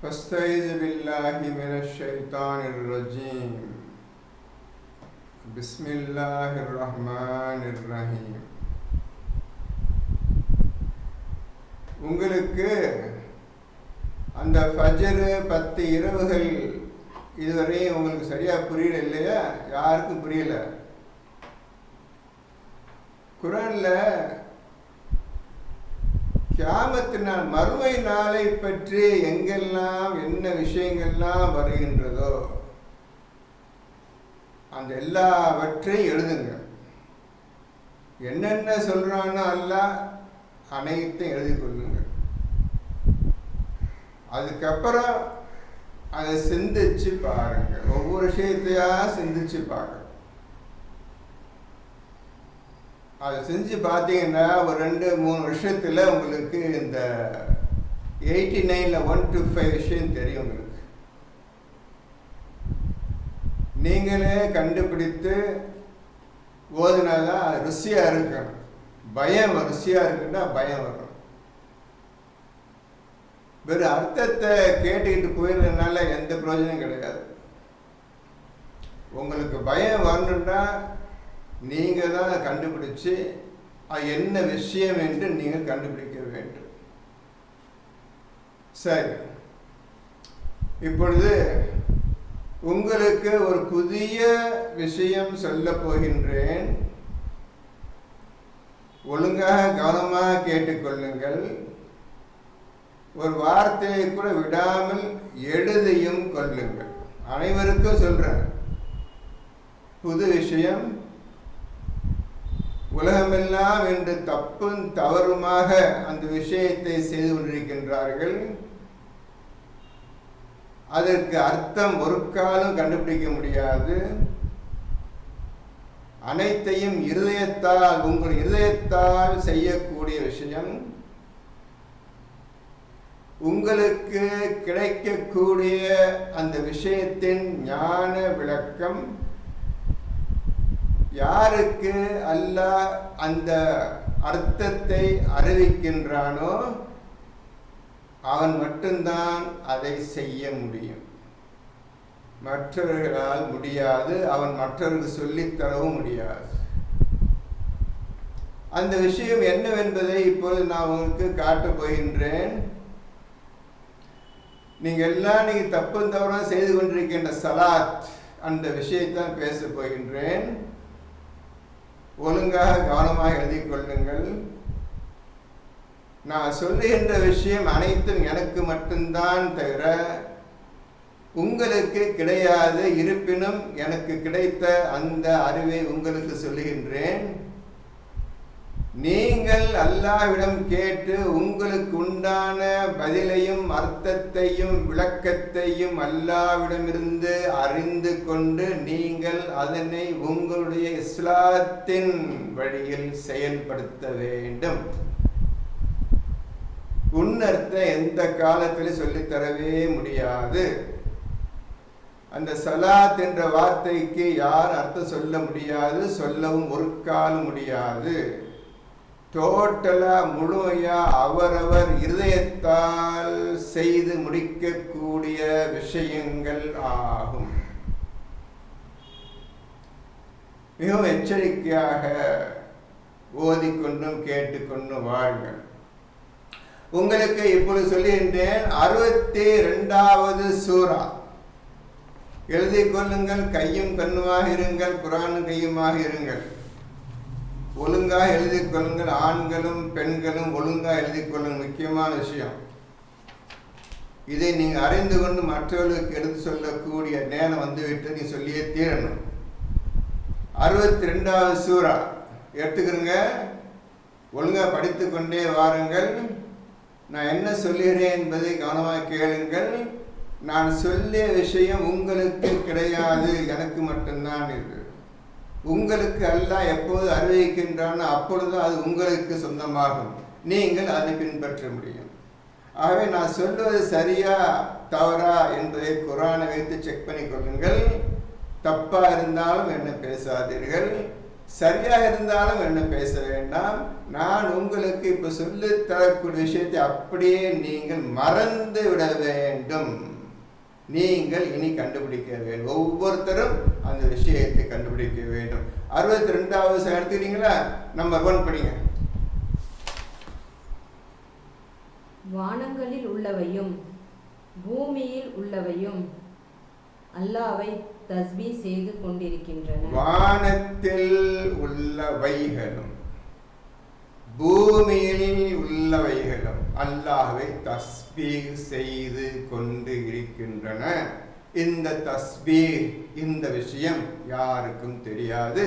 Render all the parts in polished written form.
فاستعذ بالله من الشيطان الرجيم بسم الله الرحمن الرحيم. உங்களுக்கு அந்த ஃபஜ்ர் 10 இரவுகள் இதுவரையும் உங்களுக்கு சரியா புரியல இல்லையா? யாருக்கும் புரியல. குர்ஆன்ல கியாமத் நாள், மறுமை நாளை பற்றி எங்கெல்லாம் என்ன விஷயங்கள்லாம் வருகின்றதோ அந்த எல்லாவற்றையும் எழுதுங்க. என்னென்ன சொல்றானோ அல்லாஹ் அனைத்தையும் எழுதி கொள்ளுங்க. அதுக்கப்புறம் அதை சிந்திச்சு பாருங்க. ஒவ்வொரு விஷயத்தையா சிந்திச்சு பார்க்க. அதை செஞ்சு பார்த்தீங்கன்னா ஒரு 2-3 வருஷத்தில் உங்களுக்கு இந்த 89ல் 1 to 5 விஷயம் தெரியும். உங்களுக்கு நீங்களே கண்டுபிடித்து ஓதுனாதான் ருசியாக இருக்கணும். பயம் ருசியாக இருக்குன்னா பயம் வரும். வெறும் அர்த்தத்தை கேட்டுக்கிட்டு போயிடுறதுனால எந்த பிரயோஜனம் கிடையாது. உங்களுக்கு பயம் வரணுன்னா நீங்கள் தான் கண்டுபிடிச்சு அது என்ன விஷயம் என்று நீங்கள் கண்டுபிடிக்க வேண்டும். சரி, இப்பொழுது உங்களுக்கு ஒரு புதிய விஷயம் சொல்ல போகின்றேன். ஒழுங்காக கவனமாக கேட்டுக்கொள்ளுங்கள். ஒரு வார்த்தையை கூட விடாமல் எழுதியும் கொள்ளுங்கள். அனைவருக்கும் சொல்றேன், புது விஷயம். உலகமெல்லாம் என்று தப்பும் தவறுமாக அந்த விஷயத்தை செய்து கொண்டிருக்கின்றார்கள். அதற்கு அர்த்தம் ஒரு காலம் கண்டுபிடிக்க முடியாது. அனைத்தையும் இருதயத்தால், உங்கள் இருதயத்தால் செய்யக்கூடிய விஷயம். உங்களுக்கு கிடைக்கக்கூடிய அந்த விஷயத்தின் ஞான விளக்கம் யாருக்கு அல்லாஹ் அந்த அர்த்தத்தை அறிவிக்கின்றானோ அவன் மட்டும்தான் அதை செய்ய முடியும். மற்றவர்களால் முடியாது. அவன் மற்றவர்கள் சொல்லித்தரவும் முடியாது. அந்த விஷயம் என்னவென்பதை இப்போது நான் உங்களுக்கு காட்டப் போகின்றேன். நீங்கள் தப்பும் தவறும் செய்து கொண்டிருக்கின்ற சலாத், அந்த விஷயத்தான் பேச போகின்றேன். ஒழுங்காக கவனமாக எழுதி கொள்ளுங்கள். நான் சொல்லுகின்ற விஷயம் அனைத்தும் எனக்கு மட்டும்தான் தவிர உங்களுக்கு கிடையாது. இருப்பினும் எனக்கு கிடைத்த அந்த அறிவை உங்களுக்கு சொல்லுகின்றேன். நீங்கள் அல்லாஹ்விடம் கேட்டு உங்களுக்கு உண்டான பதிலையும் அர்த்தத்தையும் விளக்கத்தையும் அல்லாஹ்விடமிருந்து அறிந்து கொண்டு நீங்கள் அதனை உங்களுடைய இஸ்லாத்தின் வழியில் செயல்படுத்த வேண்டும். உன்னர்த்த எந்த காலத்திலும் சொல்லித்தரவே முடியாது. அந்த சலாத் என்ற வார்த்தைக்கு யார் அர்த்தம் சொல்ல முடியாது, சொல்லவும் ஒரு காலம் முடியாது. டோட்டலா முழுமையா அவரவர் இருதயத்தால் செய்து முடிக்கக்கூடிய விஷயங்கள் ஆகும். மிகவும் எச்சரிக்கையாக ஓதிக்கொண்டும் கேட்டுக்கொண்டும் வாழ்கள். உங்களுக்கு இப்பொழுது சொல்லுகின்றேன், 62வது சூரா. எழுதி கொள்ளுங்கள். கையும் கண்ணுமாக இருங்கள். குர்ஆனும் கையுமாக இருங்கள். ஒழுங்காக எழுதி கொள்ளுங்கள். ஆண்களும் பெண்களும் ஒழுங்காக எழுதி கொள்ளுங்கள். முக்கியமான விஷயம். இதை நீங்கள் அறிந்து கொண்டு மற்றவர்களுக்கு எடுத்து சொல்லக்கூடிய நேரம் வந்துவிட்டு நீ சொல்லியே தீரணும். 62வது சூரா எடுத்துக்கிறங்க. ஒழுங்காக படித்து கொண்டே வாருங்கள். நான் என்ன சொல்லுகிறேன் என்பதை கவனமாக கேளுங்கள். நான் சொல்லிய விஷயம் உங்களுக்கு கிடையாது, எனக்கு மட்டும்தான் இது. உங்களுக்கு அல்லாஹ் எப்போது அறிவிக்கின்றானோ அப்பொழுது அது உங்களுக்கு சொந்தமாகும். நீங்கள் அதை பின்பற்ற முடியும். ஆகவே நான் சொல்வது சரியா தவறா என்பதை குர்ஆனை வைத்து செக் பண்ணி கொள்ளுங்கள். தப்பா இருந்தாலும் என்ன பேசாதீர்கள், சரியாக இருந்தாலும் என்ன பேச வேண்டாம். நான் உங்களுக்கு இப்ப சொல்லி தரக்கூடிய விஷயத்தை அப்படியே நீங்கள் மறந்து விட வேண்டும். நீங்கள் இனி கண்டுபிடிக்க வேண்டும். ஒவ்வொருத்தரும் அந்த விஷயத்தை கண்டுபிடிக்க வேண்டும். 62வது எடுத்துக்கிட்டீங்களா? நம்பர் 1 படிங்க. வானங்களில் உள்ளவையும் பூமியில் உள்ளவையும் அல்லாஹ்வை தஸ்பீஹ் செய்து கொண்டிருக்கின்றன. வானத்தில் உள்ளவைகளும் பூமியில் உள்ளவைகளும் அல்லாஹ்வை தஸ்பீஹ் செய்து கொண்டு இருக்கின்றன. இந்த தஸ்பீஹ், இந்த விஷயம் யாருக்கும் தெரியாது.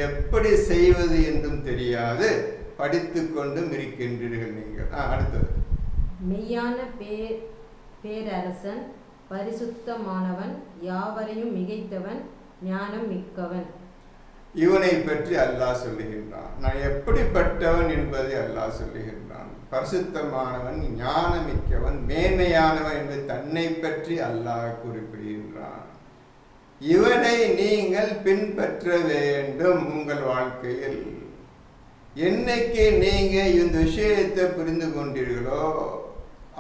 எப்படி செய்வது என்றும் தெரியாது. படித்துக் கொண்டும் இருக்கின்றீர்கள் நீங்கள். அடுத்தது, மெய்யான பேரரசன், பரிசுத்தமானவன், யாவரையும் மிகைத்தவன், ஞானம் மிக்கவன். இவனை பற்றி அல்லாஹ் சொல்லுகின்றான். நான் எப்படிப்பட்டவன் என்பதை அல்லாஹ் சொல்லுகின்றான். பரிசுத்தமானவன், ஞானமிக்கவன், மேன்மையானவன் என்று தன்னை பற்றி அல்லாஹ் குறிப்பிடுகின்றான். இவனை நீங்கள் பின்பற்ற வேண்டும் உங்கள் வாழ்க்கையில். என்னைக்கு நீங்க இந்த விஷயத்தை புரிந்து கொண்டீர்களோ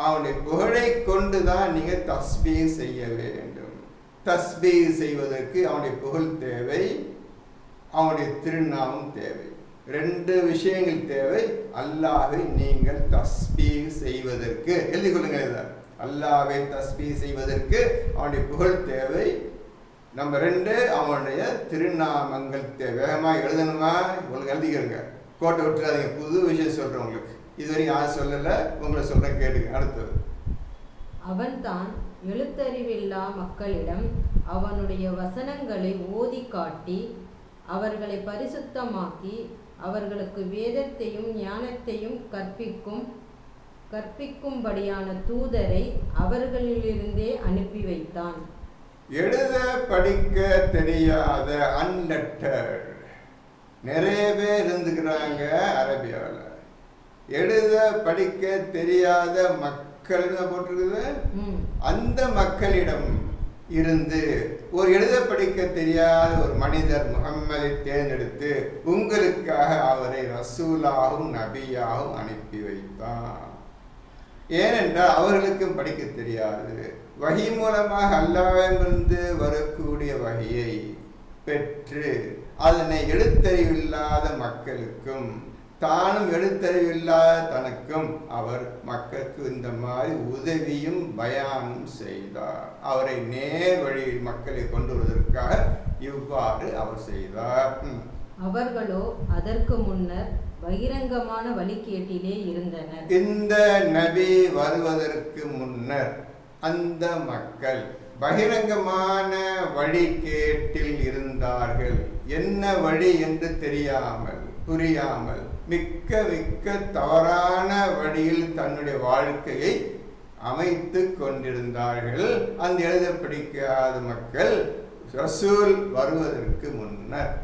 அவனுடைய புகழை கொண்டுதான் நீங்க தஸ்பீஹ் செய்ய வேண்டும். தஸ்பீஹ் செய்வதற்கு அவனுடைய புகழ் தேவை, அவனுடைய திருநாமம் தேவை. 2 விஷயங்கள் தேவை. அல்லாஹ்வை நீங்கள் தஸ்பீஹ் செய்வதற்கு எழுதிக் கொள்ளுங்கள். அல்லாஹ்வை தஸ்பீஹ் செய்வதற்கு அவனுடைய புகழ் தேவை. நம்பர் 2, அவனுடைய திருநாமங்கள் தேவை. வேகமாக எழுதணுமா? உங்களுக்கு எழுதிக்கிறங்க, கோட்டை விட்டுறாதீங்க. புது விஷயம் சொல்றேன் உங்களுக்கு, இதுவரை யாரும் சொல்லல, உங்களை சொல்றேன், கேட்டுங்க. அடுத்தது, அவன் தான் எழுத்தறிவில்லா மக்களிடம் அவனுடைய வசனங்களை ஓதி காட்டி அவர்களை பரிசுத்தமாக்கி அவர்களுக்கு வேதத்தையும் ஞானத்தையும் கற்பிக்கும்படியான தூதரை அவர்களிலிருந்தே அனுப்பி வைத்தான். எழுத படிக்க தெரியாத அன்லெட்டர்ட் நிறைய பேர் இருந்துக்கிறாங்க அரபியாவில். எழுத படிக்க தெரியாத மக்கள் போட்டிருக்குது. அந்த மக்களிடம் இருந்து ஒரு எழுத படிக்க தெரியாத ஒரு மனிதர் முகம்மதை தேர்ந்தெடுத்து உங்களுக்காக அவரை ரசூலாகவும் நபியாகவும் அனுப்பி வைத்தார். ஏனென்றால் அவர்களுக்கும் படிக்க தெரியாது. வஹி மூலமாக அல்லாஹ்விடமிருந்து வரக்கூடிய வஹியை பெற்று அதனை எழுத்தறிவில்லாத மக்களுக்கும் தானும் எழுத்தறிவில்லாத தனக்கும் அவர் மக்களுக்கு இந்த மாதிரி உதவியும் பயானும் செய்தார். அவரை நேர் வழியில் மக்களை கொண்டு வருவதற்காக இவ்வாறு அவர் செய்தார். அவர்களோ அதற்கு முன்னர் பகிரங்கமான வழிகேட்டிலே இருந்தனர். இந்த நபி வருவதற்கு முன்னர் அந்த மக்கள் பகிரங்கமான வழிகேட்டில் இருந்தார்கள். என்ன வழி என்று தெரியாமல் புரியாமல் மிக்க மிக்க தவறான வழியில் தன்னுடைய வாழ்க்கையை அமைத்து கொண்டிருந்தார்கள். அந்த எழுத படிக்காத மக்கள் ரசூல் வருவதற்கு முன்னர்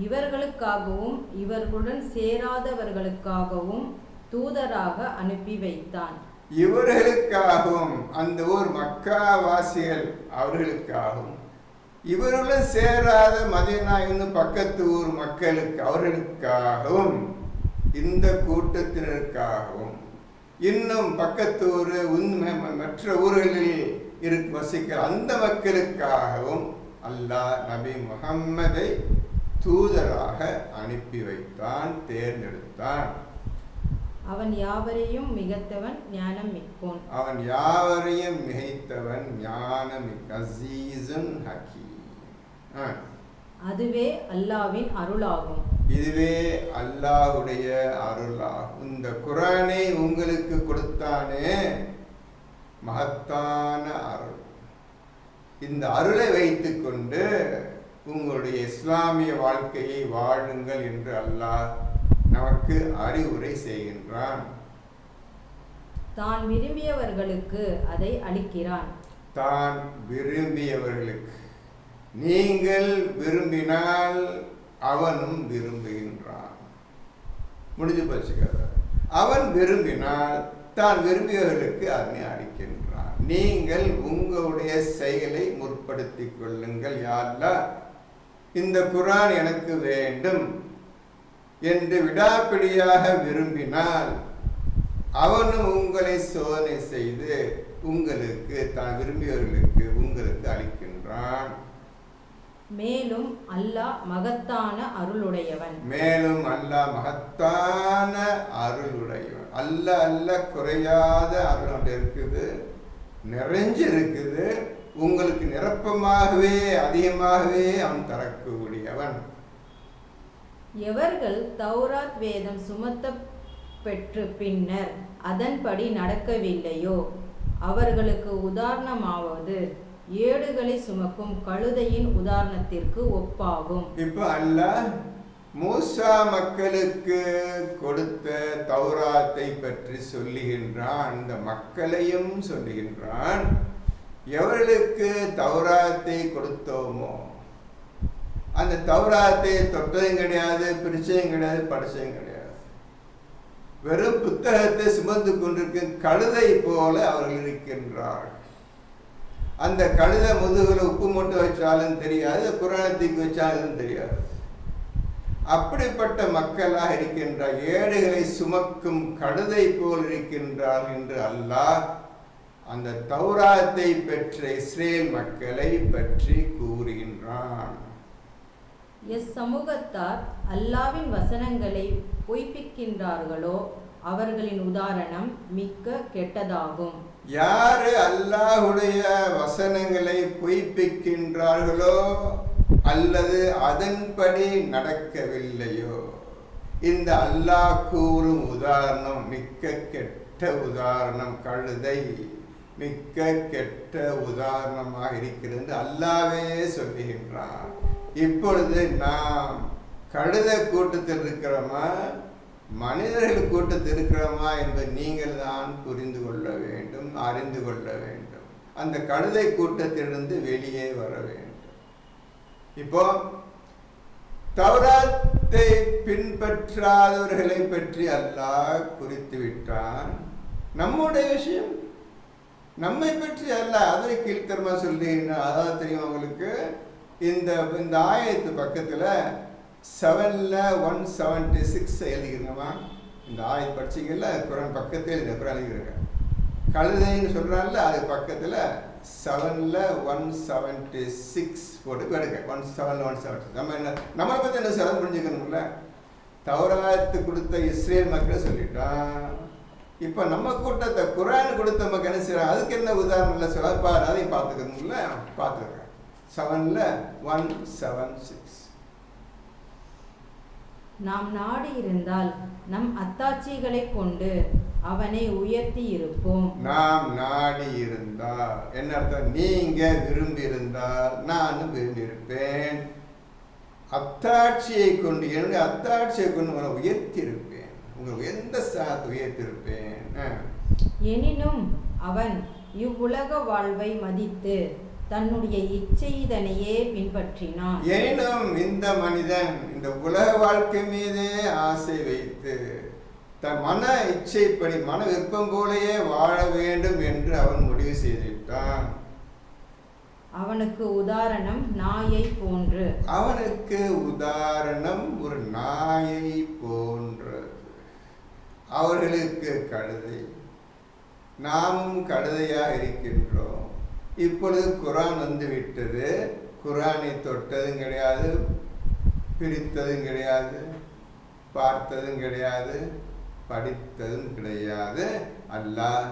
இவர்களுக்காகவும் இவர்களுடன் சேராதவர்களுக்காகவும் தூதராக அனுப்பி வைத்தான். இவர்களுக்காகவும் அந்த ஊர் மக்காவாசிகள் அவர்களுக்காகவும், இவர்களுடன் சேராத மதீனா இன்னும் பக்கத்து ஊர் மக்களுக்கு அவர்களுக்காகவும், இந்த கூட்டத்தினருக்காகவும், இன்னும் பக்கத்து ஊர் மற்ற ஊர்களில் வசிக்கிற அந்த மக்களுக்காகவும் அல்லாஹ் நபி முஹம்மதை தூதராக அனுப்பி வைத்தான், தேர்ந்தெடுத்தான். அவன் யாவரையும் மிகைத்தவன், ஞானம் மிக்கோன். அவன் யாவரையும் மிகைத்தவன், ஞானம் அஸீஸுன் ஹகீம். அதுவே அல்லாஹ்வின் அருளாகும். இதுவே அல்லாஹ்வுடைய அருளாகும். இந்த குர்ஆனை உங்களுக்கு கொடுத்தானே மகத்தான அருள். இந்த அருளை வைத்துக்கொண்டு உங்களுடைய இஸ்லாமிய வாழ்க்கையை வாழுங்கள் என்று அல்லாஹ் நமக்கு அறிவுரை செய்கின்றான். தான் விரும்பியவர்களுக்கு அதை அளிக்கிறான். தான் விரும்பியவர்களுக்கு, நீங்கள் விரும்பினால் அவனும் விரும்புகின்றான். முடிஞ்சு போச்சுக்காத. அவன் விரும்பினால் தான் விரும்பியவர்களுக்கு அதனை அளிக்கின்றான். நீங்கள் உங்களுடைய செயலை முற்படுத்திக் கொள்ளுங்கள். யா அல்லாஹ், இந்த குர்ஆன் எனக்கு வேண்டும் என்று விடாப்பிடியாக விரும்பினால் அவனும் உங்களை சோதனை செய்து உங்களுக்கு தான் விரும்பியவர்களுக்கு உங்களுக்கு அளிக்கின்றான். மேலும் அல்லாஹ் மகத்தான அருளுடையவன். மேலும் அல்லாஹ் மகத்தான அருளுடையவன். அல்ல குறையாத அருள் இருக்குது, நிறைஞ்சு இருக்குது. உங்களுக்கு நிரப்பமாகவே அதிகமாகவே அவன் தரக்கூடியவன். எவர்கள் தௌராத் வேதம் சுமத்த பெற்று பின்னர் அதன்படி நடக்கவில்லையோ அவர்களுக்கு உதாரணமாவது ஏடுகளை சுமக்கும் கழுதையின் உதாரணத்திற்கு ஒப்பாகும். இப்போ அல்லாஹ் மூசா மக்களுக்கு கொடுத்த தௌராத்தை பற்றி சொல்லுகின்றான். அந்த மக்களையும் சொல்லுகின்றான். எவர்களுக்கு தௌராத்தை கொடுத்தோமோ அந்த தௌராத்தை தொட்டதும் கிடையாது, பிரிச்சதும் கிடையாது, படிச்சதும் கிடையாது. வெறும் புத்தகத்தை சுமந்து கொண்டிருக்கும் கழுதை போல அவர்கள் இருக்கின்றார்கள். அந்த கழுதை முதுகுல உப்பு மூட்டை வச்சாலும் தெரியாது, குர்ஆனத்துக்கு வச்சாலும் தெரியாது. அப்படிப்பட்ட மக்களாக இருக்கின்ற ஏடுகளை சுமக்கும் கழுதை போல் இருக்கின்றார் என்று அல்லாஹ் அந்த தௌராத்தை பெற்ற இஸ்ரேல் மக்களை பற்றி கூறுகின்றான். எச்சமூகத்தார் அல்லாவின் வசனங்களை பொய்ப்பிக்கின்றார்களோ அவர்களின் உதாரணம் மிக்க கெட்டதாகும். யாரு அல்லாஹ்வுடைய வசனங்களை பொய்ப்பிக்கின்றார்களோ அல்லது அதன்படி நடக்கவில்லையோ இந்த அல்லாஹ் கூறும் உதாரணம் மிக்க கெட்ட உதாரணம். கழுதை மிக்க கெட்ட உதாரணமாக இருக்கிறது அல்லாஹ்வே சொல்லுகின்றான். இப்பொழுது நாம் கழுத கூட்டத்தில் இருக்கிறோமா மனிதர்கள் கூட்டத்தில் இருக்கிறோமா என்பதை நீங்கள் தான் புரிந்து கொள்ள வேண்டும், அறிந்து கொள்ள வேண்டும். அந்த கழுதை கூட்டத்திலிருந்து வெளியே வர வேண்டும். இப்போ தௌராத்தை பின்பற்றாதவர்களை பற்றி அல்லாஹ் குறித்து விட்டான். நம்முடைய விஷயம் நம்மை பற்றி அல்ல, அதனை கீழ்த்தரமா சொல்லுகின்றான். அதாவது தெரியும் உங்களுக்கு, இந்த ஆயத்து பக்கத்தில் 7:176 எழுதிக்கிறோமா? இந்த ஆயத்து படிச்சிங்கல்ல, குரான் பக்கத்தில் இந்த குரான் எழுதிக்கிறேன். கழுதைன்னு சொல்கிறான்ல, அது பக்கத்தில் 7:176 போட்டு எடுக்க. 1:7:176 நம்ம என்ன நம்மளை பற்றி என்ன சிறந்து புரிஞ்சுக்கணும்ல. தௌராத்து கொடுத்த இஸ்ரேல் மக்கள் சொல்லிட்டான். இப்போ நம்ம கூட்டத்தை குரான் கொடுத்த மக்கள் என்ன செய்யறாங்க? அதுக்கு என்ன உதாரணம் இல்லை சொல்லப்பார், அதையும் பார்த்துக்கணும்ல. பார்த்துக்கிறேன். 7:176 நாம் நாடி இருந்தால் நம் அத்தாட்சிகளை கொண்டு அவனை உயர்த்தி இருப்போம். நாம் நாடி இருந்தால் என்ன அர்த்தம்? நீங்க விரும்பி இருந்தால் நானும் விரும்பி இருப்பேன். அத்தாட்சியை கொண்டு, என்னுடைய அத்தாட்சியை கொண்டு உங்களை உயர்த்தி இருப்பேன். உங்களுக்கு எந்த ஸ்தானத்தை உயர்த்தி இருப்பேன். எனினும் அவன் இவ்வுலக வாழ்வை மதித்து தன்னுடைய இச்சைதனையே பின்பற்றினான். எனினும் இந்த மனிதன் இந்த உலக வாழ்க்கை மீதே ஆசை வைத்து தன் மன இச்சைப்படி மன விருப்பம் போலேயே வாழ வேண்டும் என்று அவன் முடிவு செய்துவிட்டான். அவனுக்கு உதாரணம் நாயை போன்று. அவனுக்கு உதாரணம் ஒரு நாயை போன்றது. அவர்களுக்கு கழுதை, நாமும் கழுதையாக இருக்கின்றோம். இப்பொழுது குரான் வந்து விட்டது. குரானை தொட்டதும் கிடையாது, பிரித்ததும் கிடையாது, பார்த்ததும் கிடையாது, படித்ததும் கிடையாது. அல்லாஹ்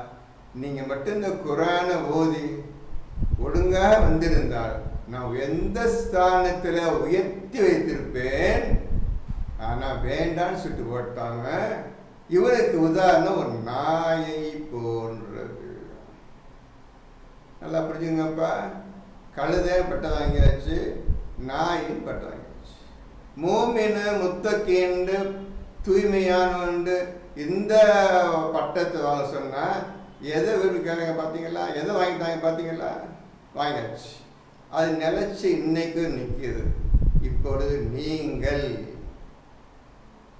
நீங்கள் மட்டும் இந்த குரானை ஓதி ஒழுங்காக வந்திருந்தால் நான் எந்த ஸ்தானத்தில் உயர்த்தி வைத்திருப்பேன். ஆனால் வேண்டான்னு சுட்டு போட்டாங்க. இவனுக்கு உதாரணம் ஒரு நாயை போன்றது. நல்லா புரிஞ்சுங்கப்பா. கழுதை பட்டம் வாங்கியாச்சு, நாயின் பட்டம் வாங்கியாச்சு. மூமின் முத்தக்கீண்டு தூய்மையானவண்டு இந்த பட்டத்தை வாங்க சொன்னால் எதை விரும்பிக்காங்க பார்த்தீங்களா? எதை வாங்கிட்டாங்க பார்த்தீங்களா? வாங்கியாச்சு. அது நிலச்சி இன்னைக்கு நிற்கிது. இப்பொழுது நீங்கள்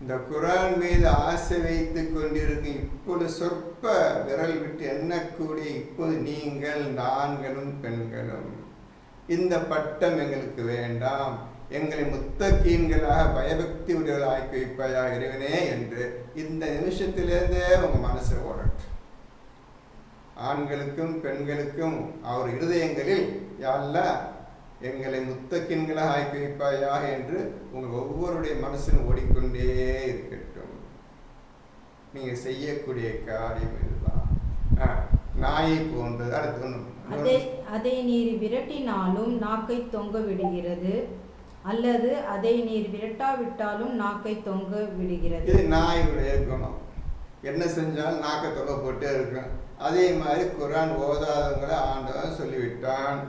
இந்த குரான் மீது ஆசை வைத்து கொண்டிருக்கும் இப்பொழுது சொற்ப விரல் விட்டு எண்ணக்கூடிய இப்போது நீங்கள் ஆண்களும் பெண்களும் இந்த பட்டம் எங்களுக்கு வேண்டாம், எங்களை முத்தகீன்களாக பயபக்தி உடையவர்கள் ஆக்கி வைப்பாயா இறைவனே என்று இந்த நிமிஷத்திலேருந்தே உங்க மனசு ஓடட்டும். ஆண்களுக்கும் பெண்களுக்கும் அவர் இருதயங்களில் யா அல்லாஹ் எங்களை முத்தகீன்களாக ஆக்கி வைப்பாயா என்று உங்கள் ஒவ்வொருடைய மனசிலும் ஓடிக்கொண்டே இருக்கட்டும். நீங்க செய்யக்கூடிய காரியம் இதுதான். நாயை போன்றது. அடுத்து அதை நீர் விரட்டினாலும் நாக்கை தொங்க விடுகிறது, அல்லது அதை நீர் விரட்டாவிட்டாலும் நாக்கை தொங்க விடுகிறது. இது நாயுடைய குணம். என்ன செஞ்சாலும் நாக்கை தொங்க போட்டே இருக்கும். அதே மாதிரி குர்ஆன் ஓதாதவங்களை ஆண்டவன் சொல்லிவிட்டான்.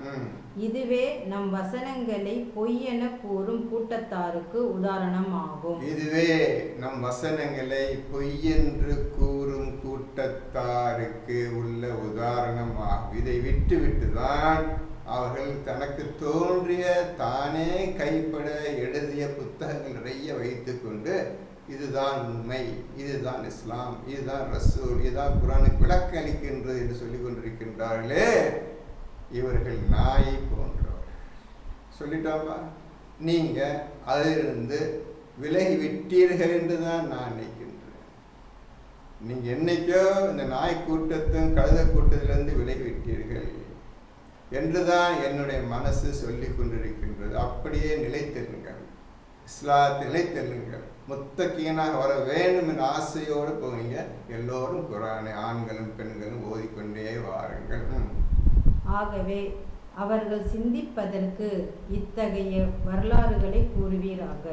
இதுவே நம் வசனங்களை பொய்யென கூறும் கூட்டத்தாருக்கு உதாரணம் ஆகும். இதுவே நம் வசனங்களை பொய்யென்று கூறும் கூட்டத்தாருக்கு உள்ள உதாரணம் ஆகும். இதை விட்டுவிட்டுதான் அவர்கள் தனக்கு தோன்றிய தானே கைப்பட எழுதிய புத்தகங்கள் நிறைய வைத்து கொண்டு இதுதான் உண்மை, இதுதான் இஸ்லாம், இதுதான் ரசூல், இதுதான் குர்ஆனுக்கு விளக்கம் அளிக்கின்றது என்று சொல்லிக் கொண்டிருக்கின்றார்களே, இவர்கள் நாயை போன்றவர். சொல்லிட்டாப்பா, நீங்க அதிலிருந்து விலகி விட்டீர்கள் என்று தான் நான் நினைக்கின்றேன். நீங்க என்னைக்கோ இந்த நாய் கூட்டத்தும் கழுத கூட்டத்திலிருந்து விலகி விட்டீர்கள் என்றுதான் என்னுடைய மனசு சொல்லி கொண்டிருக்கின்றது. அப்படியே நிலைத்தெல்லுங்கள், இஸ்லாத்தில் நிலைத்தெல்லுங்கள், முத்தகீனாக வர வேண்டும் என்ற ஆசையோடு போவீங்க. எல்லோரும் குர்ஆனை ஆண்களும் பெண்களும் ஓதிக்கொண்டே வாருங்கள். ஆகவே அவர்கள் சிந்திப்பதற்கு இத்தகைய வரலாறுகளை கூறுவீராக.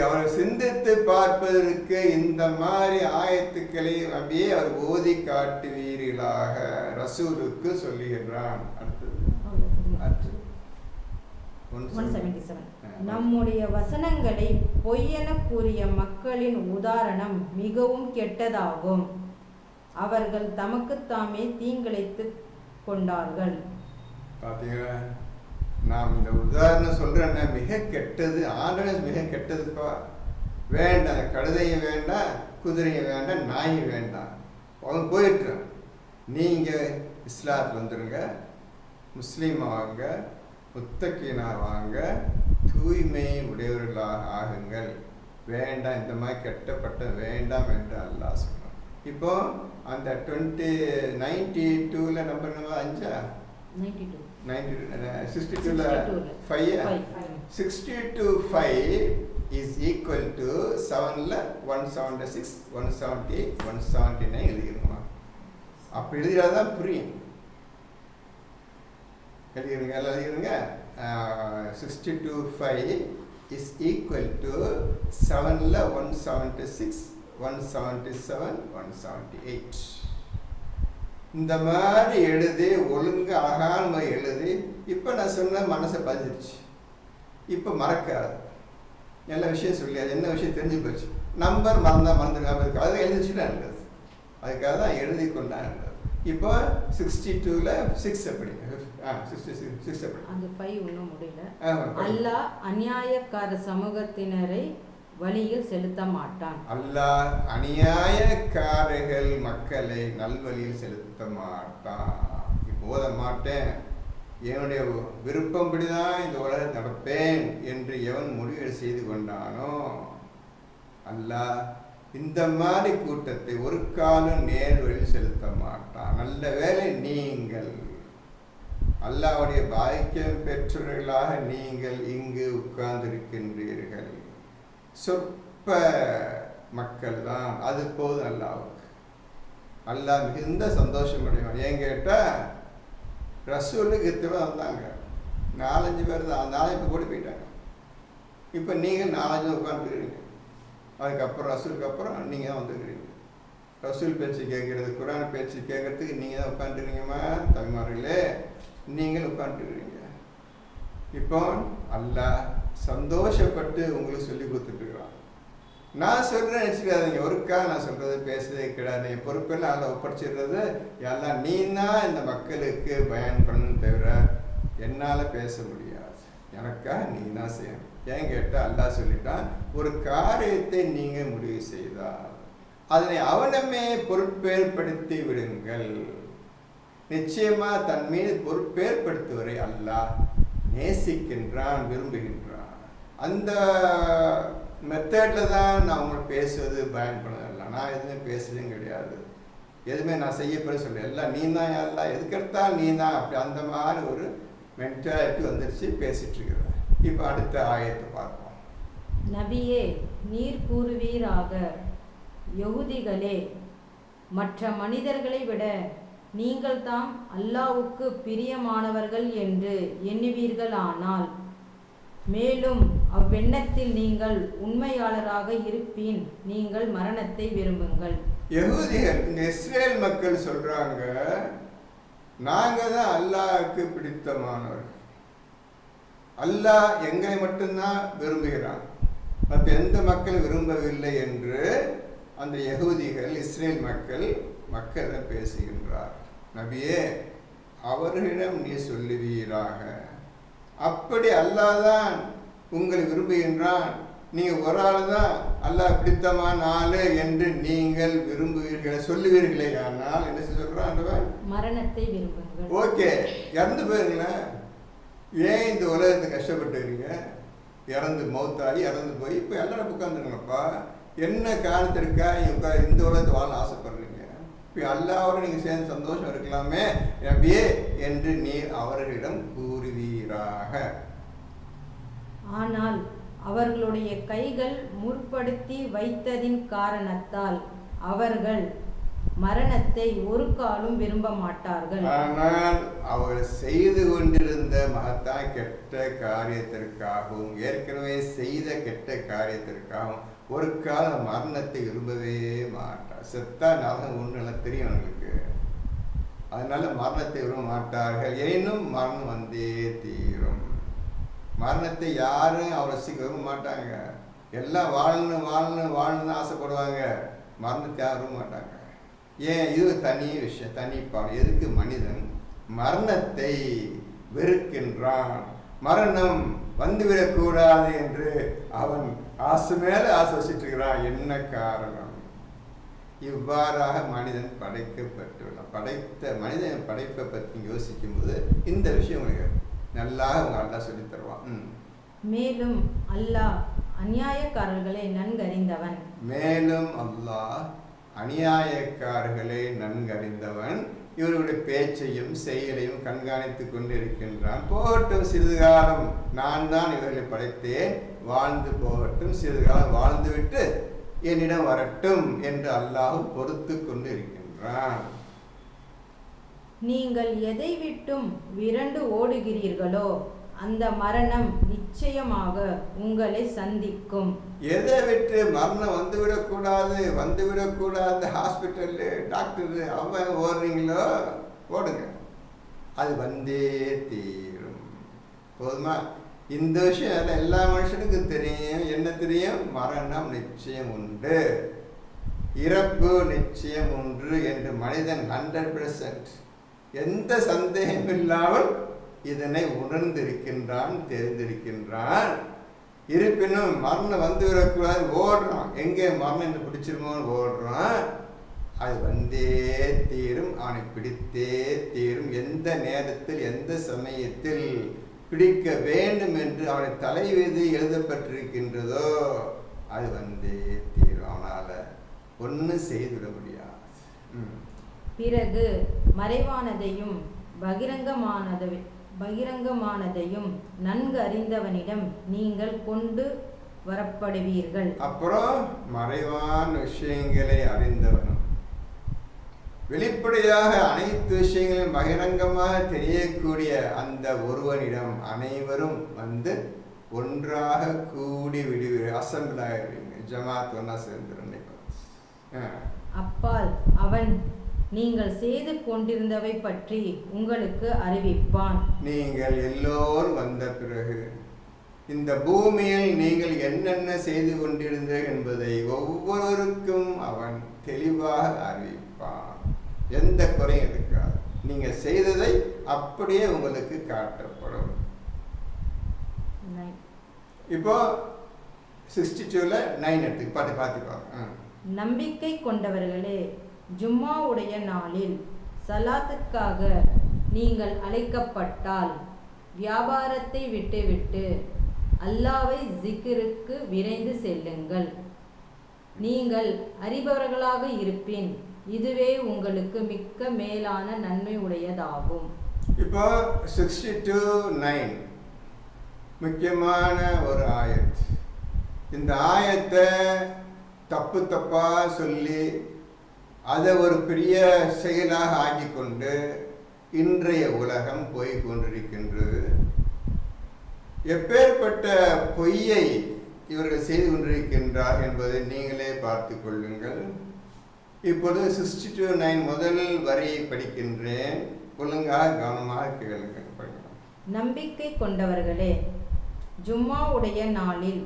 அவர்கள் சிந்தித்து பார்ப்பதற்கு இந்த மாதிரி ஆயத்துக்களை அப்படியே அவர் ஓதி காட்டுவீர்களாக ரசூலுக்கு சொல்லுகின்றான். அடுத்தது 177. நம்முடைய வசனங்களை பொய்யென கூறிய மக்களின் உதாரணம் மிகவும் கெட்டதாகும். அவர்கள் தமக்குத்தாமே தீங்கிழைத்து கொண்டார்கள். பார்த்தீங்களா, நாம் இந்த உதாரணம் சொல்றேன்னா மிக கெட்டது. ஆண்டவன் மிக கெட்டதுப்பா. வேண்டாம், கழுதையும் வேண்டாம், குதிரையும் வேண்டாம், நாயும் வேண்டாம். அவங்க போயிட்டு நீங்க இஸ்லாத்தில் வந்துடுங்க, முஸ்லீம் ஆகுங்க, முத்தகீனா வாங்க, தூய்மை உடையவர்களாக ஆகுங்கள். வேண்டாம், இந்த மாதிரி கெட்டப்பட்ட வேண்டாம் என்று அல்லாஹ் சொன்னான். இப்போ அந்த 92ல நம்பர் 5 62 is equal to 7ல 176 178 179 எழுதிருமா. அப்படி எழுதினாதான் புரியும். எழுதிருங்க, எல்லாம் எழுதிருங்க. 62 is equal to 7ல 176 177 178. இந்த மாதிரி எழுதி ஒழுங்கு அழகான எழுதி. இப்போ நான் சொன்ன மனசை பதிஞ்சிருச்சு. இப்போ மறக்காது. நல்ல விஷயம் சொல்லியாது, என்ன விஷயம் தெரிஞ்சு போச்சு. நம்பர் மறந்துருக்காம இருக்கு, அதை எழுதிச்சுட்டா இருந்தது. அதுக்காக தான் எழுதி கொண்டாடுறது. இப்போ 62ல 6 அப்படி 66 அப்படி அந்த 5 ஒன்றும் முடியல. அல்லாஹ் அநியாயக்கார சமூகத்தினரை வழியில் செலுத்த மாட்டான். அல்லாஹ் அநியாயக்காரர்கள் மக்களை நல்வழியில் செலுத்த மாட்டான். போத மாட்டேன், என்னுடைய விருப்பம்படிதான் இந்த உலகத்தில் நடப்பேன் என்று எவன் முடிவு செய்து கொண்டானோ, அல்லாஹ் இந்த மாதிரி கூட்டத்தை ஒரு காலம் நேர்வழியில் செலுத்த மாட்டான். நல்ல வேளை நீங்கள் அல்லாஹ்வுடைய பாக்கியம் பெற்றவர்களாக நீங்கள் இங்கு உட்கார்ந்திருக்கின்றீர்கள். சொற்ப மக்கள் தான், அது போதும் அல்லாஹ்வுக்கு. அல்லாஹ் மிகுந்த சந்தோஷம் அடைவான். ஏன் கேட்டால் ரசூலுக்கு இத்தனை வந்தாங்க, 4-5 பேர் தான். 4 இப்போ கூட போயிட்டாங்க. இப்போ நீங்கள் 4-5 உட்காந்துருக்கிறீங்க. அதுக்கப்புறம் ரசூலுக்கு அப்புறம் நீங்கள் வந்துருக்கிறீங்க. ரசூல் பேச்சு கேட்கறது, குர்ஆன் பேச்சு கேட்கறதுக்கு நீங்கள் தான் உட்காந்துருக்கீங்கம்மா தம்பிமார்களே, நீங்கள் உட்காந்துருக்கிறீங்க. இப்போ அல்லாஹ் சந்தோஷப்பட்டு உங்களுக்கு சொல்லி கொடுத்துட்டுருக்குறான். நான் சொல்கிறேன் நினச்சிக்காதீங்க, ஒருக்கா நான் சொல்கிறது பேசுறதே கிடையாது. என் பொறுப்பெல்லாம் அல்ல ஒப்படைச்சிடுறது. எல்லாம் நீ தான் இந்த மக்களுக்கு பயன் பண்ணணும், தவிர என்னால் பேச முடியாது. எனக்காக நீ தான் செய்யணும். ஏன் கேட்டால் அல்லாஹ் சொல்லிட்டான், ஒரு காரியத்தை நீங்கள் முடிவு செய்தால் அதனை அவனமே பொறுப்பேற்படுத்தி விடுங்கள். நிச்சயமாக தன் மீது பொறுப்பேற்படுத்துவரை அல்லாஹ் நேசிக்கின்றான், விரும்புகின்றான். அந்த மெத்தடில் தான் நான் உங்களுக்கு பேசுவது பயன்படுறதில்லை. நான் எதுவுமே பேசுறதும் கிடையாது, எதுவுமே நான் செய்யப்பட சொல்ல, எல்லாம் நீ தான், எல்லாம் எதுக்கெடுத்தாலும் நீ தான், அப்படி அந்த மாதிரி ஒரு மென்டாலிட்டி வந்துருச்சு, பேசிட்டு இருக்கிறேன். இப்போ அடுத்த ஆயத்தை பார்ப்போம். நபியே, நீர் கூறுவீராக, யஹூதிகளே, மற்ற மனிதர்களை விட நீங்கள் தாம் அல்லாஹ்வுக்கு பிரியமானவர்கள் என்று எண்ணுவீர்களானால், மேலும் அவ்வெண்ணத்தில் நீங்கள் உண்மையாளராக இருப்பின் நீங்கள் மரணத்தை விரும்புங்கள். யஹூதிகள், இந்த இஸ்ரேல் மக்கள் சொல்றாங்க, நாங்க தான் அல்லாஹ்வுக்கு பிடித்தமானவர்கள், அல்லாஹ் எங்களை மட்டும்தான் விரும்புகிறான், மற்ற எந்த மக்கள் விரும்பவில்லை என்று அந்த யஹூதிகள் இஸ்ரேல் மக்கள் பேசுகின்றார். நபியே, அவர்களிடம் நீ சொல்லுவீராக, அப்படி அல்லாஹ் தான் உங்களை விரும்புகின்றான், நீங்கள் ஒரு ஆள் தான் அல்லாஹ் பிடித்தமான ஆளு என்று நீங்கள் விரும்புவீர்கள் சொல்லுவீர்களே, ஆனால் என்ன சொல்றான், மரணத்தை விரும்புங்கள். ஓகே, இறந்து போயிருங்களேன், ஏன் இந்த உலகத்தை கஷ்டப்பட்டுக்கிறீங்க, இறந்து மௌத்தாடி இறந்து போய் இப்போ எல்லாரும் உட்காந்துருங்கப்பா, என்ன காரணத்திற்காக இந்த உலகத்தை வாழ ஆசைப்படுறீங்க, இப்போ அல்லாவோட நீங்கள் சேர்ந்து சந்தோஷம் இருக்கலாமே நபியே என்று நீர் அவர்களிடம் கூறுவீராக. ஆனால் அவர்களுடைய கைகள் முற்படுத்தி வைத்ததின் காரணத்தால் அவர்கள் மரணத்தை ஒரு காலும் விரும்ப மாட்டார்கள். ஆனால் அவர்கள் செய்து கொண்டிருந்த மகத்தான கெட்ட காரியத்திற்காகவும் ஏற்கனவே செய்த கெட்ட காரியத்திற்காகவும் ஒரு கால மரணத்தை விரும்பவே மாட்டார். செத்தா நரகம் ஒன்று தெரியும் அவங்களுக்கு, அதனால மரணத்தை விரும்ப மாட்டார்கள். எனினும் மரணம் வந்தே தீரும். மரணத்தை யாரும் அவ்வளோ சீக்கிரம் விரும்ப மாட்டாங்க. எல்லாம் வாழணும்னு ஆசைப்படுவாங்க, மரணத்தை யாரும் விரும்ப மாட்டாங்க. ஏன், இது தனி விஷயம், தனி பாடம். எதுக்கு மனிதன் மரணத்தை வெறுக்கின்றான், மரணம் வந்துவிடக்கூடாது என்று அவன் ஆசை மேலே ஆசை வச்சுட்டு இருக்கிறான். என்ன காரணம்? இவ்வாறாக மனிதன் படைக்கப்பட்டுள்ளான். மனிதன் படைப்பை பற்றி யோசிக்கும் போது இந்த விஷயம் உங்களுக்கு நல்லா அவங்க அல்லாஹ் சொல்லி தருவான். மேலும் அல்லாஹ் அநியாயக்காரர்களை நன்கறிந்தவன். மேலும் அல்லாஹ் அநியாயக்காரர்களை நன்கறிந்தவன், இவர்களுடைய பேச்சையும் செயலையும் கண்காணித்துக் கொண்டு இருக்கின்றான். போகட்டும், சிறிது காலம் நான் தான் இவர்களை படைத்தேன், வாழ்ந்து போகட்டும், சிறிது காலம் வாழ்ந்துவிட்டு என்னிடம் வரட்டும் என்று அல்லாஹ் பொறுத்து கொண்டு இருக்கின்றான். நீங்கள் எதை விட்டும் விரண்டு ஓடுகிறீர்களோ அந்த மரணம் நிச்சயமாக உங்களை சந்திக்கும். எதை விட்டு மரணம் வந்துவிடக்கூடாது ஹாஸ்பிட்டலு டாக்டரு அவன் ஓடுறீங்களோ ஓடுங்க, அது வந்தே தீரும். போதுமா? இந்த விஷயம் எல்லா மனுஷனுக்கும் தெரியும். என்ன தெரியும்? மரணம் நிச்சயம் உண்டு, இறப்பு நிச்சயம் உண்டு என்று மனிதன் 100% எந்த சந்தேகம் இல்லாமல் இதனை உணர்ந்திருக்கின்றான், தெரிந்திருக்கின்றான். இருப்பினும் மரணம் வந்து விடக்கூடாது ஓடுறான். எங்கே மரணம் என்று பிடிச்சிருமோன்னு ஓடுறான். அது வந்தே தீரும், அவனை பிடித்தே தீரும். எந்த நேரத்தில் எந்த சமயத்தில் பிடிக்க வேண்டும் என்று அவனை தலைவிதி எழுதப்பட்டிருக்கின்றதோ அது வந்தே தீரும். அவனால் ஒன்றும் செய்துவிட முடியாது. பிறகு மறைவானதையும் பகிரங்கமானதையும் நன்கு அறிந்தவனிடம் நீங்கள் கொண்டு வரப்படுவீர்கள். அப்புறம் மறைவான விஷயங்களை அறிந்தவனும் வெளிப்படையாக அனைத்து விஷயங்களையும் பகிரங்கமாக தெரியக்கூடிய அந்த ஒருவனிடம் அனைவரும் வந்து ஒன்றாக கூடி விடுவீர்கள். அசம்பிள் ஆகிடுவீங்க, ஜமாத் ஒன்றா சேர்ந்துருங்க. அப்பால் அவன் நீங்கள் செய்து கொண்டிருந்தவை பற்றி உங்களுக்கு அறிவிப்பான். நீங்கள் எல்லோரும் வந்த பிறகு இந்த பூமியில் நீங்கள் என்னென்ன செய்து கொண்டிருந்தீர்கள் என்பதை ஒவ்வொருவருக்கும் அவன் தெளிவாக அறிவிப்பான். எந்த குறையும் இருக்காது. நீங்கள் செய்ததை அப்படியே உங்களுக்கு காட்டப்படும். இப்போ 62ல் 9 எடுத்து பார்த்துப்பாங்க. நம்பிக்கை கொண்டவர்களே, ஜும்மாவுடைய நாளில் சலாத்துக்காக நீங்கள் அழைக்கப்பட்டால் வியாபாரத்தை விட்டுவிட்டு அல்லாவை ஜிக்ருக்கு விரைந்து செல்லுங்கள். நீங்கள் அறிபவர்களாக இருப்பின் இதுவே உங்களுக்கு மிக்க மேலான நன்மை உடையதாகும். இப்போ 62:9 முக்கியமான ஒரு ஆயத். இந்த ஆயத்தை தப்பா சொல்லி அதை ஒரு பெரிய செயலாக ஆக்கி கொண்டு இன்றைய உலகம் போய் கொண்டிருக்கின்றது. எப்பேற்பட்ட பொய்யை இவர்கள் செய்து கொண்டிருக்கின்றார் என்பதை நீங்களே பார்த்து கொள்ளுங்கள். இப்பொழுது 62:9 முதல் வரியை படிக்கின்றேன். ஒழுங்காக கவனமாக கேளுங்கள். நம்பிக்கை கொண்டவர்களே, ஜும்மாவுடைய நாளில்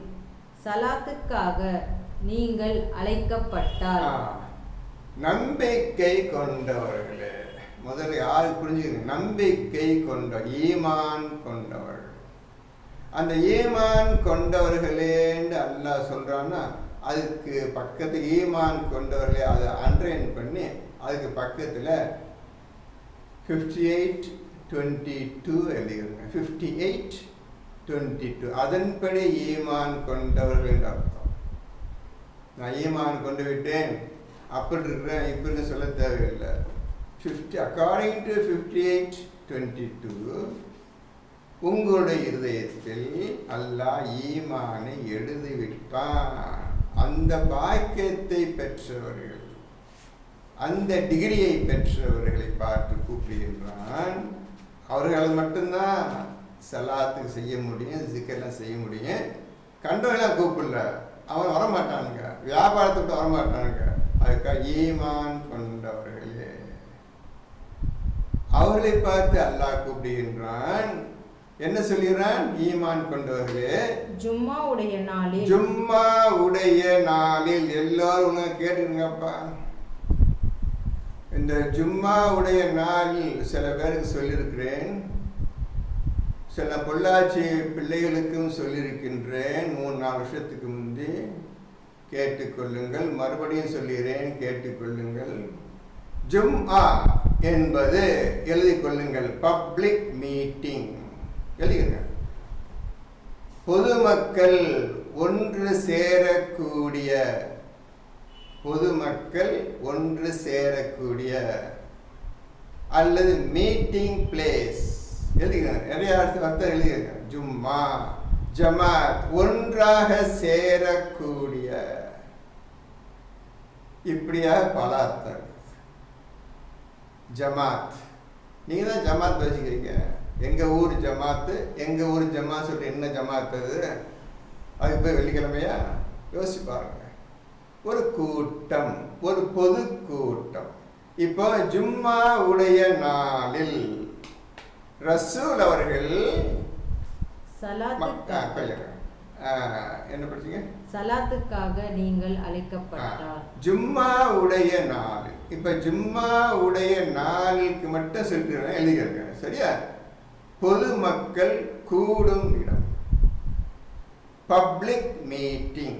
சலாத்துக்காக நீங்கள் அழைக்கப்பட்டால். நம்பிக்கை கொண்டவர்களே, முதல்ல யாரு புரிஞ்சுக்கணும்? நம்பிக்கை கொண்ட, ஈமான் கொண்டவர்கள். அந்த ஈமான் கொண்டவர்களேன்னு அல்லாஹ் சொல்றான்னா, அதுக்கு பக்கத்து ஈமான் கொண்டவர்களே அதை அண்டர்லைன் பண்ணி அதுக்கு பக்கத்தில் 58:22 எழுதிருங்க. 58:22 அதன்படி ஈமான் கொண்டவர்கள் என்று அர்த்தம். நான் ஈமான் கொண்டு விட்டேன், அப்படி இருக்கிறேன், இப்படின்னு சொல்ல தேவையில்லை. அக்கார்டிங் டு 58:22 உங்களுடைய இருதயத்தில் அல்லாஹ் ஈமானை எழுதிவிட்டான். அந்த பாக்கியத்தை பெற்றவர்கள், அந்த டிகிரியை பெற்றவர்களை பார்த்து கூப்பிடுகின்றான். அவர்களால் மட்டும்தான் சலாத்துக்கு செய்ய முடியும், ஜிக்கெல்லாம் செய்ய முடியும். கண்டவெல்லாம் கூப்பிடல, அவன் வரமாட்டானுங்க, வியாபாரத்துக்கு வரமாட்டானுங்க. அதுக்காக ஈமான் கொண்டவர்களே அவர்களை பார்த்து அல்லாஹ் கூப்பிடுகின்றான். என்ன சொல்கிறான்? ஈமான் கொண்டவர்களே, ஜும்மாவுடைய நாளில், ஜும்மாவுடைய நாளில். எல்லாரும் கேட்டுருங்கப்பா. இந்த ஜும்மாவுடைய நாளில் சில பேருக்கு சொல்லியிருக்கிறேன், சில பொள்ளாச்சி பிள்ளைகளுக்கும் சொல்லியிருக்கின்றேன். 3-4 வருஷத்துக்கு முந்தி. கேட்டுக்கொள்ளுங்கள், மறுபடியும் சொல்கிறேன், கேட்டுக்கொள்ளுங்கள். ஜும்ஆ என்பது எழுதி கொள்ளுங்கள், பப்ளிக் மீட்டிங் எழுதுங்க. பொதுமக்கள் ஒன்று சேரக்கூடிய, பொதுமக்கள் ஒன்று சேரக்கூடிய அல்லது மீட்டிங் பிளேஸ் எழுதுங்க. நிறைய அர்த்தம் எழுதுங்க. ஜும்மா, ஜமாத், ஒன்றாக சேரக்கூடிய, இப்படியாக பல அர்த்தம். ஜமாத், நீங்க தான் ஜமாத் வச்சுக்கிறீங்க. எங்க ஊர் ஜமாத்து, எங்க ஊர் ஜமாத் சொல்லிட்டு என்ன ஜமாத் அது? அதுக்கு போய் வெள்ளிக்கிழமையா? யோசிச்சு பாருங்க. ஒரு கூட்டம், ஒரு பொது கூட்டம். இப்போ ஜும்மா உடைய நாளில் ரசூல் அவர்கள் என்ன படிச்சீங்க? சலாத்துக்காக நீங்கள் அழைக்கப்பட்டால். ஜும்மா உடைய நாள். இப்ப ஜும்மா உடைய நாளுக்கு மட்டும் சொல்லிட்டு எழுதியிருக்க, சரியா? பொதுமக்கள் கூடும் இடம், பப்ளிக் மீட்டிங்,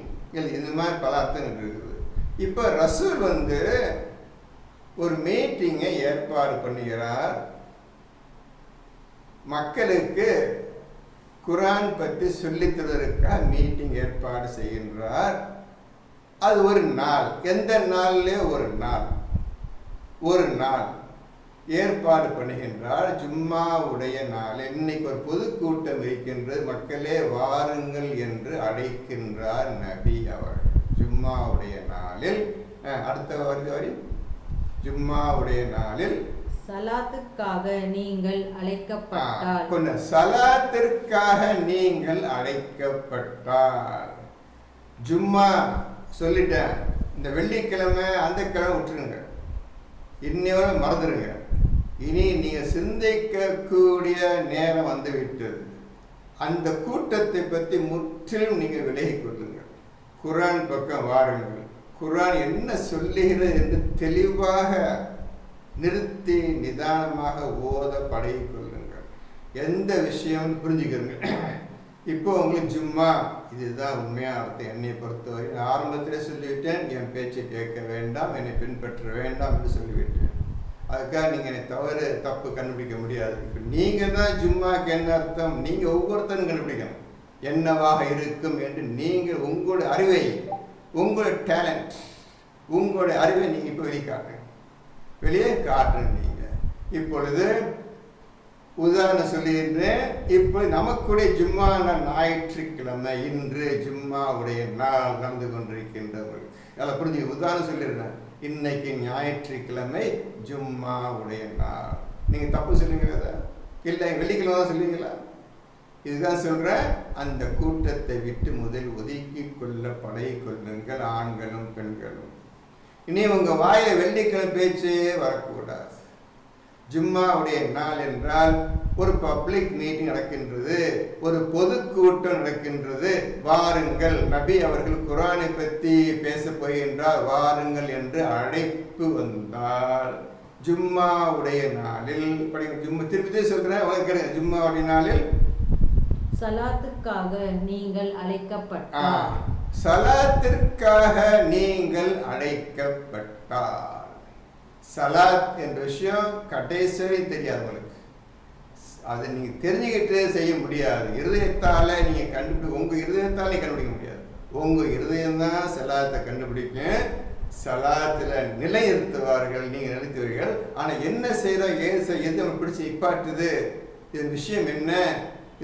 இது மாதிரி பல அர்த்தங்கள் இருக்குது. இப்ப ரசூல் ஒரு மீட்டிங்கை ஏற்பாடு பண்ணுகிறார். மக்களுக்கு குர்ஆன் பற்றி சொல்லித்தருவதற்காக மீட்டிங் ஏற்பாடு செய்கின்றார். அது ஒரு நாள், எந்த நாள்லே ஒரு நாள் ஏற்பாடு பண்ணுகின்றார். ஜும்மாவுடைய நாள். இன்னைக்கு ஒரு பொதுக்கூட்டம் இருக்கின்றது, மக்களே வாருங்கள் என்று அழைக்கின்றார் நபி அவர்கள். ஜும்மாவுடைய நாளில், அடுத்த வரி, ஜும்மாவுடைய நாளில் சலாத்துக்காக நீங்கள் அழைக்கப்பட்டால். சலாத்திற்காக நீங்கள் அழைக்கப்பட்டால். ஜும்மா சொல்லிட்டேன், இந்த வெள்ளிக்கிழமை அந்த கிழமை விட்டுருங்க, இன்னையோட மறந்துடுங்க. இனி நீங்க சிந்திக்கக்கூடிய நேரம் வந்து விட்டது. அந்த கூட்டத்தை பற்றி முற்றிலும் நீங்க விலகிக் கொள்ளுங்கள். குர்ஆன் பக்கம் வாருங்கள். குர்ஆன் என்ன சொல்லுகிறது என்று தெளிவாக நிறுத்தி நிதானமாக ஓத பழகிக் கொள்ளுங்கள். எந்த விஷயம் புரிஞ்சுக்கிறங்க. இப்போ உங்களுக்கு ஜும்மா, இதுதான் உண்மையான அர்த்தம். என்னை பொறுத்தவரை நான் ஆரம்பத்திலே சொல்லிவிட்டேன், என் பேச்சை கேட்க வேண்டாம், என்னை பின்பற்ற வேண்டாம் என்று சொல்லிவிட்டேன். அதுக்காக நீங்கள் என்னை தப்பு கண்டுபிடிக்க முடியாது. இப்போ நீங்கள் தான் ஜும்மாக்கு என்ன அர்த்தம், நீங்கள் ஒவ்வொருத்தரும் கண்டுபிடிக்கணும். என்னவாக இருக்கும் என்று நீங்கள் உங்களுடைய அறிவை, உங்களுடைய டேலண்ட், உங்களுடைய அறிவை நீங்கள் இப்போ வெளியே காட்டுங்க. நீங்கள் இப்பொழுது உதாரணம் சொல்லியிருந்தேன். இப்போ நமக்குடைய ஜும்மா ஞாயிற்றுக்கிழமை, இன்று ஜும்மாவுடைய நாள் நடந்து கொண்டிருக்கின்றவர்கள் நல்லா புரிஞ்சு உதாரணம் சொல்லியிருந்தேன். இன்னைக்கு ஞாயிற்றுக்கிழமை ஜும்மாவுடைய நாள். நீங்கள் தப்பு சொல்லுங்களா? இல்லை வெள்ளிக்கிழமை தான் சொல்லுவீங்களா? இதுதான் சொல்கிறேன். அந்த கூட்டத்தை விட்டு முதல் ஒதுக்கி கொள்ளுங்கள், ஆண்களும் பெண்களும். இனி உங்கள் வாயில வெள்ளிக்கிழமை பேச்சே வரக்கூடாது. ஜும்மாவுடைய நாள் என்றால் ஒரு பப்ளிக் மீட்டிங் நடக்கின்றது, ஒரு பொதுக்கூட்டம் நடக்கின்றது. வாருங்கள், நபி அவர்கள் குர்ஆனை பற்றி பேச போகின்றார், வாருங்கள் என்று அழைப்பு வந்தால் ஜும்மாவுடைய நாளில் திருப்பி சொல்றேன். ஜும்மாவுடைய நாளில் சலாத்துக்காக நீங்கள் அழைக்கப்பட்டால், சலாத்திற்காக நீங்கள் அழைக்கப்பட்டால், சலாத் என்ற விஷயம் கடைசி தெரியாது உங்களுக்கு. அதை நீங்கள் தெரிஞ்சுக்கிட்டு செய்ய முடியாது. இருதயத்தால் நீங்கள் உங்கள் இருதயத்தால் நீங்கள் கண்டுபிடிக்க முடியாது. உங்கள் இருதயம் தான் சலாத்தை கண்டுபிடிக்கும். சலாத்தில் நிலைநிறுத்துவார்கள், நீங்கள் நிறுத்துவீர்கள். ஆனால் என்ன செய்கிறோம், எது நம்ம பிடிச்சி இப்பாட்டுது, இதன் விஷயம் என்ன,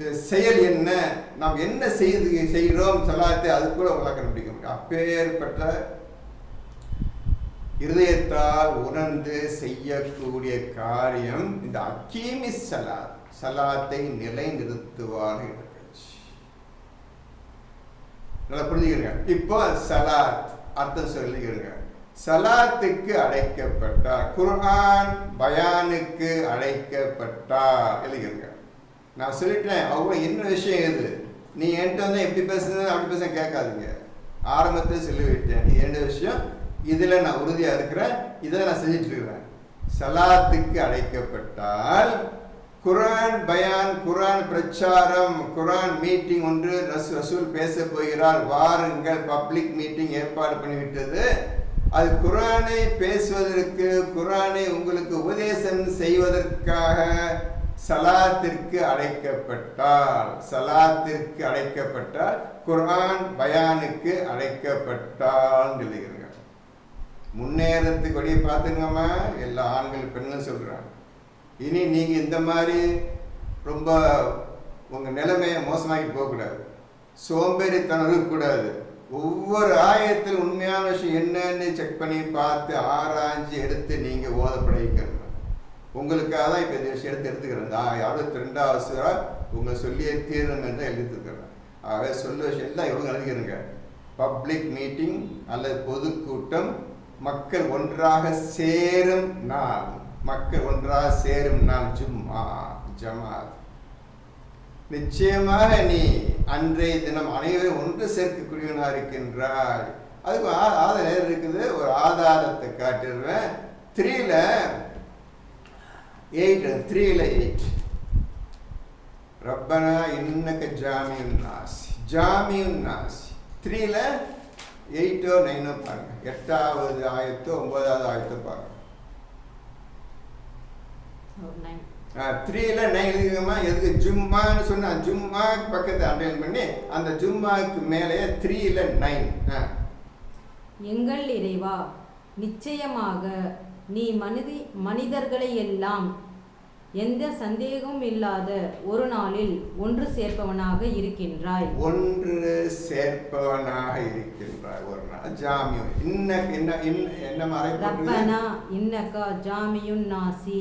இது செயல் என்ன, நாம் என்ன செய்கிறோம் சலாத்தை, அது கூட உங்களால் கண்டுபிடிக்க முடியும். அப்பேற்பட்ட இருதயத்தால் உணர்ந்து செய்யக்கூடிய காரியம் இந்த அக்கீமி சலாத், சலாத்தை நிலைநிறுத்துவார்கள். நல்லா புரிஞ்சுக்கிறீங்க. இப்போ சலாத் அர்த்தம் சொல்லிக்கிறீங்க. சலாத்துக்கு அழைக்கப்பட்டார், குர்ஆன் பயானுக்கு அழைக்கப்பட்டார் எழுதிக்கிறீங்க. நான் சொல்லிட்டேன். அவங்க என்ன விஷயம் எது, நீ என்கிட்ட வந்து எப்படி பேசுறது அப்படி பேச கேட்காதீங்க. ஆரம்பத்தில் சொல்லிவிட்டேன். நீ என்ன விஷயம், இதில் நான் உறுதியாக இருக்கிறேன், இதை நான் செஞ்சுட்டு இருக்கிறேன். சலாத்துக்கு அழைக்கப்பட்டால் குர்ஆன் பயான், குர்ஆன் பிரச்சாரம், குர்ஆன் மீட்டிங் ஒன்று ரசூல் பேச போகிறார், வாருங்கள், பப்ளிக் மீட்டிங் ஏற்பாடு பண்ணிவிட்டது. அது குர்ஆனை பேசுவதற்கு, குர்ஆனை உங்களுக்கு உபதேசம் செய்வதற்காக சலாத்திற்கு அழைக்கப்பட்டால், சலாத்திற்கு அழைக்கப்பட்டால், குர்ஆன் பயானுக்கு அழைக்கப்பட்டால் எழுதுகிறீங்க. முன்னேறத்துக்கு வழியை பார்த்துங்கம்மா. எல்லா ஆண்கள் பெண்ணும் சொல்கிறாங்க. இனி நீங்கள் இந்த மாதிரி ரொம்ப உங்கள் நிலைமையை மோசமாகி போகக்கூடாது, சோம்பேறித்தனம் இருக்கக்கூடாது. ஒவ்வொரு ஆயத்தில் உண்மையான விஷயம் என்னன்னு செக் பண்ணி பார்த்து ஆராய்ச்சி எடுத்து நீங்கள் ஓத பழகிக்கணும். உங்களுக்காக தான் இப்போ இந்த விஷயம் எடுத்துக்கிறேன். 62வது சூரா உங்களை சொல்லியே தீரணும் என்று எழுதிருக்கிறேன். ஆக சொல்ல விஷயம் எல்லாம் எவ்வளோ எழுதிக்கிறேங்க. பப்ளிக் மீட்டிங் அல்லது பொதுக்கூட்டம், மக்கள் ஒன்றாக சேரும் நாள், மக்கள் ஒன்றாக சேரும் நாள் ஜும்மா, ஜமாத். நிச்சயமாக நீ அன்றைய தினம் அனைவரும் ஒன்று சேர்க்கக்கூடியவனாக இருக்கின்றாய். அதுக்கு ஆதாரம் இருக்குது. ஒரு ஆதாரத்தை காட்டுறேன். 3ல் 8 ரப்பனா இன்னக ஜாமியுன் நாஸ், ஜாமியுன் நாஸ். 3ல் 8 9 பாருங்க. 8வது ஆயத்தோ 9வது ஆயத்தோ பாருங்க. 3ல் 9 எழுதிக்கமா. எதுக்கு ஜும்மான்னு சொன்னா ஜும்மாக்கு பக்கத்தை அண்டர்லைன் பண்ணி அந்த ஜும்மாக்கு மேலே 3ல் 9. எங்கள் இறைவா, நிச்சயமாக நீ மனிதர்களை எல்லாம் எந்த சந்தேகமும் இல்லாத ஒரு நாளில் ஒன்று சேர்ப்பவனாக இருக்கின்றாய். ஒன்று சேர்ப்பவனாக இருக்கின்றாய். ஒரு நாள் ஜாமியு என்ன ரப்பனா இன்னக ஜாமியுன் நாசி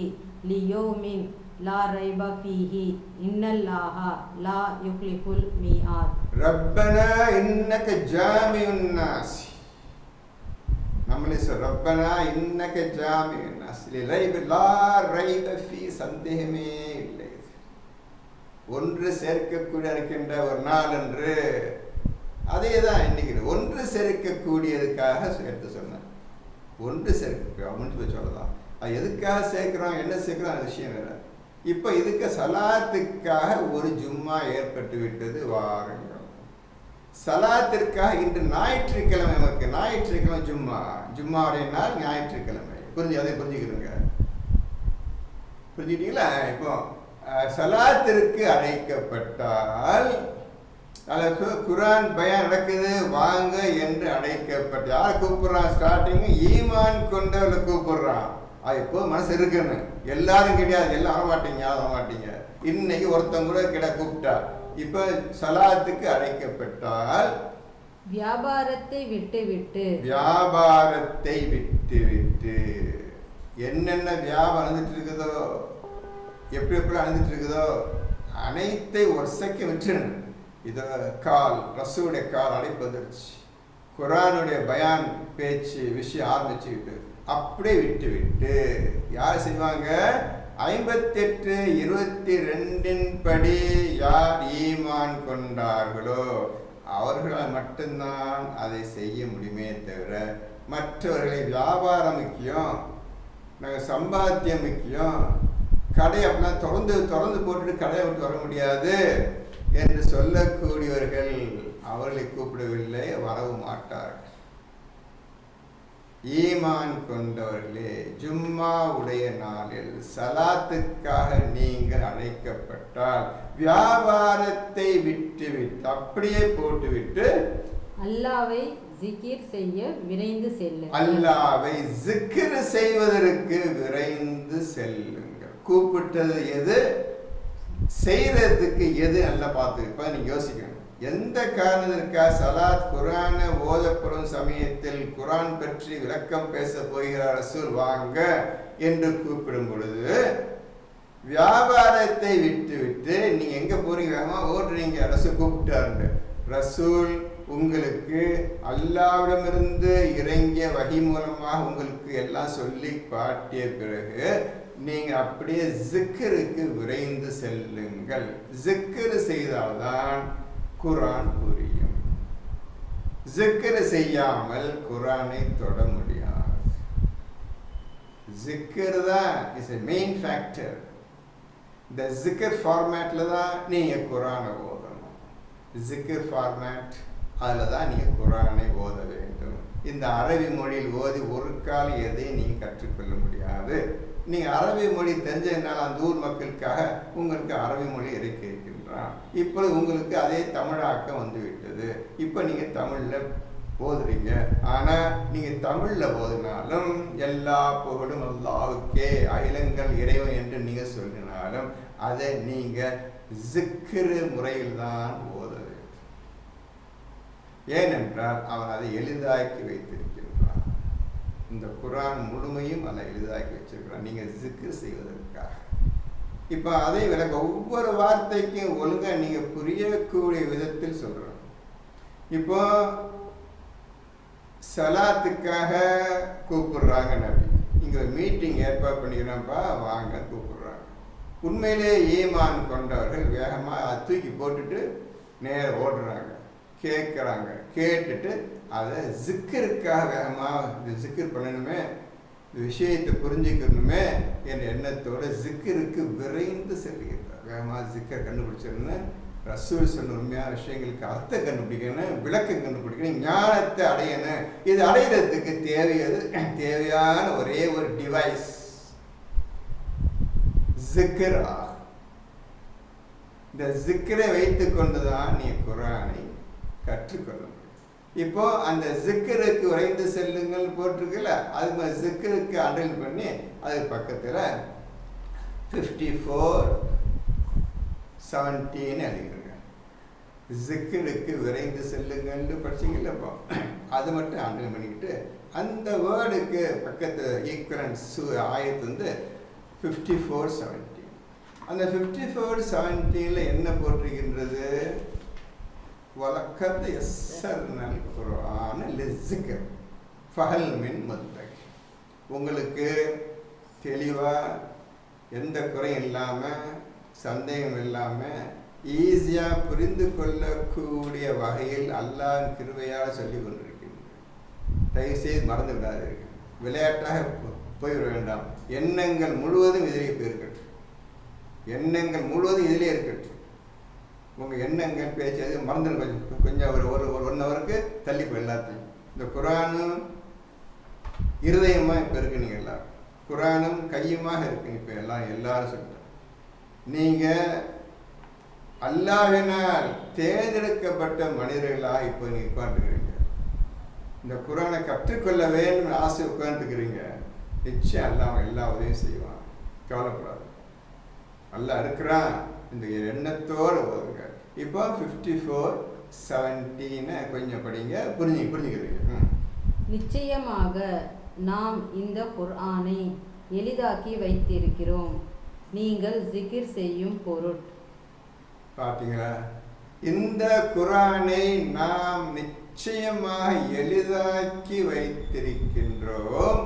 லியோமின் லா ரைப ஃபீஹி இன்னல்லாஹ லா யுக்லிஃபுல் மீஆத். ரப்பனா இன்னக ஜாமியுன் நாசி. நம்மளே சொல்ற ரப்பனா இன்னக ஜாமியுன் நாசி லா ரைப ஃபீ, சந்தேகமே இல்லை. ஒன்று சேர்க்கக்கூடிய இருக்கின்ற ஒரு நாள் என்று அதே தான் இன்னைக்கு ஒன்று சேர்க்கக்கூடியதுக்காக எடுத்து சொன்னேன். ஒன்று சேர்க்க முடிஞ்சு சொல்லலாம். அது எதுக்காக சேர்க்கிறோம், என்ன சேர்க்கிறோம், அந்த விஷயம் வேற. இப்போ இதுக்கு சலாத்துக்காக ஒரு ஜும்மா ஏற்பட்டு விட்டது. வாருங்கள் சலாத்திற்காக. இன்று ஞாயிற்றுக்கிழமை, நமக்கு ஞாயிற்றுக்கிழமை ஜும்மா, ஜும்மாவுடைய நாள் ஞாயிற்றுக்கிழமை. அதை புரிஞ்சுக்கிறோங்க. புரிஞ்சுக்கிட்டீங்களா? இப்போ சலாத்திற்கு அழைக்கப்பட்டால் அதில் குரான் பயான் நடக்குது, வாங்க என்று அழைக்கப்பட்ட யாரை கூப்பிடுறான்? ஸ்டார்டிங் ஈமான் கொண்டவர்களை கூப்பிடுறான். அது இப்போ மனசு இருக்குன்னு எல்லாரும் கிடையாது, எல்லாம் வரமாட்டீங்க, யாரும் வரமாட்டீங்க. இன்னைக்கு ஒருத்தங்க கூட கூப்பிட்டா. இப்போ சலாத்துக்கு அழைக்கப்பட்டால் வியாபாரத்தை விட்டு என்னென்ன வியாபாரம் நடந்துட்டு இருக்குதோ, எப்படி நடந்துட்டு இருக்குதோ அனைத்தை ஒரு செகண்ட் விட்டுருங்க. இதை ரசூலுடைய கால் அழைப்பதற்கு குரானுடைய பயான் பேச்சு விஷயம் ஆரம்பிச்சுக்கிட்டு அப்படியே விட்டு யார் செய்வாங்க? 58:22 படி யார் ஈமான் கொண்டார்களோ அவர்களால் மட்டும்தான் அதை செய்ய முடியுமே தவிர மற்றவர்களை வியாபாரம் முக்கியம், நாங்கள் சம்பாத்தியம் முக்கியம், கடை அப்படிலாம் திறந்து போட்டுட்டு கடையை விட்டு வர முடியாது என்று சொல்லக்கூடியவர்கள் அவர்களை கூப்பிடவில்லை, வரவும் மாட்டார்கள். ஈமான் கொண்டவர்களே, ஜும்மா உடைய நாளில் சலாத்துக்காக நீங்கள் அழைக்கப்பட்டால் வியாபாரத்தை விட்டுவிட்டு அப்படியே போட்டுவிட்டு அல்லாஹ்வை ஜிகிர் செய்ய விரைந்து செல்லுங்கள். அல்லாஹ்வை ஜிக்ர் செய்வதற்கு விரைந்து செல்லுங்கள். கூப்பிட்டது எது, செய்யறதுக்கு எது நல்லா பார்த்து இப்போ நீங்க யோசிக்கணும். எந்த காரணத்திற்காக சலாத் குரானை ஓதப்படும் சமயத்தில் குரான் பற்றி விளக்கம் பேச போகிறார் ரசூல் வாங்க என்று கூப்பிடும் பொழுது வியாபாரத்தை விட்டு நீங்க எங்க போறீங்க? ஓடுறீங்க, ரசூல் கூப்பிட்டாரு. ரசூல் உங்களுக்கு அல்லாஹ்விடமிருந்து இறங்கிய வஹி மூலமாக உங்களுக்கு எல்லாம் சொல்லி காட்டிய பிறகு நீங்க அப்படியே ஜிக்ருக்கு விரைந்து செல்லுங்கள். ஜிக்ர் செய்தால்தான் குரான் புரியும். ஜிக்ர் செய்யாமல் குரானை தொட முடியாது. ஜிக்ர் தான் இஸ் எ மெயின் ஃபேக்டர். இந்த ஜிக்ர் ஃபார்மேட்ல தான் நீங்க குரானை ஓதணும். ஜிக்ர் ஃபார்மேட் அதில் தான் நீங்கள் குரானை ஓத வேண்டும். இந்த அரபி மொழியில் ஓதி ஒரு கால் எதையும் நீங்கள் கற்றுக்கொள்ள முடியாது. நீங்கள் அரபி மொழி தெரிஞ்சதுனால அந்த ஊர் மக்களுக்காக உங்களுக்கு அரபி மொழி இறக்கி இருக்கின்றான். இப்போ உங்களுக்கு அதே தமிழாக்கம் வந்து விட்டது. இப்போ நீங்கள் தமிழில் ஓதுறீங்க. ஆனால் நீங்கள் தமிழில் ஓதினாலும் எல்லா புகழும் அல்லாஹ்வுக்கே, அகிலங்கள் இறைவன் என்று நீங்கள் சொல்லினாலும் அதை நீங்கள் ஜிக்ர் முறையில் தான் ஓத வேண்டும். ஏனென்றால் அவன் அதை எளிதாக்கி வைத்திருக்கின்றான். இந்த குரான் முழுமையும் அதை எளிதாக்கி வச்சிருக்கிறான் நீங்கள் ஜிக்ர் செய்வதற்காக. இப்போ அதை விளக்க ஒவ்வொரு வார்த்தைக்கும் ஒழுங்காக நீங்கள் புரியக்கூடிய விதத்தில் சொல்கிறோம். இப்போ சலாத்துக்காக கூப்பிடுறாங்க நபி, இங்கே மீட்டிங் ஏற்பாடு பண்ணிக்கிறோம்ப்பா வாங்க கூப்பிடுறாங்க. உண்மையிலே ஈமான் கொண்டவர்கள் வேகமாக தூக்கி போட்டுட்டு நேரம் ஓடுறாங்க, கேட்குறாங்க. கேட்டுட்டு அதை ஜிக்கருக்காக வேகமாக இது ஜிக்கர் பண்ணணுமே, இந்த விஷயத்தை புரிஞ்சுக்கணுமே என்ற எண்ணத்தோடு ஜிக்கருக்கு விரைந்து செல்கிறார். வேகமாக ஜிக்கர் கண்டுபிடிச்சிடணும், ரசூல் சொன்ன உண்மையான விஷயங்களுக்கு அர்த்தம் கண்டுபிடிக்கணும், விளக்கம் கண்டுபிடிக்கணும், ஞானத்தை அடையணும். இது அடைகிறதுக்கு தேவையான ஒரே ஒரு டிவைஸ் ஜிக்கர் ஆகும். இந்த ஜிக்கரை வைத்து கொண்டுதான் நீ குரானை கற்றுக்கொள்ள முடியும். இப்போ அந்த ஜிக்கருக்கு விரைந்து செல்லுங்கள் போட்டிருக்குல்ல, அது மாதிரி ஜிக்கருக்கு அண்டர்லைன் பண்ணி அது பக்கத்தில் 54:17 எழுதிருங்க. ஜிக்கருக்கு விரைந்து செல்லுங்கள்னு படிச்சிங்கல்ல, இப்போ அது மட்டும் அண்டர்லைன் பண்ணிக்கிட்டு அந்த வேர்டுக்கு பக்கத்து ஈக்குவலன்ஸ் ஆயத்து வந்து 54:17. அந்த 54:17 என்ன போட்டிருக்கின்றது? வலக்கத் யஸ்ஸர்னல் குர்ஆன லிஸ்ஸிக்ர் ஃபஹல் மின் முத்தக். உங்களுக்கு தெளிவாக எந்த குறையும் இல்லாமல் சந்தேகம் இல்லாமல் ஈஸியாக புரிந்து கொள்ளக்கூடிய வகையில் அல்லாஹ் கிருபையாக சொல்லி கொண்டிருக்கின்றது. தயவுசெய்து மறந்து விடாதீர்கள், விளையாட்டாக போய்விட வேண்டாம். எண்ணங்கள் முழுவதும் இதிலே போயிருக்கட்டும், எண்ணங்கள் முழுவதும் இதிலே இருக்கட்டும். உங்கள் எண்ணங்கள் பேச்சு அது மறந்து கொஞ்சம் ஒரு 1 ஹவருக்கு தள்ளி போய் எல்லாத்தையும். இந்த குரானும் இருதயமாக இப்போ இருக்கு, நீங்கள் எல்லாரும் குரானும் கையுமாக இருக்கு இப்போ எல்லாரும் சொல்லிட்டோம். நீங்கள் அல்லாஹ்வினால் தேர்ந்தெடுக்கப்பட்ட மனிதர்களாக இப்போ நீ உட்காந்துக்கிறீங்க. இந்த குரானை கற்றுக்கொள்ள வேண்டும் ஆசை உட்காந்துக்கிறீங்க. நிச்சயம் அல்லாஹ் எல்லா உதவியும் செய்வான், கவலைப்படாது. அல்லாஹ் இருக்கிறான் இந்த எண்ணத்தோடு போதுங்க. இப்போ 54:17 கொஞ்சம் படிங்க, புரிஞ்சுக்கிறீங்க. நிச்சயமாக நாம் இந்த குர்ஆனை எளிதாக்கி வைத்திருக்கிறோம், நீங்கள் ஜிகிர் செய்யும் பொருட். பார்த்தீங்களா? இந்த குர்ஆனை நாம் நிச்சயமாக எளிதாக்கி வைத்திருக்கின்றோம்,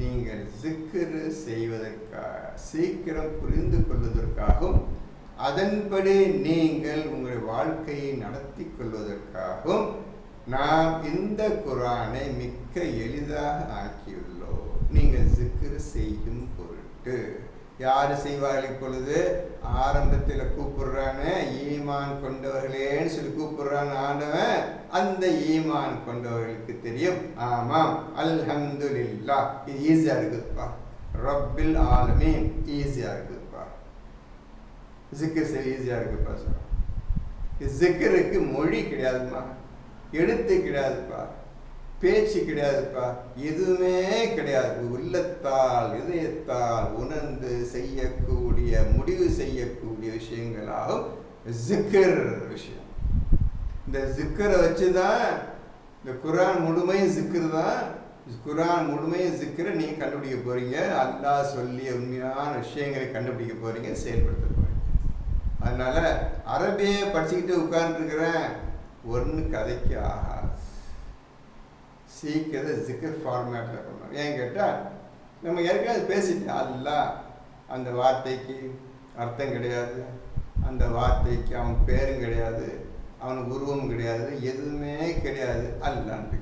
நீங்கள் ஜிக்ர் செய்வதற்காக, சீக்கிரம் புரிந்து கொள்வதற்காகவும் அதன்படி நீங்கள் உங்களுடைய வாழ்க்கையை நடத்தி கொள்வதற்காகவும் நாம் இந்த குர்ஆனை மிக்க எளிதாக ஆக்கியுள்ளோம், நீங்கள் ஜிக்ர் செய்யும் பொருட்டு. யார் செய்வார்கள்? இப்பொழுது ஆரம்பத்தில் கூப்பிடுறானே ஈமான் கொண்டவர்களேன்னு சொல்லி கூப்பிடுறான்னு ஆண்டவன், அந்த ஈமான் கொண்டவர்களுக்கு தெரியும், ஆமாம் அல்ஹம்துலில்லாஹ் இது ஈஸியா இருக்குதுப்பா, ரப்பில் ஆலமீன் ஈஸியா இருக்குதுப்பா, ஜிக்ர் செய்ய ஈஸியா இருக்குப்பா. ஜிக்ருக்கு மொழி கிடையாதுமா, எழுத்து கிடையாதுப்பா, பேச்சு கிடையாதுப்பா, எதுவுமே கிடையாது. உள்ளத்தால் இதயத்தால் உணர்ந்து செய்யக்கூடிய, முடிவு செய்யக்கூடிய விஷயங்களாகும் ஜிக்ர் விஷயம். இந்த ஜிக்கரை வச்சுதான் இந்த குர்ஆன் முழுமையும் ஜிக்ர் தான். குர்ஆன் முழுமையும் ஜிக்ரை நீங்க கண்டுபிடிக்க போறீங்க, அல்லாஹ் சொல்லிய உண்மையான விஷயங்களை கண்டுபிடிக்க போறீங்க, செயல்படுத்த போறீங்க. அதனால அரபியை படிச்சுக்கிட்டு உட்கார்ந்துருக்கிறேன் ஒன்று கதைக்கு ஆகாது. சீக்கிரம் ஜிக்கர் ஃபார்மேட்டில் பண்ணணும். ஏன் கேட்டால் நம்ம ஏற்கனவே பேசிட்டேன், அல்லாஹ் அந்த வார்த்தைக்கு அர்த்தம் கிடையாது, அந்த வார்த்தைக்கு அவன் பேரும் கிடையாது, அவனுக்கு உருவம் கிடையாது, எதுவுமே கிடையாது, அல்லான்னு.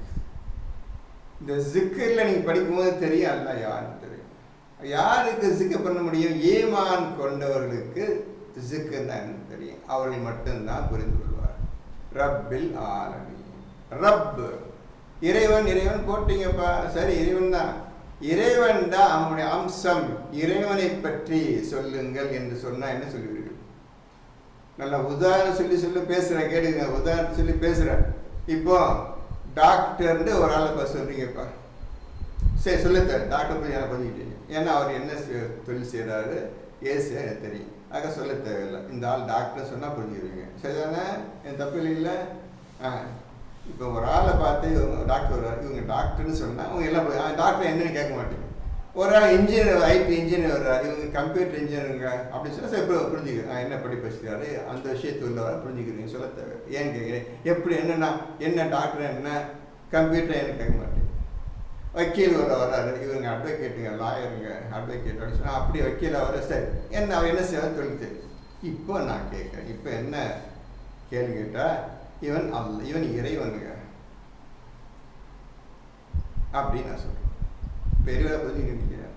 இந்த ஜிக்கரில் நீங்கள் படிக்கும்போது தெரியும் அல்லாஹ் யாருன்னு தெரியும். யாருக்கு ஜிக்கர் பண்ண முடியும்? ஈமான் கொண்டவர்களுக்கு ஜிக்கர் தான் தெரியும், அவர்கள் மட்டும்தான் புரிந்து கொள்வார். ரப்பில் ஆலமீன், ரப் இறைவன், இறைவன் போட்டீங்கப்பா, சரி இறைவன் தான், இறைவன் தான் அவனுடைய அம்சம், இறைவனை பற்றி சொல்லுங்கள் என்று சொன்னால் என்ன சொல்லுவீர்கள்? நல்லா உதாரணம் சொல்லி பேசுகிறேன், கேட்டுங்க, உதாரணம் சொல்லி பேசுகிறேன். இப்போ டாக்டர்னு ஒரு ஆளை சொல்கிறீங்கப்பா, சரி சொல்லுத்த டாக்டர் போய் எனக்கு பண்ணிக்கிட்டீங்க, ஏன்னா அவர் என்ன தொழில் செய்கிறாரு ஏசு எனக்கு தெரியும், ஆக சொல்ல தேவையில்லை. இந்த ஆள் டாக்டர் சொன்னால் புரிஞ்சுக்குவீங்க, சரிதானே? என் தப்பு இல்லைங்களா? இப்போ ஒரு ஆளை பார்த்து இவங்க டாக்டர் வர்றாரு, இவங்க டாக்டர்னு சொன்னால் அவங்க எல்லாம் டாக்டர் என்னன்னு கேட்க மாட்டேங்க. ஒரு ஆள் இன்ஜினியர், ஐடி இன்ஜினியர் வர்றாரு, இவங்க கம்ப்யூட்டர் இன்ஜினியருங்க அப்படின்னு சொன்னால் சரி இப்போ புரிஞ்சுக்கிறேன், என்ன படி பேசுகிறாரு அந்த விஷயத்து உள்ளவரை புரிஞ்சுக்கிறீங்க, சொல்ல தேவை. ஏன்னு கேட்குறேன், எப்படி என்னன்னா என்ன டாக்டர் என்ன கம்ப்யூட்டர் என்ன கேட்க மாட்டேங்க. வக்கீல் வர்றாரு, இவங்க அட்வொகேட்டுங்க, லாயருங்க, அட்வொகேட் அப்படின்னு சொன்னால் அப்படி வக்கீல் வர, சரி என்ன அவர் என்ன செய்வார் தொழில் தெரியும். இப்போ நான் கேட்குறேன், இப்போ என்ன கேள்வி கேட்டால், இவன் இவன் இறைவனுங்க அப்படின்னு நான் சொல்கிறேன். பெரியவரை பற்றி நினைக்கிறேன்.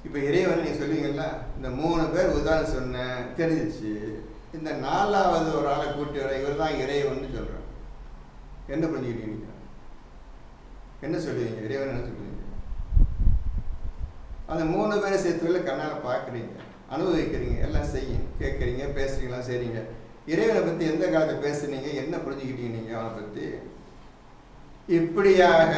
இப்போ இறைவனை நீ சொல்லுவீங்கல்ல, இந்த 3 பேர் உதாரணம் சொன்னேன் தெரிஞ்சிச்சு, இந்த 4வது ஒரு ஆளை கூட்டி வர இவர் தான் இறைவன் சொல்கிறேன், என்ன புரிஞ்சுக்கிட்டீங்க? என்ன சொல்லுவீங்க? இறைவன் என்ன சொல்லுவீங்க? அந்த 3 பேரை சேர்த்துள்ள கண்ணால் பார்க்குறீங்க, அனுபவிக்கிறீங்க, எல்லாம் செய்யும், கேட்குறீங்க, பேசுறீங்களா, செய்றீங்க. இறைவனை பற்றி எந்த காலத்தை பேசுனீங்க, என்ன புரிஞ்சுக்கிட்டீங்க நீங்கள் அவனை பற்றி? இப்படியாக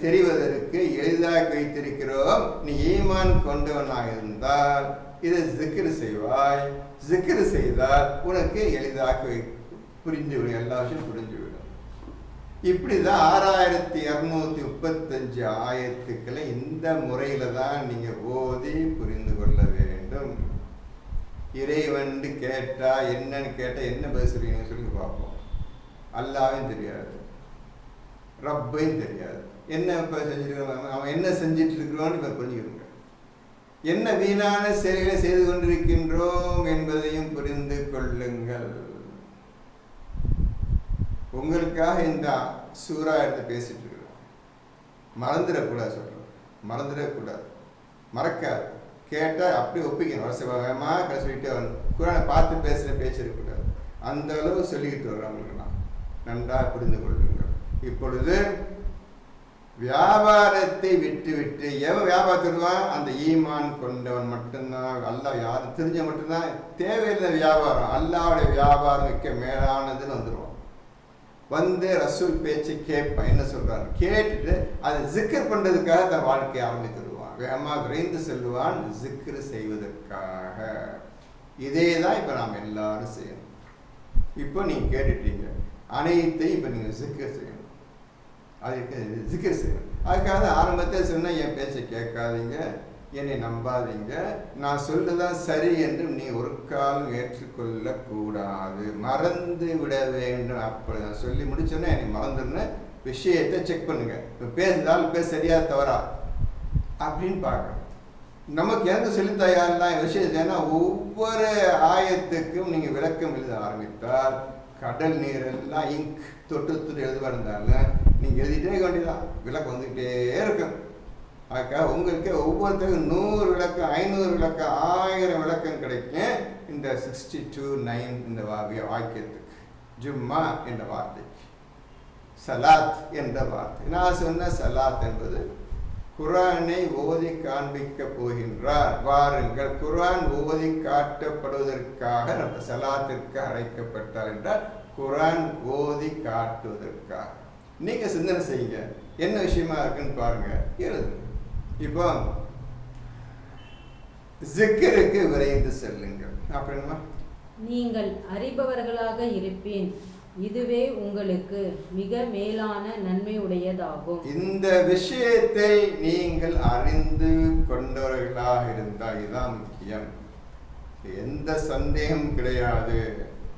தெரிவதற்கு எளிதாக வைத்திருக்கிறோம். நீ ஈமான் கொண்டவனாக இருந்தால் இதை ஜிக்ர் செய்வாய், ஜிக்ர் செய்தால் உனக்கு எளிதாக புரிஞ்சுவிடும், எல்லா விஷயம் புரிஞ்சுவிடும். இப்படி தான் 6235 ஆயத்துக்களை இந்த முறையில் தான் நீங்கள் ஓதி புரிந்து கொள்ள வேண்டும். இறைவன் கேட்டால் என்னன்னு கேட்டால் என்ன பதில் சொல்லுவீங்க சொல்லுங்க பார்ப்போம். அல்லாஹ்வும் தெரியாது, ரப்பையும் தெரியாது, என்ன இப்போ செஞ்சுருக்கிறோம், அவன் என்ன செஞ்சிட்டு இருக்கிறோன்னு இப்போ புரிஞ்சுக்கிறோங்க. என்ன வீணான செயல்களை செய்து கொண்டிருக்கின்றோம் என்பதையும் புரிந்து கொள்ளுங்கள். உங்களுக்காக இந்த சூறா எடுத்து பேசிட்டு இருக்கிறோம், மறந்துடக்கூடாது சொல்கிறோம், மறந்துடக்கூடாது, மறக்காது. கேட்டால் அப்படி ஒப்பிக்கணும், வருஷமாக கடை சொல்லிகிட்டே வரணும். குரானை பார்த்து பேசுகிற பேச்சு இருக்கக்கூடாது, அந்த அளவு சொல்லிக்கிட்டு வர்றோம். அவங்களுக்கு நான் நன்றாக புரிந்து கொள்ளுங்கள். இப்பொழுது வியாபாரத்தை விட்டு எவன் வியாபாரத்துடுவான்? அந்த ஈமான் கொண்டவன் மட்டும்தான். அல்லாஹ் யாரும் தெரிஞ்ச மட்டும்தான். தேவையில்லை வியாபாரம், அல்லாஹ்வுடைய வியாபாரம் மிக்க மேலானதுன்னு வந்துடுவான். வந்து ரசூல் பேச்சு கேட்பான், என்ன சொல்றாரு கேட்டுட்டு அதை ஜிக்கர் பண்றதுக்காக தன் வாழ்க்கையை ஆரம்பித்துடுவான். வேகமா விரைந்து செல்வான் ஜிக்கர் செய்வதற்காக. இதே தான் இப்போ நாம் எல்லாரும் செய்யணும். இப்போ நீங்க கேட்டுட்டீங்க, அனைத்தையும் இப்போ நீங்க ஜிக்கர் செய்யணும். அதுக்கு ஜிக்கர் செய்யணும். அதுக்காக ஆரம்பத்தில் சொன்ன என் பேச்சை கேட்காதீங்க, என்னை நம்பாதீங்க, நான் சொல்றதான் சரி என்று நீ ஒரு காலம் ஏற்றுக்கொள்ள கூடாது, மறந்து விட வேண்டும். அப்படி நான் சொல்லி முடிச்சோன்னா என்னை மறந்துடுன விஷயத்தை செக் பண்ணுங்க. இப்போ பேசுதால் சரியா தவறா அப்படின்னு பார்க்கணும். நமக்கு எனக்கு சொல்லி தயாரெல்லாம் விஷயம். ஏன்னா ஒவ்வொரு ஆயத்துக்கும் நீங்கள் விளக்கம் எழுத ஆரம்பித்தால் கடல் நீர் எல்லாம் இங்க் தொட்டு எழுதுவா இருந்தாலும் நீங்கள் எழுதிட்டே இருக்க வேண்டியதான், விளக்கம் வந்துக்கிட்டே இருக்கும். அதுக்காக உங்களுக்கு ஒவ்வொருத்தருக்கும் 100 விளக்கம், 500 விளக்கம், 1000 விளக்கம் கிடைக்கும் இந்த 62:9 இந்த வாக்கியத்துக்கு. ஜும்மா என்ற வார்த்தைக்கு, சலாத் என்ற வார்த்தை. நான் சொன்ன சலாத் என்பது குர்ஆனை ஓதி காண்பிக்க போகின்றார், வாருங்கள். குர்ஆன் ஓதி காட்டப்படுவதற்காக நம்ம சலாத்திற்கு அழைக்கப்பட்டார் என்றால் குர்ஆன் ஓதி காட்டுவதற்காக. நீங்க சிந்தனை செய்யுங்க, என்ன விஷயமா இருக்குன்னு பாருங்க, எழுதுங்க. இப்போ ஜிக்கருக்கு விரைந்து செல்லுங்கள். அப்படின்னா நீங்கள் அறிபவர்களாக இருப்பேன், இதுவே உங்களுக்கு மிக மேலான நன்மை உடையதாகும். இந்த விஷயத்தை நீங்கள் அறிந்து கொண்டவர்களாக இருந்தால் இதுதான் முக்கியம், எந்த சந்தேகம் கிடையாது.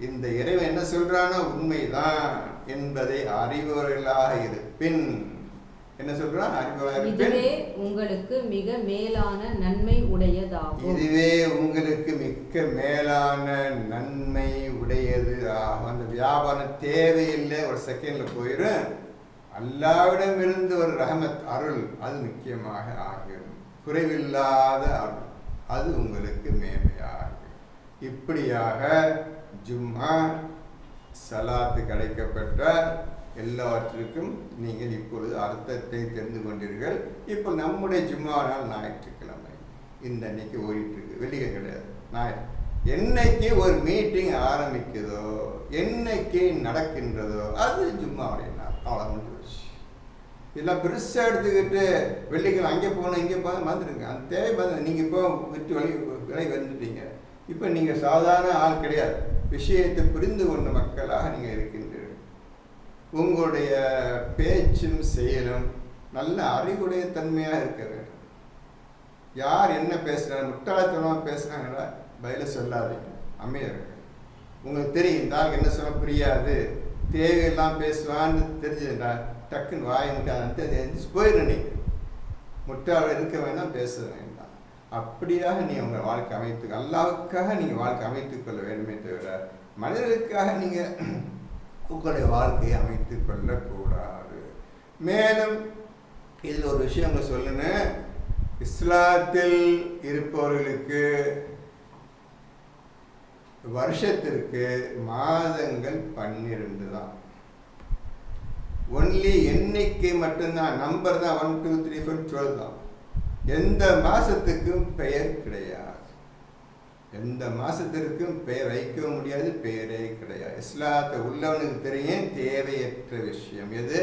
இந்த இறைவன் என்ன சொல்றானோ உண்மைதான் என்பதை அறிபவர்களாக இருப்பின், என்ன சொல்றான்? அறிபவர்களாக இருப்பின் இதுவே உங்களுக்கு மிக மேலான நன்மை உடையதாகும். இதுவே உங்களுக்கு மிக்க மேலான நன்மை உடையது ஆகும். அந்த வியாபாரம் தேவையில்லை, ஒரு செகண்ட்ல போயிடும். அல்லாவிடம் இருந்து ஒரு ரஹமத் அருள், அது முக்கியமாக ஆகும். குறைவில்லாத அருள், அது உங்களுக்கு மேன்மையாகும். இப்படியாக ஜும்மா சலாத்து கிடைக்கப்பட்ட எல்லாவற்றுக்கும் நீங்கள் இப்பொழுது அர்த்தத்தை தெரிந்து கொண்டீர்கள். இப்போ நம்முடைய ஜும்மா நாள் ஞாயிற்றுக்கிழமை, இந்த அன்னைக்கு ஓடிட்டு இருக்கு, வெள்ளிக்கிழமை கிடையாது, ஞாயிறு. என்னைக்கு ஒரு மீட்டிங் ஆரம்பிக்குதோ, என்னைக்கு நடக்கின்றதோ அது ஜும்மாவுடைய நாள். அவ்வளோ முடிஞ்சு. இதெல்லாம் பெருசாக எடுத்துக்கிட்டு வெள்ளிக்கிழமை அங்கே போகணும் இங்கே போகணும் வந்துடுங்க, அந்த தேவை வந்து நீங்கள் இப்போ விட்டு விலை வந்துட்டீங்க. இப்போ நீங்கள் சாதாரண ஆள் கிடையாது, விஷயத்தை புரிந்து கொண்ட மக்களாக நீங்கள் இருக்கின்றீர்கள். உங்களுடைய பேச்சும் செயலும் நல்ல அறிவுடைய தன்மையாக இருக்க வேண்டும். யார் என்ன பேசுகிறாங்க, முட்டாள்தனமாக பேசுகிறாங்களா, பதில சொல்லாதீங்க, அமைதியாக இருக்கு. உங்களுக்கு தெரியும் இந்த ஆளுக்கு என்ன சொல்ல புரியாது, தேவையெல்லாம் பேசுவான்னு தெரிஞ்சதுண்டா டக்குன்னு வாயின்னு போயிடும். நீங்கள் முட்டாள் இருக்க வேண்டாம், பேச வேண்டாம். அப்படியாக நீ உங்கள் வாழ்க்கை அமைத்து, அல்லாவுக்காக நீங்கள் வாழ்க்கை அமைத்துக் கொள்ள வேண்டுமே தவிர மனிதர்களுக்காக நீங்கள் உங்களுடைய வாழ்க்கையை அமைத்துக் கொள்ளக்கூடாது. மேலும் இதில் ஒரு விஷயம் சொல்லணும், இஸ்லாத்தில் இருப்பவர்களுக்கு வருஷத்திற்கு மாதங்கள் 12 தான். ஒன்லி எண்ணிக்கை மட்டும்தான், நம்பர் தான் 1 2 3 4 12 தான். எந்த மாசத்துக்கும் பெயர் கிடையாது, எந்த மாசத்திற்கும் பெயர் வைக்க முடியாது, பெயரே கிடையாது. இஸ்லாத்தை உள்ளவனுக்கு தெரியும் தேவையற்ற விஷயம் எது,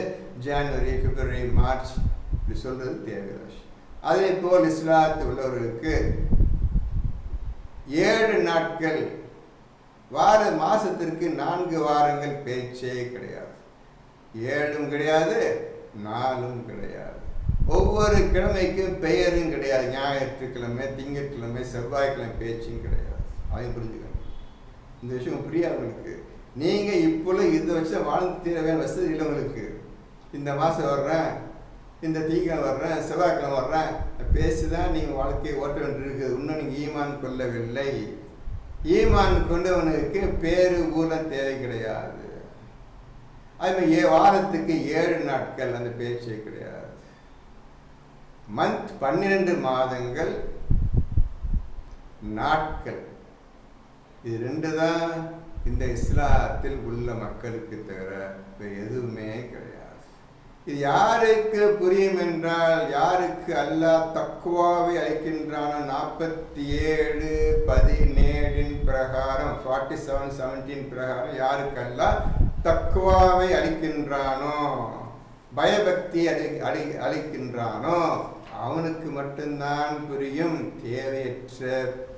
ஜனவரி பிப்ரவரி மார்ச் இப்படி சொல்றது தேவையான விஷயம். அதே போல் இஸ்லாத்து உள்ளவர்களுக்கு 7 நாட்கள், மாசத்திற்கு 4 வாரங்கள் பேச்சே கிடையாது, 7ம் கிடையாது 4ம் கிடையாது. ஒவ்வொரு கிழமைக்கும் பெயரும் கிடையாது, ஞாயிற்றுக்கிழமை திங்கட்கிழமை செவ்வாய்க்கிழமை பேச்சும் கிடையாது. அதையும் புரிஞ்சுக்கணும். இந்த விஷயம் புரியாதவங்களுக்கு நீங்கள் இப்போது இதை வச்சு வாழ்ந்து தீர வேணும். வசதி இல்லவங்களுக்கு இந்த மாதம் வர்றேன், இந்த திங்கக்கிழமை வர்றேன், செவ்வாய்க்கிழமை வர்றேன் பேசிதான் நீங்கள் வாழ்க்கையை ஓட்ட வேண்டியிருக்குது. இன்னும் நீங்கள் ஈமான் கொள்ளவில்லை. ஈமான் கொண்டவனுக்கு பேரு ஊழல் தேவை கிடையாது. அதுமாதிரி வாரத்துக்கு 7 நாட்கள் அந்த பேச்சே கிடையாது. மந்த் 12 மாதங்கள் நாட்கள், இது 2 தான் இந்த இஸ்லாத்தில் உள்ள மக்களுக்கு தவிர வேறு எதுவுமே கிடையாது. இது யாருக்கு புரியும் என்றால், யாருக்கு அல்லாஹ் தக்வாவை அளிக்கின்றானோ 47:17 பிரகாரம் 47:17 பிரகாரம் யாருக்கு அல்லாஹ் தக்வாவை அளிக்கின்றானோ, பயபக்தி அளிக்கின்றானோ அவனுக்கு மட்டும்தான் புரியும் தேவையற்ற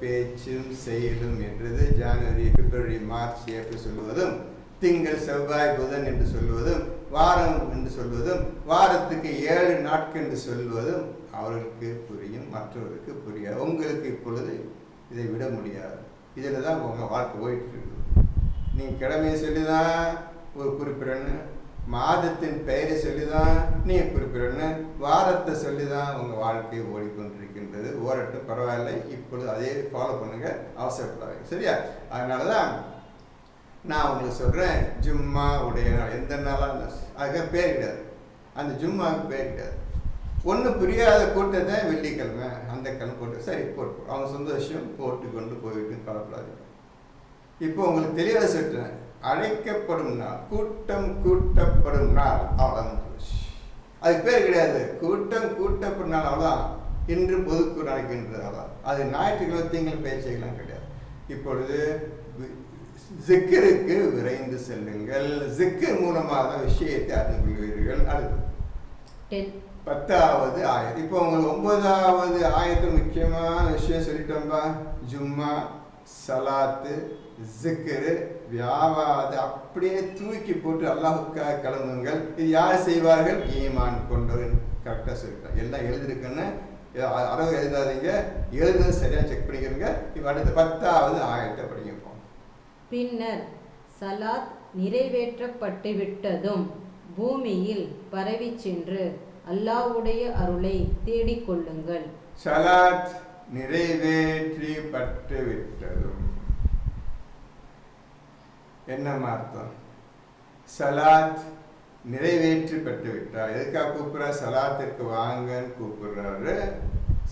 பேச்சும் செயலும் என்றது. ஜனவரி, பிப்ரவரி, மார்ச், ஏப்ரல் சொல்லுவதும், திங்கள், செவ்வாய், புதன் என்று சொல்வதும், வாரம் என்று சொல்வதும், வாரத்துக்கு 7 நாட்கள் என்று சொல்வதும் அவர்களுக்கு புரியும், மற்றவர்களுக்கு புரியாது. உங்களுக்கு இப்பொழுது இதை விட முடியாது. இதில் தான் உங்கள் வாழ்க்கை போயிட்டு இருக்குது. நீங்கள் கிழமையை சொல்லி தான் ஒரு குறிப்பிடன்னு, மாதத்தின் பெயரை சொல்லி தான் நீங்கள் குறிப்பிடன்னு, வாரத்தை சொல்லி தான் உங்கள் வாழ்க்கை ஓடிக்கொண்டிருக்கின்றது. ஓரட்டும், பரவாயில்லை, இப்பொழுது அதே ஃபாலோ பண்ணுங்கள், அவசரப்படாதீங்க, சரியா? அதனால தான் நான் உங்களுக்கு சொல்கிறேன், ஜும்மா உடைய நாள் எந்த நாளாக அதுக்காக பேர் கிடையாது, அந்த ஜும்மாவுக்கு பேர் கிடையாது. ஒன்றும் புரியாத கூட்டத்தை வெள்ளிக்கிழமை அந்த கிழமை போட்டு சரி போட்டு அவங்க சந்தோஷம் போட்டு கொண்டு போயிட்டு கலப்படாதீங்க. இப்போ உங்களுக்கு தெளிவாக சொல்கிறேன், அழைக்கப்படும் நாள், கூட்டம் கூட்டப்படும் நாள், அவ்வளோதான். அதுக்கு பேர் கிடையாது, கூட்டம் கூட்டப்படும் நாள், அவ்வளோதான். இன்று பொதுக்கூட நடக்கின்றது, அவ்வளோதான். அது ஞாயிற்றுக்கிழமை திங்கள் பேச்சைகள்லாம் கிடையாது. இப்பொழுது ஜிக்கருக்கு விரைந்து செல்லுங்கள். ஜிக்கர் மூலமாக விஷயத்தை அறிந்து கொள்வீர்கள். அடுத்து 10வது ஆயத்து. இப்போ உங்களுக்கு 9வது ஆயத்து முக்கியமான விஷயம் சொல்லிட்டோம்பா. ஜும்மா, சலாத்து, ஜிக்கரு, வியாபாரத்தை அப்படியே தூக்கி போட்டு அல்லாஹுக்காக கிளம்புங்கள். இது யார் செய்வார்கள்? ஈமான் கொண்டவர். கரெக்டாக சொல்லிட்டோம். எல்லாம் எழுதிருக்குன்னு அறவு எழுதாதீங்க, எழுதுறது சரியாக செக் பண்ணிக்கிறீங்க. இப்போ அடுத்த 10வது ஆயத்தை படிங்க. பின்னர் சலாத் நிறைவேற்றப்பட்டு விட்டதும் பூமியில் பரவி சென்று அல்லாஹ்வுடைய அருளை தேடிக்கொள்ளுங்கள். சலாத் நிறைவேற்றப்பட்டு விட்டதும் என்ன அர்த்தம்? சலாத் நிறைவேற்றப்பட்டு விட்டார். எதுக்காக கூப்பிட்ற? சலாத்திற்கு வாங்கன்னு கூப்பிடுறாரு.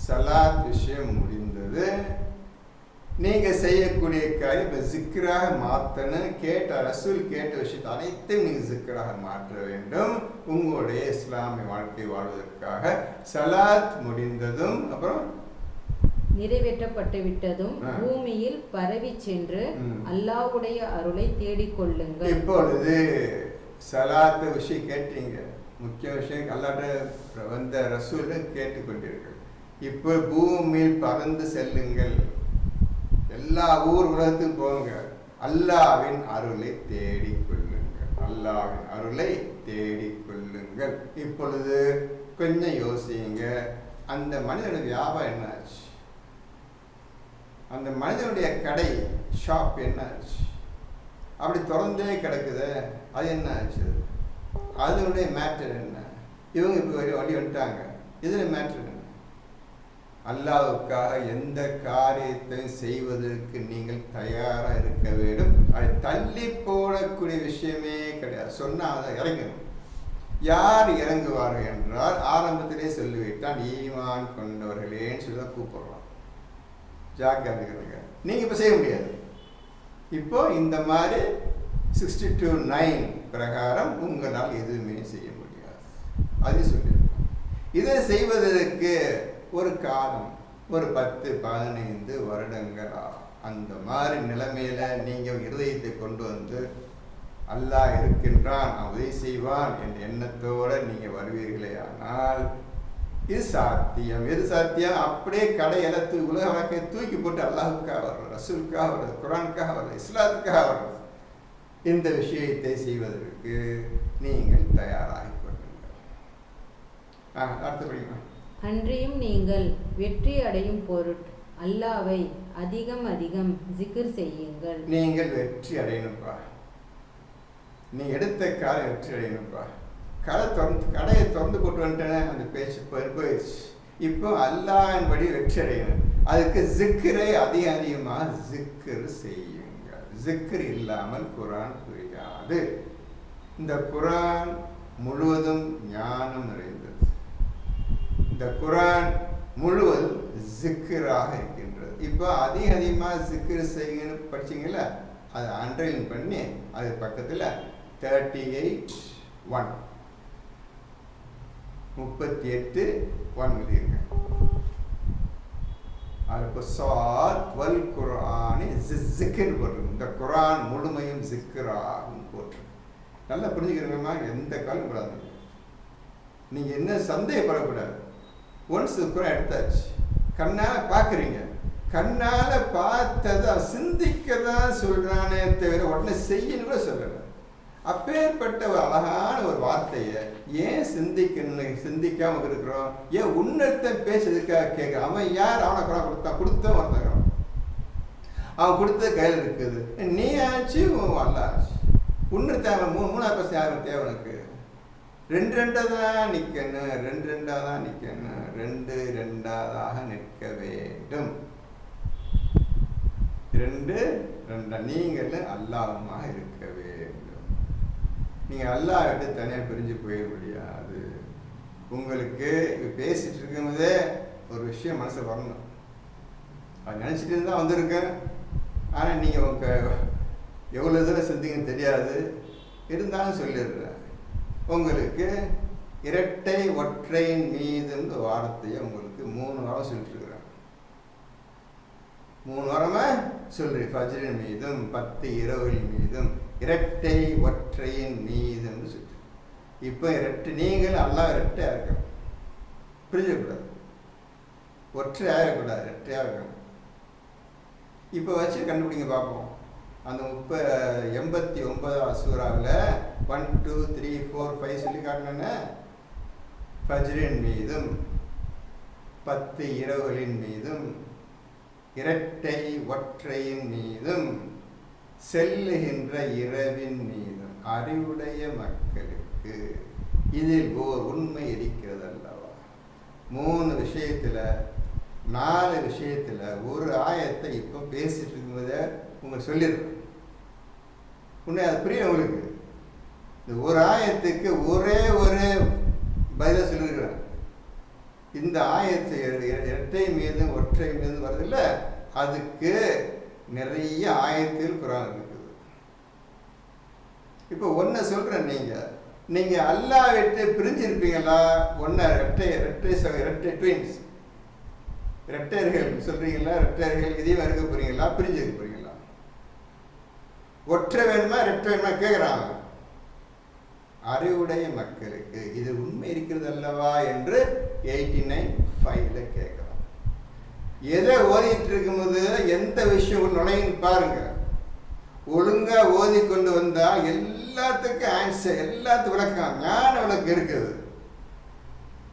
சலாத் விஷயம் முடிந்தது. நீங்கள் செய்யக்கூடிய காரியம் இப்போ ஜிக்கராக மாற்றணும். கேட்ட ரசூல் கேட்ட விஷயத்தை அனைத்தையும் நீங்கள் ஜிக்கராக மாற்ற வேண்டும் உங்களுடைய இஸ்லாமிய வாழ்க்கை வாழ்வதற்காக. சலாத் முடிந்ததும் அப்புறம் நிறைவேற்றப்பட்டு விட்டதும் பூமியில் பரவி சென்று அல்லாஹ்வுடைய அருளை தேடிக்கொள்ளுங்கள். இப்பொழுது சலாத்து விஷயம் கேட்டீங்க, முக்கிய விஷயம் அல்லாஹ்ட்ட வந்த ரசூலை கேட்டுக்கொண்டீர்கள். இப்போ பூமியில் பறந்து செல்லுங்கள், எல்லா ஊர் உலகத்துக்கும் போங்க, அல்லாஹ்வின் அருளை தேடிக்கொள்ளுங்கள், அல்லாஹ்வின் அருளை தேடிக்கொள்ளுங்கள். இப்பொழுது கொஞ்சம் யோசிங்க, அந்த மனிதனுடைய வியாபாரம் என்ன ஆச்சு? அந்த மனிதனுடைய கடை ஷாப் என்ன ஆச்சு? அப்படி திறந்தே கிடக்குது, அது என்ன ஆச்சு? அதனுடைய மேட்டர் என்ன? இவங்க இப்போ வழி வந்துட்டாங்க, இதில் மேட்டர் என்ன? அல்லாஹ்வுக்காக எந்த காரியத்தையும் செய்வதற்கு நீங்கள் தயாராக இருக்க வேண்டும். அதை தள்ளி போடக்கூடிய விஷயமே கிடையாது. சொன்னால் அதை இறங்கணும். யார் இறங்குவார்கள் என்றால் ஆரம்பத்திலே சொல்லிவிட்டான், ஈமான் கொண்டவர்களேன்னு சொல்லி தான் கூப்பிடுறான். ஜாக்கிரதைங்க, நீங்கள் இப்போ செய்ய முடியாது. இப்போ இந்த மாதிரி 62:9 பிரகாரம் உங்களால் எதுவுமே செய்ய முடியாது. அது சொல்லியிருக்கோம். இதை செய்வதற்கு ஒரு காலம், ஒரு 10-15 வருடங்கள் அந்த மாதிரி நிலைமையில நீங்கள் இருதயத்தை கொண்டு வந்து அல்லாஹ் இருக்கின்றான், உதவி செய்வான் என்ற எண்ணத்தோடு நீங்கள் வருவீர்களே ஆனால் இது சாத்தியம். எது சாத்தியம்? அப்படியே கடையெல்லாம் உலக வாழ்க்கையை தூக்கி போட்டு அல்லாஹுக்காக வர்றது, ரசூலுக்காக வர்றது, குரானுக்காக வர்றது, இஸ்லாத்துக்காக வர்றது. இந்த விஷயத்தை செய்வதற்கு நீங்கள் தயாராகி கொள்ளுங்கள். அடுத்து படிக்கலாம். அன்றியும் நீங்கள் வெற்றி அடையும் பொருட்டு அல்லாஹ்வை அதிகம் அதிகம் ஜிக்ர் செய்யுங்கள். நீங்கள் வெற்றி அடையணும்பா. நீ எடுத்த காலை வெற்றி அடையணும்பா. கடையை திறந்து போட்டு வந்துட்டேனே, அந்த பேச்சு போயிடுச்சு. இப்போ அல்லாஹ்வின் படி வெற்றி அடையணும். அதுக்கு ஜிக்கரை அதிகமாக ஜிக்கர் செய்யுங்கள். ஜிக்கர் இல்லாமல் குரான் புரியாது. இந்த குரான் முழுவதும் ஞானம் நிறைந்தது. இந்த குரான் முழுவதும் ஜிக்கராக இருக்கின்றது. இப்போ அதிகமாக ஜிக்கர் செய்யணும்னு படிச்சிங்களா, அதை அண்டர்லைன் பண்ணி அது பக்கத்தில் 38:1 38:1 எழுதிருங்க. அது சாத் வல் குர்ஆனி ஜிக்ர் போட்டிருக்கு. இந்த குர்ஆன் முழுமையும் ஜிக்ரான்னு போட்டிருக்கு. நல்லா புரிஞ்சுக்கிறீங்கம்மா, எந்த காலம் கூடாது. நீங்கள் என்ன சந்தேகப்படக்கூடாது. ஒன்ஸ் குர்ஆன் எடுத்தாச்சு, கண்ணால் பார்க்குறீங்க, கண்ணால் பார்த்ததை சிந்திக்க தான் சொல்கிறானே தவிர உடனே செய்யணும் கூட சொல்லலை. அப்பேற்பட்ட ஒரு அழகான ஒரு வார்த்தையை ஏன் சிந்திக்காமல் இருக்கிறோம்? ஏன் உன்னத்தை பேசுறதுக்காக கேட்க? அவன் யார்? அவனை கொடுத்தான் ஒருத்தங்கிறான். அவன் கொடுத்தது கையில் இருக்குது. நீ ஆச்சு, அல்ல ஆச்சு. உன்னர் தேவை. மூணாவது பர்சன் யாரும் தேவை உனக்கு? 2 தான் நிற்கணும், 2 தான் நிற்கணும், 2 நிற்க வேண்டும். 2 நீங்கள் அல்லாஹ்வுமாக இருக்க வேண்டும். நீங்கள் அல்லாஹ் விட்டு தனியாக பிரிஞ்சு போயிட முடியாது. உங்களுக்கு பேசிட்டு இருக்கும்போதே ஒரு விஷயம் மனசு வரணும். அது நினச்சிட்டு தான் வந்திருக்கேன். ஆனால் நீங்கள் எவ்வளோ தூரம் சிந்திங்கன்னு தெரியாது. இருந்தாலும் சொல்லிடுறேன். உங்களுக்கு இரட்டை ஒற்றையின் மீதுன்ற வார்த்தையை உங்களுக்கு 3 வாரம் சொல்லிட்டுருக்குறேன். 3 வாரமாக சொல்லி ஃபஜ்ரின் மீதும் 10 இரவுகளின் மீதும் இரட்டை ஒற்றையின் மீதுன்னு சொல்லி. இப்போ நீங்கள் அல்லாஹ் இரட்டையாக இருக்கணும். புரிஞ்சக்கூடாது. ஒற்றையாக இருக்கக்கூடாது, இரட்டையாக இருக்கணும். இப்போ வச்சு கண்டுபிடிங்க பார்ப்போம். அந்த 89வது சூறாவில் 1 2 3 4 5 சொல்லி காட்டினேன்னு. ஃபஜ்ரின் மீதும் 10 இரவுகளின் மீதும் இரட்டை ஒற்றையின் மீதும் செல்லுகின்ற இரவின் மீதும் அறிவுடைய மக்களுக்கு இதில் ஓர் உண்மை இருக்கிறது அல்லவா? 3 விஷயத்தில் 4 விஷயத்தில் ஒரு ஆயத்தை இப்போ பேசிட்டு இருக்கும்போதே உங்களுக்கு சொல்லிடுறேன். உன்னை அது புரியும் உங்களுக்கு. இந்த ஒரு ஆயத்துக்கு ஒரே ஒரு பதிலாக சொல்லியிருக்கிறேன். இந்த ஆயத்து இரட்டை மீதும் ஒற்றை மீதும் வருதில்ல, அதுக்கு நிறைய ஆயத்தில் குர்ஆன் இருக்குது. இப்போ ஒன்றை சொல்கிறேன். நீங்கள் அல்லாஹ் விட்டு பிரிஞ்சிருப்பீங்களா? இரட்டை ட்வின்ஸ், இரட்டையர்கள் சொல்கிறீங்களா? இரட்டையர்கள் இதையும் இருக்க போகிறீங்களா? பிரிஞ்சிருக்க போகிறீங்களா? ஒற்றை வேணுமா இரட்டை வேணுமா கேட்குறாங்க. அறிவுடைய மக்களுக்கு இது உண்மை இருக்கிறது அல்லவா என்று 89:5 கேட்குறான். எதை ஓதிட்டு இருக்கும்போது எந்த விஷயம் நுழையுன்னு பாருங்க. ஒழுங்கா ஓதி கொண்டு வந்தால் எல்லாத்துக்கும் ஆன்சர், எல்லாத்துக்கும் விளக்கம், ஞான விளக்கம் இருக்குது.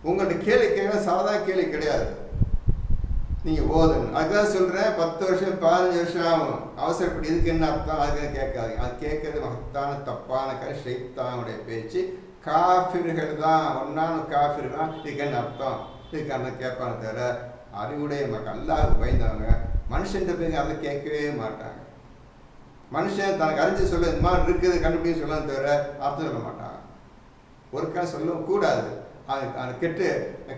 உங்கள்கிட்ட கேள்வி கேட்க சாதாரண கேள்வி கிடையாது. நீங்கள் ஓதணும். அதுக்காக சொல்கிறேன், 10 வருஷம் 15 வருஷம் ஆகும். அவசரப்பட்டு இதுக்கு என்ன அர்த்தம் அதுக்கு கேட்காதீங்க. அது கேட்கறது மகத்தான தப்பான ஷைத்தானுடைய பேச்சு. காஃபிர்கள் தான், ஒன்னான காஃபிர் தான் இதுக்கு என்ன அர்த்தம் இதுக்கு அந்த கேட்பான்னு தவிர அறிவுடைய மக்கள் அல்லாஹ்வுக்கு பயந்தவங்க மனுஷன் பேருக்கு அதை கேட்கவே மாட்டாங்க. மனுஷன் தனக்கு அறிஞ்சு சொல்ல இந்த மாதிரி இருக்குது கண்டுபிடிக்க சொல்லலாம் தவிர அர்த்தம் சொல்ல மாட்டாங்க. ஒருக்கா சொல்லவும் கூடாது. அது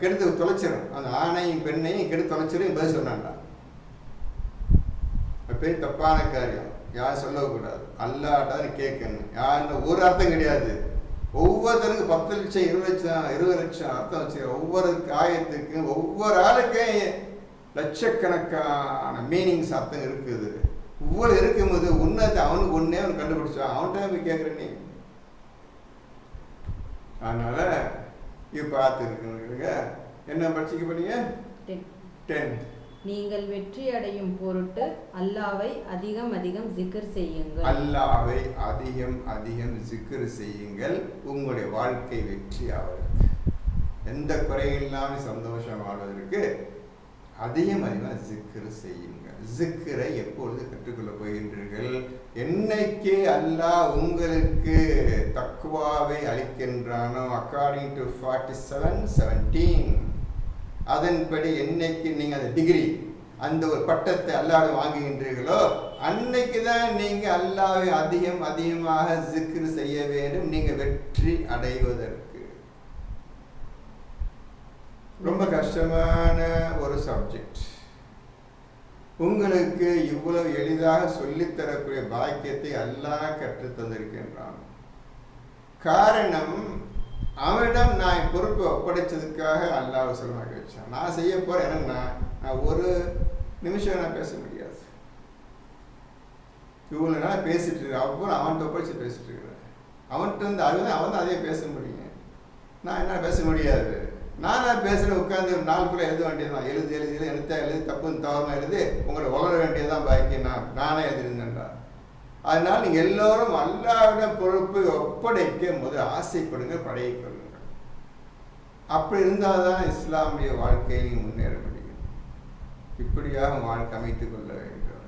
கெடுத்து தொலைச்சிடும். அந்த ஆணையும் பெண்ணையும் கெடுத்து தொலைச்சிடும். பதில் சொன்னான்டா, பெரிய தப்பான காரியம். யாரும் சொல்லக்கூடாது. அல்லாட்டான்னு கேட்கணும். யாருன்னு ஒரு அர்த்தம் கிடையாது. ஒவ்வொருத்தருக்கு 10 லட்சம் 20 லட்சம் 20 லட்சம் அர்த்தம் வச்சு ஒவ்வொரு ஆயத்துக்கும் ஒவ்வொரு ஆளுக்கும் லட்சக்கணக்கான மீனிங்ஸ் அர்த்தம் இருக்குது. ஒவ்வொரு இருக்கும்போது உன்னத்தை அவனுக்கு ஒன்னே அவன் கண்டுபிடிச்சான். அவன்கிட்ட போய் கேட்குற நீ. அதனால இப்போ பார்த்து இருக்குங்க. என்ன படிச்சுக்க பண்ணீங்க? 10. நீங்கள் வெற்றி அடையும் பொருட்டு அல்லாஹ்வை அதிகம் அதிகம் ஜிக்ர் செய்யுங்கள். அல்லாஹ்வை அதிகம் அதிகம் ஜிக்ர் செய்யுங்கள். உங்களுடைய வாழ்க்கை வெற்றி ஆவதற்கு, எந்த குறையில்லாமல் சந்தோஷம் வாழ்வதற்கு அதிகம் அதிகமாக ஜிக்ர் செய்யுங்கள். ஜிக்ரை எப்பொழுது கற்றுக்கொள்ள போகின்றீர்கள்? என்னைக்கு அல்லாஹ் உங்களுக்கு தக்வாவை அளிக்கின்றானோ, அக்கார்டிங் டு 47:17, அதன்படி என்னைக்கு நீங்கள் அந்த டிகிரி, அந்த ஒரு பட்டத்தை அல்லாஹ் வாங்குகின்றீர்களோ அன்னைக்கு தான் நீங்கள் அல்லாஹ்வை அதிகம் அதிகமாக ஜிக்ர் செய்ய வேண்டும், நீங்கள் வெற்றி அடைவதற்கு. ரொம்ப கஷ்டமான ஒரு சப்ஜெக்ட். உங்களுக்கு இவ்வளவு எளிதாக சொல்லித்தரக்கூடிய பாக்கியத்தை அல்லாஹ் கற்றுத் தந்திருக்கின்றான். காரணம், அவனிடம் நான் பொறுப்பை ஒப்படைச்சதுக்காக அல்லாஹ் சொல்லமாக்கி வச்சான். நான் செய்ய போகிறேன். எனக்கு நான் ஒரு நிமிஷம் நான் பேச முடியாது. இவ்வளோ நாள் பேசிட்டு இருக்கேன். அவ்வளோ அவன்கிட்ட ஒப்படைச்சு பேசிட்டு இருக்கிறேன். அவன்கிட்ட இருந்து அவன் தான் அதே பேச முடியும். நான் என்ன பேச முடியாது. நான் பேசுகிறேன். உட்காந்து 4 பேர் எழுத வேண்டியது தான். எழுதி தப்பு தவறுமா எழுதி உங்களை வளர வேண்டியதுதான் பாக்கி. நானே எழுதிருந்தேன்டா. அதனால் நீங்கள் எல்லோரும் அல்லாஹ்விடம் பொறுப்பை ஒப்படைக்க முதல் ஆசைப்படுங்க, பழகிக்கொள்ளுங்கள். அப்படி இருந்தால் தான் இஸ்லாமிய வாழ்க்கையை நீங்கள் முன்னேற முடியும். இப்படியாக வாழ்க்கை அமைத்துக் கொள்ள வேண்டும்.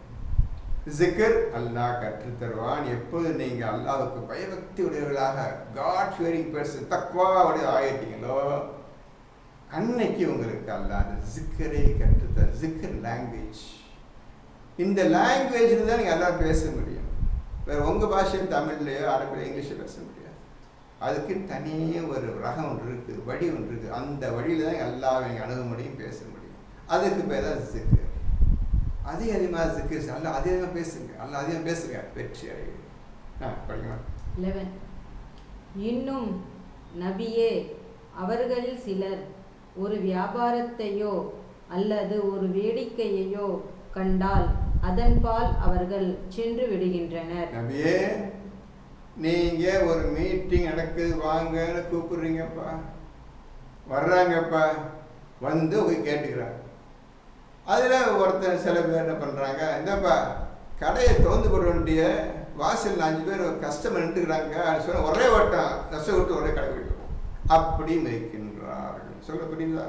ஜிக்கர் அல்லாஹ் கற்றுத்தருவான். எப்போது நீங்கள் அல்லாஹ்வுக்கு பயபக்தி உடையவர்களாக, காட் ஃபியரிங் பர்சன், தக்வாவுடைய ஆயிட்டீங்களோ, அன்னைக்கு உங்களுக்கு அல்லாஹ் அந்த ஜிக்கரை கற்றுத்தர. ஜிக்கர் லாங்குவேஜ். இந்த லாங்குவேஜில் தான் நீங்கள் எல்லாம் பேச முடியும். வேறு உங்கள் பாஷையில் தமிழ்லையோ அரபிலையோ இங்கிலீஷில் பேச முடியாது. அதுக்கு தனியே ஒரு ரகம் ஒன்று இருக்குது, வழி ஒன்று இருக்குது. அந்த வழியில் தான் எல்லாரும் அணுக முடியும், பேச முடியும். அதுக்கு பேர் தான் ஜிக்கர். அதிகமாக ஜிக்கர் அல்ல அதிகமாக பேசுங்க, அல்ல அதிகம் பேசுங்க, வெற்றி அடைவீங்க. படிக்கலாம். 11. இன்னும் நபியே, அவர்களில் சிலர் ஒரு வியாபாரத்தையோ அல்லது ஒரு வேடிக்கையையோ கண்டால் அதன்பால் அவர்கள் சென்று விடுகின்றனர். நபியே, நீங்க ஒரு மீட்டிங் நடக்குது வாங்கன்னு கூப்பிடுறீங்கப்பா, வர்றாங்கப்பா, வந்து போய் கேட்டுக்கிறாங்க. அதில் ஒருத்தர் சில பேர் என்ன பண்ணுறாங்க, இந்தப்பா கடையை திறந்து போட வேண்டிய வாசலில் 5 பேர் கஸ்டமர் நின்றுக்கிறாங்க சொன்ன ஒரே ஓட்டம் ரசம் விட்டு ஒரே கடை போயிடும். அப்படி வைக்கின்றார்கள். சொல்ல புரியுங்களா?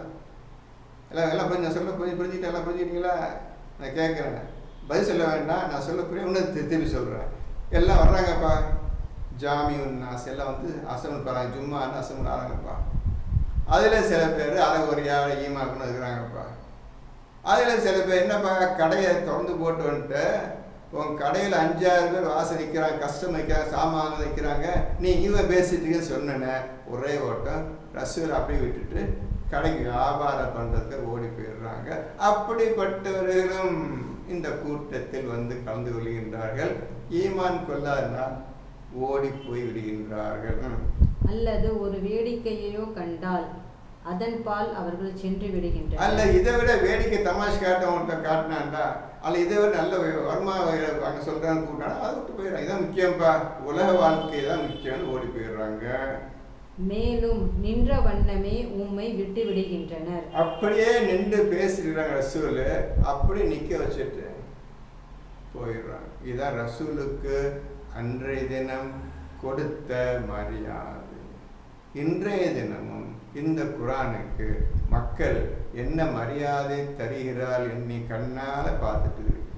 எல்லாம் புரிஞ்சு சொல்ல புரிஞ்சுக்கிட்டேன். எல்லாம் புரிஞ்சுக்கிட்டீங்களா? நான் கேட்குறேன், பதில் சொல்ல வேண்டாம். நான் சொல்ல புரிய இன்னும் திருப்பி சொல்கிறேன். எல்லாம் வர்றாங்கப்பா, ஜாமி உன்னாஸ் எல்லாம் வந்து அசமுல் போகிறாங்க, ஜும்மான்னு அசமுல் ஆறாங்கப்பா. அதில் சில பேர் அரைகுறையாக ஈமாக்குன்னு இருக்கிறாங்கப்பா. அதில் சில பேர் என்னப்பா கடையை திறந்து போட்டு வந்துட்டு உன் கடையில் 5-6 பேர் வாசல் நிற்கிறாங்க, கஸ்டமர் நிற்கிறாங்க, சாமான நிற்கிறாங்க, நீ இவன் பேசிட்டுன்னு சொன்னேன்னு ஒரே ஓட்டம் ரசூல் அப்படி விட்டுட்டு கடைக்கு வியாபாரம் பண்ணுறதுக்கு ஓடி போயிடுறாங்க. அப்படிப்பட்டவர்களும் இந்த கூட்டத்தில் வந்து கலந்து கொள்கின்றார்கள். ஈமான் கொள்ளாதனால் ஓடி போய் விடுகின்றார்கள். அல்லது ஒரு வேடிக்கையோ கண்டால் அதன்பால் அவர்கள் சென்று விடுகின்றனர். அல்ல இதை விட வேடிக்கை தமாஷ் காட்டினான்டா, அல்ல இதை விட நல்ல வருமானம் அங்கே சொல்கிறான்னு கூட்டானா அதை விட்டு போயிடுறாங்க. இதான் முக்கியம்ப்பா, உலக வாழ்க்கை தான் முக்கியம்னு ஓடி போயிடுறாங்க. மேலும் நின்ற வண்ணமே உம்மை விட்டு விடுகின்றனர். அப்படியே நின்று பேசிடுறாங்க ரசூல், அப்படி நிற்க வச்சுட்டு போயிடுறாங்க. இதுதான் ரசூலுக்கு அன்றைய தினம் கொடுத்த மரியாதை. இன்றைய தினமும் இந்த குரானுக்கு மக்கள் என்ன மரியாதை தருகிறாள் என்னை கண்ணால் பார்த்துட்டு இருக்கீங்க.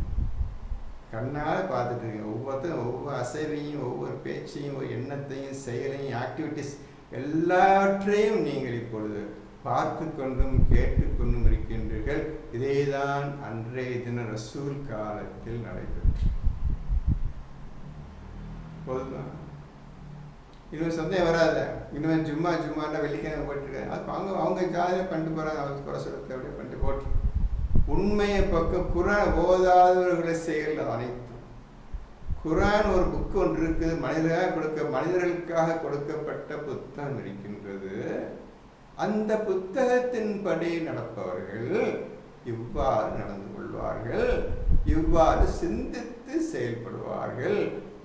ஒவ்வொருத்தரும் ஒவ்வொரு அசைவையும், ஒவ்வொரு பேச்சையும், ஒரு எண்ணத்தையும், செயலையும், ஆக்டிவிட்டிஸ் எல்லாவற்றையும் நீங்கள் இப்பொழுது பார்த்து கொண்டும் கேட்டுக்கொண்டும் இருக்கின்றீர்கள். இதேதான் அன்றைய தின ரசூல் காலத்தில் நடைபெற்று. போதுதான், இன்னும் சந்தேகம் வராத. இன்னும் ஜும்மாண்டா வெள்ளிக்கிழமை போட்டுருக்காங்க, அது அவங்க ஜாலியாக பண்ணிட்டு போகிறாங்க. அவங்க குறை சொல்ல அப்படியே பண்ணிட்டு போட்டு உண்மையை பக்கம் குரான் ஓதாதவர்களை செயல் அனைத்தும். குரான் ஒரு புக்கு ஒன்று இருக்குது, மனிதர்களுக்காக கொடுக்கப்பட்ட புத்தகம் இருக்கின்றது. அந்த புத்தகத்தின்படி நடப்பவர்கள் இவ்வாறு நடந்து கொள்வார்கள், இவ்வாறு சிந்தித்து செயல்படுவார்கள்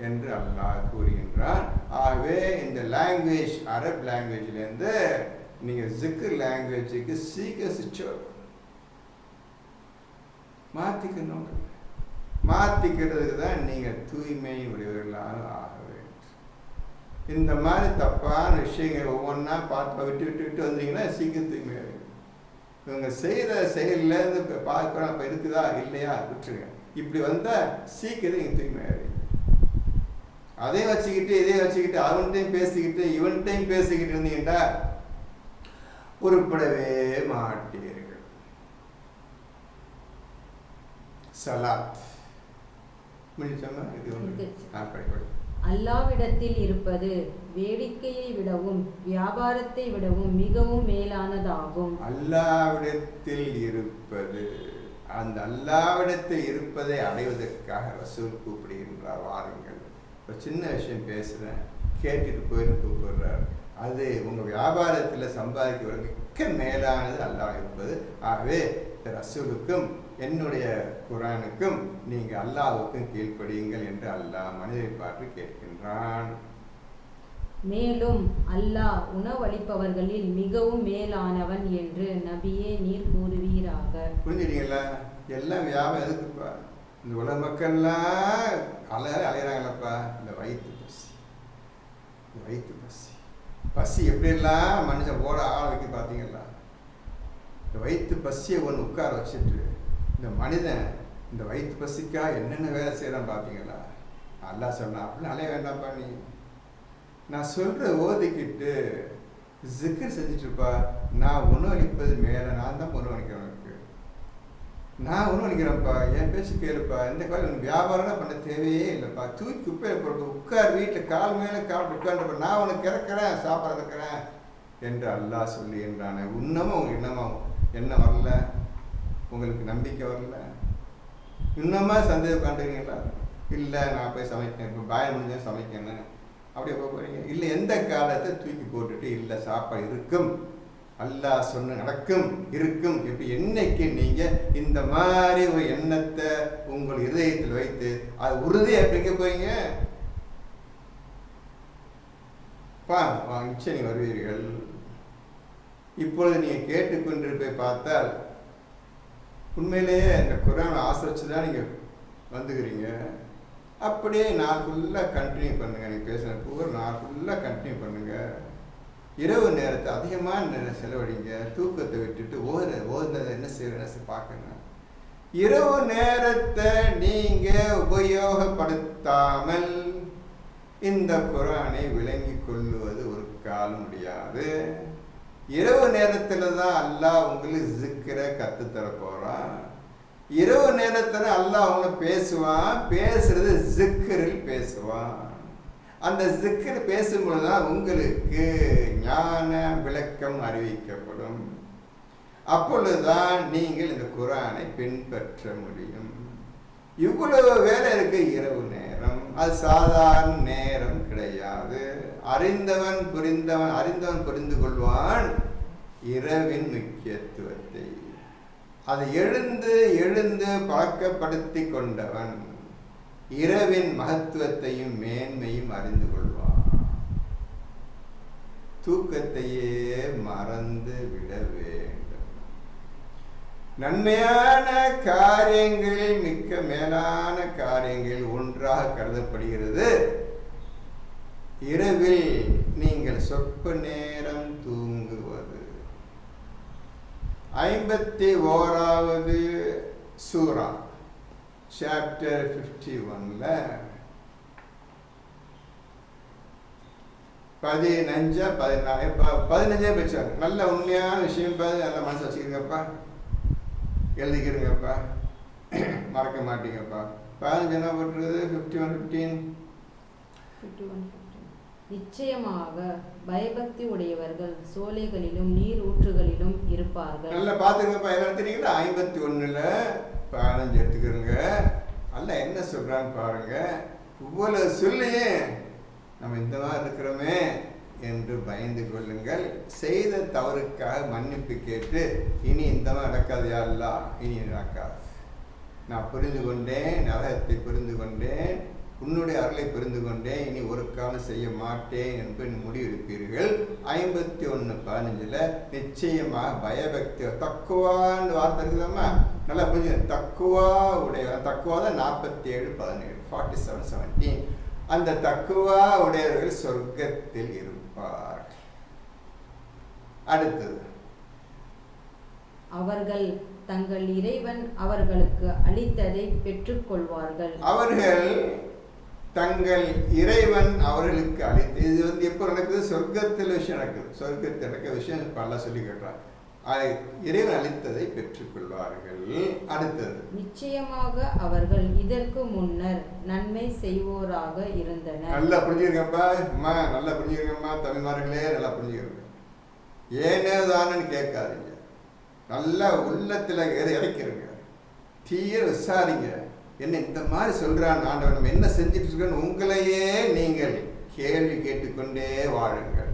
என்று அல்லாஹ் கூறுகின்றான். ஆகவே இந்த லாங்குவேஜ், அரப் லாங்குவேஜ்லேருந்து நீங்கள் ஜிக்ர் லாங்குவேஜுக்கு சீக்கிரம் சுவிட்ச் மாற்றிக்கிறதுக்கு தான் நீங்கள் தூய்மை உடையவர்களாக ஆக வேண்டும். இந்த மாதிரி தப்பான விஷயங்கள் ஒவ்வொன்றா பார்த்து விட்டு வந்தீங்கன்னா சீக்கிரம் தூய்மை ஆகிடும். இவங்க செய்கிற செயல்லேருந்து இப்போ பார்க்குறோம், இப்போ இருக்குதா இல்லையா விட்டுருங்க. இப்படி வந்தால் சீக்கிரம் நீங்கள் தூய்மை ஆகிடும். அதையும் வச்சுக்கிட்டு இதையும் வச்சுக்கிட்டு அவன்கிட்டையும் பேசிக்கிட்டு இவன்கிட்டையும் பேசிக்கிட்டு இருந்தீங்கன்னா உருப்படவே மாட்டீர்கள். சலாத் அல்லாவிடத்தில் இருப்பது வேடிக்கையை விடவும் வியாபாரத்தை விடவும் மிகவும் மேலானதாகும். அல்லாவிடத்தில் இருப்பது, அந்த அல்லாவிடத்தில் இருப்பதை அடைவதற்காக ரசூல் கூப்பிடுகின்றார். வாருங்கள், ஒரு சின்ன விஷயம் பேசுகிறேன் கேட்டுட்டு போயின்னு கூப்பிடுறார். அது உங்கள் வியாபாரத்தில் சம்பாதிக்கிற மிக்க மேலானது அல்லாஹ் இருப்பது. ஆகவே ரசூலுக்கும் என்னுடைய குர்ஆனுக்கும் நீங்கள் அல்லாஹ்வுக்கும் கீழ்ப்படியுங்கள் என்று அல்லாஹ் மனிதரை பார்த்து கேட்கின்றான். மேலும் அல்லாஹ் உணவளிப்பவர்களில் மிகவும் மேலானவன் என்று நபியே நீர் கூறுவீராக. புரிஞ்சுட்டீங்களா? எல்லாம் வியாபாரம் எதுக்குப்பா? இந்த உலக மக்கள்லாம் அலையிறாங்களப்பா, இந்த வயிற்று பசி. வயிற்று பசி பசி எப்படிலாம் மனுஷன் போட ஆள் வைக்க பார்த்தீங்களா? இந்த வயிற்று பசியை ஒன்று உட்கார வச்சுட்டு இந்த மனிதன் இந்த வயிற்று பசிக்கா என்னென்ன வேலை செய்கிறான்னு பார்த்தீங்களா? அல்லாஹ் சொன்னா அப்படின்னு அலைய வேண்டாம்ப்பா, நீ நான் சொல்கிற ஓதிக்கிட்டு ஜிக்கர் செஞ்சிட்ருப்பா. நான் உணவளிப்பது மேலே, நான் தான் உணவளிக்கிறேன், உனக்கு நான் உணவளிக்கிறேன்ப்பா, என் பேச்சு கேளுப்பா. இந்த காலம் வியாபாரம் பண்ண தேவையே இல்லைப்பா. தூக்கி குப்பையை போட்டு உட்கார், வீட்டில் கால் மேலே கால் உட்காந்துப்பா, நான் உனக்கு இறக்குறேன், சாப்பாடு இறக்குறேன் என்று அல்லாஹ் சொல்லுகின்றானே. இன்னமும் உங்களுக்கு என்ன வரல? உங்களுக்கு நம்பிக்கை வரல? இன்னமா சந்தேகம் உட்காந்துருக்கீங்களா? இல்லை நான் போய் சமைக்கணும், இப்போ பாயம் முடிஞ்சா சமைக்கணும் அப்படியே போகிறீங்க. இல்லை எந்த காலத்தை தூக்கி போட்டுட்டு இல்லை சாப்பாடு இருக்கும், அல்லாஹ் சொன்ன நடக்கும் இருக்கும். இப்போ என்னைக்கு நீங்கள் இந்த மாதிரி ஒரு எண்ணத்தை உங்கள் இதயத்தில் வைத்து அது உறுதியாக எப்படிக்க போறீங்க? நிச்சயம் நீங்கள் வருவீர்கள். இப்பொழுது நீங்கள் கேட்டுக்கொண்டிருப்பை பார்த்தால் உண்மையிலேயே இந்த குர்ஆனை ஆசிரிச்சு தான் நீங்கள் வந்துக்கிறீங்க. அப்படியே நாள் ஃபுல்லாக கண்டினியூ பண்ணுங்கள். நீங்கள் பேசுகிற பூரா நாள் ஃபுல்லாக கண்டினியூ பண்ணுங்கள். இரவு நேரத்தை அதிகமான நேரம் செலவழிங்க. தூக்கத்தை விட்டுட்டு ஓதுனதை என்ன செய்யணும்னு பார்க்கணும். இரவு நேரத்தை நீங்கள் உபயோகப்படுத்தாமல் இந்த குர்ஆனை விளங்கி கொள்ளுவது ஒரு காலம் முடியாது. இரவு நேரத்தில் தான் அல்லாஹ் உங்களுக்கு ஜிக்கரை கற்றுத்தர போகிறான். இரவு நேரத்தில் அல்லாஹ் அவங்க பேசுவான். பேசுறது ஜிக்கரில் பேசுவான். அந்த ஜிக்கர் பேசும்பொழுது தான் உங்களுக்கு ஞான விளக்கம் அறிவிக்கப்படும். அப்பொழுதுதான் நீங்கள் இந்த குர்ஆனை பின்பற்ற முடியும். இவ்வளவு வேலை இருக்கு இரவு நேரம், அது சாதாரண நேரம் கிடையாது. அறிந்தவன் புரிந்து கொள்வான் இரவின் முக்கியத்துவத்தை. அதை எழுந்து பழக்கப்படுத்தி கொண்டவன் இரவின் மகத்துவத்தையும் மேன்மையும் அறிந்து கொள்வான். தூக்கத்தையே மறந்து விட வேண்டும். நன்மையான காரியங்கள் மிக்க மேலான காரியங்கள் ஒன்றாக கருதப்படுகிறது இரவில் நீங்கள் சொற்ப நேரம் தூங்குவது. 51வது சூரா சாப்டர் 51ல 15 பேச்சாரு. நல்ல உண்மையான விஷயம் பாரு, நல்ல மனசு வச்சுக்கிறீங்கப்பா, எழுதிக்கிறீங்கப்பா, மறக்க மாட்டீங்கப்பா. 15 என்ன போட்டுருக்குது? 51:15. நிச்சயமாக பயபக்தி உடையவர்கள் சோலைகளிலும் நீர் ஊற்றுகளிலும் இருப்பார்கள். நல்லா பார்த்துங்கப்பா. எல்லாம் தெரியுங்களா? 51ல் 15 எடுத்துக்கிறோங்க. அல்ல என்ன சொல்றான்னு பாருங்க. இவ்வளவு சொல்லியே நம்ம இந்த மாதிரி இருக்கிறோமே என்று பயந்து கொள்ளுங்கள். செய்த தவறுக்காக மன்னிப்பு கேட்டு இனி இந்த மாதிரி நடக்காது, யா அல்லாஹ், இனி நடக்காது. நான் புரிந்து கொண்டேன், நரகத்தை புரிந்து கொண்டேன், உன்னுடைய அருளை புரிந்து கொண்டேன், இனி ஒரு காலம் செய்ய மாட்டேன் என்று முடிவெடுப்பீர்கள். 51:15 நிச்சயமாக பயபக்தி தக்குவான்னு வார்த்தை இருக்குதாம்மா, நல்லா புரிஞ்சு. தக்குவா உடைய தக்குவா தான் 47:17 47:17. அந்த தக்குவா உடையவர்கள் சொர்க்கத்தில் இருப்பார். அடுத்தது, அவர்கள் தங்கள் இறைவன் அவர்களுக்கு அளித்ததை பெற்றுக்கொள்வார்கள். அவர்கள் தங்கள் இறைவன் அவர்களுக்கு அளித்து, இது எப்போ நடக்குது? சொர்க்கத்தில் விஷயம் நடக்குது. சொர்க்கத்தில் நடக்க விஷயம் பல சொல்லி கேட்டார். இறைவன் அளித்ததை பெற்றுக்கொள்வார்கள். அடுத்தது, நிச்சயமாக அவர்கள் இதற்கு முன்னர் நன்மை செய்வோராக இருந்தனர். நல்லா புரிஞ்சுருக்கப்பா அம்மா, நல்லா புரிஞ்சுருக்கம்மா, தமிழ்மார்களே நல்லா புரிஞ்சுக்கிறது. ஏனேதானு கேட்காதீங்க, நல்லா உள்ளத்தில் இறக்கிருங்க, தீய விசாரிங்க. என்ன இந்த மாதிரி சொல்கிறான் ஆண்டவன், நம்ம என்ன செஞ்சுட்டு இருக்கோன்னு உங்களையே நீங்கள் கேள்வி கேட்டுக்கொண்டே வாழுங்கள்.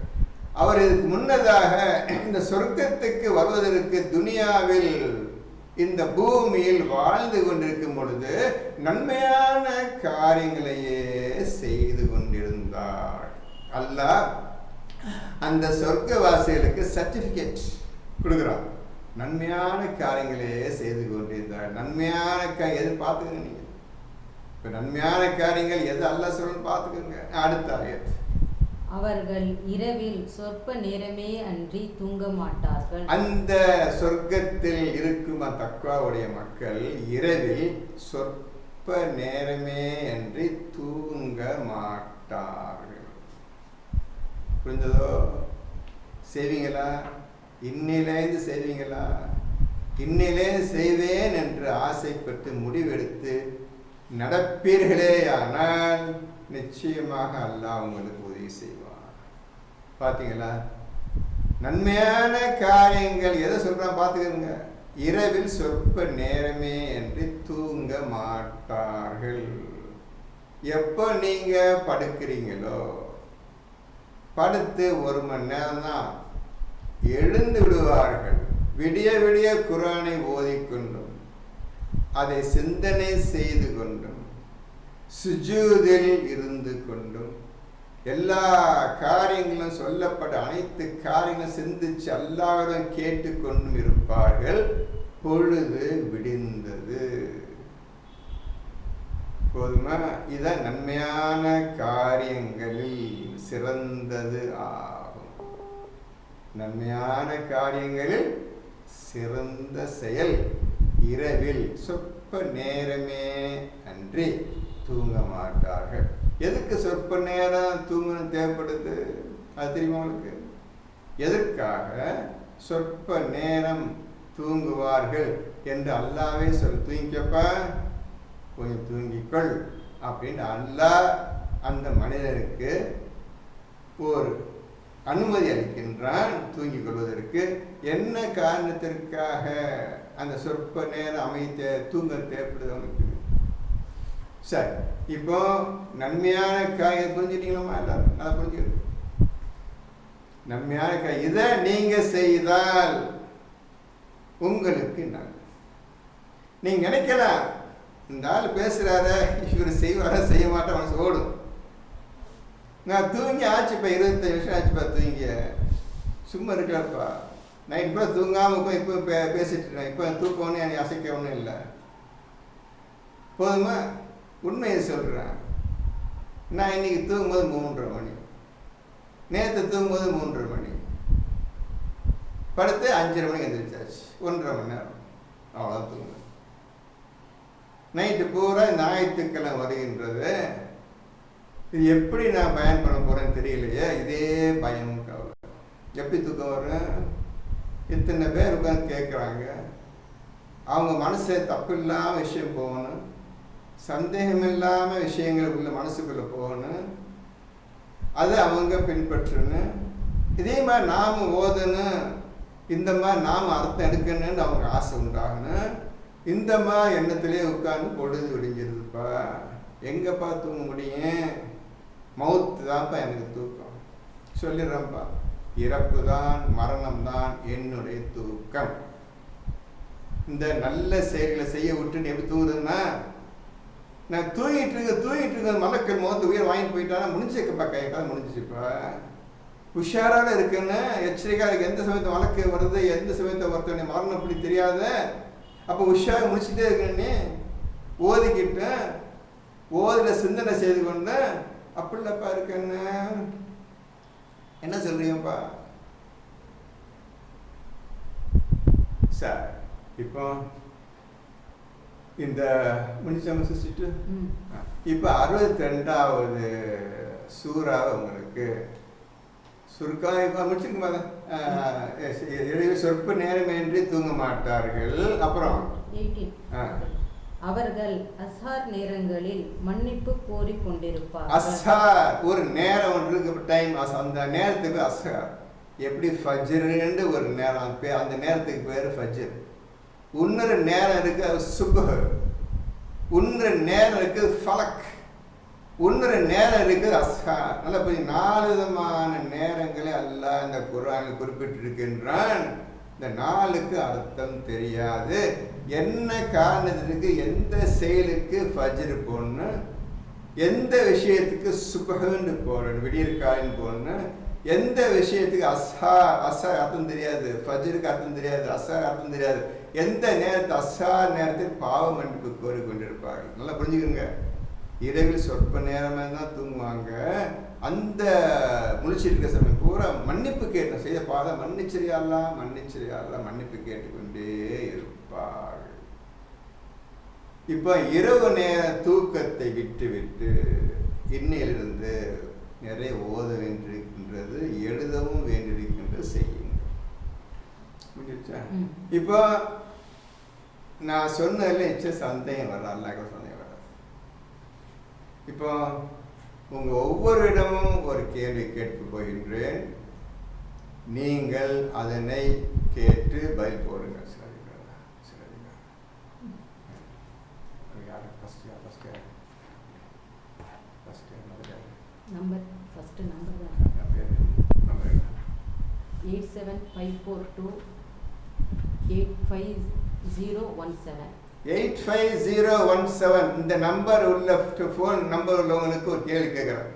அவர் இதுக்கு முன்னதாக இந்த சொர்க்கத்துக்கு வருவதற்கு துனியாவில் இந்த பூமியில் வாழ்ந்து கொண்டிருக்கும் பொழுது நன்மையான காரியங்களையே செய்து கொண்டிருந்தார். அல்லாஹ் அந்த சொர்க்கவாசிகளுக்கு சர்டிபிகேட் கொடுக்குறான். நன்மையான காரியங்களையே செய்து கொண்டிருந்தார். நன்மையான எது பார்த்துக்கங்க. நீங்க இப்ப நன்மையான காரியங்கள் எது அல்லாஹ் சொல்லணும்னு பார்த்துக்கோங்க. அடுத்த ஆயத், அவர்கள் இரவில் சொற்ப நேரமே அன்றி தூங்க மாட்டார்கள். அந்த சொர்க்கத்தில் இருக்கும் தக்வாவுடைய மக்கள் இரவில் சொற்ப நேரமே அன்றி தூங்க மாட்டார்கள். புரிஞ்சதோ? செய்வீங்களா? இன்னிலேந்து செய்வீங்களா? இன்னிலே செய்வேன் என்று ஆசைப்பட்டு முடிவெடுத்து நடப்பீர்களே ஆனால் நிச்சயமாக அல்லாஹ் உங்களுக்கு உதவி செய்வார். பார்த்தீங்களா? நன்மையான காரியங்கள் எதை சொல்றான் பார்த்துக்கோங்க. இரவில் சொற்ப நேரமே என்று தூங்க மாட்டார்கள். எப்போ நீங்க படுக்கிறீங்களோ படுத்து 1 மணி நேரம் தான் எழுந்து விடுவார்கள். விடிய விடிய குர்ஆனை ஓதிக்கொண்டும் அதை சிந்தனை செய்து கொண்டும் சுஜூதில் இருந்து கொண்டும் எல்லா காரியங்களும் சொல்லப்பட்ட அனைத்து காரியங்களும் சிந்திச்சு அல்லாஹ்விடம் கேட்டுக்கொண்டும் இருப்பார்கள். பொழுது விடிந்தது. போதுமா? இதான் நன்மையான காரியங்களில் சிறந்தது ஆகும். நன்மையான காரியங்களில் சிறந்த செயல் இரவில் சொற்ப நேரமே அன்றி தூங்க மாட்டார்கள். எதுக்கு சொற்ப நேரம் தூங்கணும் தேவைப்படுது? அது தெரியுமா உங்களுக்கு? எதற்காக சொற்ப நேரம் தூங்குவார்கள் என்று அல்லாவே தூங்கிக்கப்பா கொஞ்சம் தூங்கிக்கொள் அப்படின்னு அல்லாஹ் அந்த மனிதனுக்கு ஒரு அனுமதி அளிக்கின்றான் தூங்கிக் கொள்வதற்கு. என்ன காரணத்திற்காக அந்த சொற்ப நேரம் தூங்க தேவைப்படுது அவனுக்கு? சரி, இப்போ நன்மையான காரியம் புரிஞ்சுட்டீங்களா? எல்லாரும் அதை புரிஞ்சுக்கணும். நன்மையான காரியம் இதை நீங்க செய்தால் உங்களுக்கு நல்லது. நீங்க நினைக்கலாம், இந்த ஆள் பேசுறார, இவர் செய்வார செய்ய மாட்டேன், மனசு ஓடும். நான் தூங்கி ஆச்சுப்பா, 25 வருஷம் ஆச்சுப்பா தூங்கி, சும்மா இருக்காப்பா, நைட் இப்போ தூங்காமல் இப்போ பேசிட்டு இருக்கேன், இப்போ தூக்கம்னு எனக்கு அசைக்க ஒன்றும் இல்லை. போதுமா? உண்மையை சொல்கிறேன். நான் இன்னைக்கு தூங்கும்போது 3:30 மணி, நேற்று தூங்கும்போது 3:30 மணி, படுத்து 5:30 மணிக்கு எழுந்திரிச்சாச்சு. 1.5 மணி நேரம் அவ்வளோதான் தூங்க. நைட்டு பூரா ஞாயிற்றுக்கிழமை வருகின்றது. இது எப்படி நான் பயன் பண்ண போகிறேன்னு தெரியலையே, இதே பயமும் கவலை. எப்படி தூக்கம் வரும்? இத்தனை பேர் உட்காந்து கேட்குறாங்க. அவங்க மனசை தப்பு இல்லாமல் விஷயம் போகணும், சந்தேகம் இல்லாமல் விஷயங்களுக்குள்ள மனசுக்குள்ளே போகணும், அதை அவங்க பின்பற்றணும். இதே மாதிரி நாம் ஓதணும், இந்த மாதிரி நாம் அர்த்தம் எடுக்கணும்னு அவங்க ஆசை உண்டாகணும். இந்த மாதிரி எண்ணத்திலே உட்கார்ந்து பொழுது விடிஞ்சிருதுப்பா. எங்கப்பா தூங்க முடியும்? மவுத்து தான்ப்பா எனக்கு தூக்கம். சொல்லிடுறேன்ப்பா, இறப்பு தான், மரணம் தான் என்னுடைய தூக்கம். இந்த நல்ல செயல்களை செய்ய விட்டுன்னு எப்படி தூங்குதுன்னா, நான் தூங்கிட்டு இருக்க மலக்கள் முகத்து உயிர் வாங்கிட்டு போயிட்டானா முடிஞ்சிருக்கப்பா, கைக்கால முடிஞ்சிச்சுப்பா. உஷாராக இருக்குன்னு எச்சரிக்கையாக இருக்கு. எந்த சமயத்தை வழக்கு வருது, எந்த சமயத்தை ஒருத்தவனை மரணம் அப்படி தெரியாத. அப்போ உஷாராக முடிச்சுட்டே இருக்கேன்னு ஓதிக்கிட்டு ஓதில் சிந்தனை செய்து கொண்டு அப்படி இல்லப்பா இருக்கேன்னு என்ன சொல்றீங்கப்பா? சார் இப்போ இந்த முடிச்சாம சிஸ்டிட்டு இப்போ 62வது சூறாவை உங்களுக்கு சுருக்கம் இப்போ முடிச்சிருக்குமா? சொற்ப நேரமின்றி தூங்க மாட்டார்கள். அப்புறம் அவர்கள் அஸ்ஹார் நேரங்களில் மன்னிப்பு கோரிக் கொண்டிருப்பார். அஸ்ஹார் ஒரு நேரம் ஒன்று டைம், அந்த நேரத்துக்கு அஸ்ஹார். எப்படி ஃபஜ்ருன்னு ஒரு நேரம், அந்த நேரத்துக்கு பேர் ஃபஜ்ர். இன்னொரு நேரம் இருக்கு சுபஹ், இன்னொரு நேரம் இருக்கு ஃபலக். இன்னொரு நேரம் இருக்குது அஸ்ஹா. நல்லா போய் 4 விதமான நேரங்களை அல்லாஹ் இந்த குர்ஆனில் குறிப்பிட்டிருக்கின்றான். இந்த 4க்கு அர்த்தம் தெரியாது. என்ன காரணத்துக்கு எந்த செயலுக்கு ஃபஜ்ர் போடணும், எந்த விஷயத்துக்கு சுபஹ்னு போடணும், விடியற்காலின்னு போடணும், எந்த விஷயத்துக்கு அஸ்ஹா அர்த்தம் தெரியாது, ஃபஜ்ருக்கு அர்த்தம் தெரியாது, அஸ்ஹா அர்த்தம் தெரியாது. எந்த நேரத்தை அஸ்ஹா நேரத்தில் பாவ மன்னிப்பு கோரிக்கொண்டிருப்பார்கள். நல்லா புரிஞ்சுக்கோங்க. இரவில் சொற்ப நேரமாக தான் தூங்குவாங்க. அந்த முழிச்சிருக்க சமயம் பூரா மன்னிப்பு கேட்ட செய்த பாதம் மன்னிச்சிரியாலாம் மன்னிப்பு கேட்டுக்கொண்டே இருப்பார்கள். இப்போ இரவு நேர தூக்கத்தை விட்டு இன்னையிலிருந்து நிறைய ஓத வேண்டியிருக்கின்றது, எழுதவும் வேண்டியிருக்கின்றது, செய்யுங்க. முடிஞ்சா இப்போ நான் சொன்னதில் சந்தேகம் வர அல்லாஹ் சந்தேகம் வராது. இப்போ உங்கள் ஒவ்வொரு இடமும் ஒரு கேள்வி கேட்க போகின்றேன். நீங்கள் அதனை கேட்டு பதில் போடுங்க. நம்பர் ஃபர்ஸ்ட் நம்பர் தான் 8754285017 85017 இந்த நம்பர் உள்ள ஃபோன் நம்பர் உள்ளவங்களுக்கு ஒரு கேள்வி கேட்குறேன்.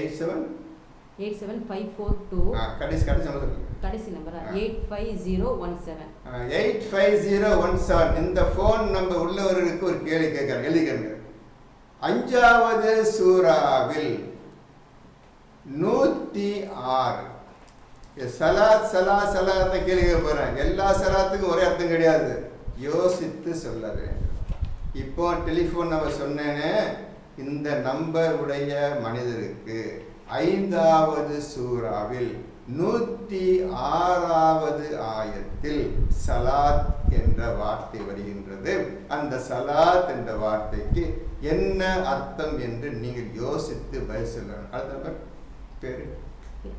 87542 கடைசி நம்பர் கடைசி நம்பரா 85017 85017 இந்த ஃபோன் நம்பர் உள்ளவர்களுக்கு ஒரு கேள்வி கேட்குறேன். எழுதிக்கங்க. 5வது சூராவில் 106 சலாத் கேள்வி போறேன். எல்லா சலாத்துக்கும் ஒரே அர்த்தம் கிடையாது, யோசித்து சொல்ல வேண்டும். இப்போ டெலிஃபோன் நம்பர் சொன்னேனே, இந்த நம்பர் உடைய மனிதருக்கு 5வது சூராவில் 106வது ஆயத்தில் சலாத் என்ற வார்த்தை வருகின்றது. அந்த சலாத் என்ற வார்த்தைக்கு என்ன அர்த்தம் என்று நீங்கள் யோசித்து பதில் சொல்லணும். அடுத்த நம்பர் பேரு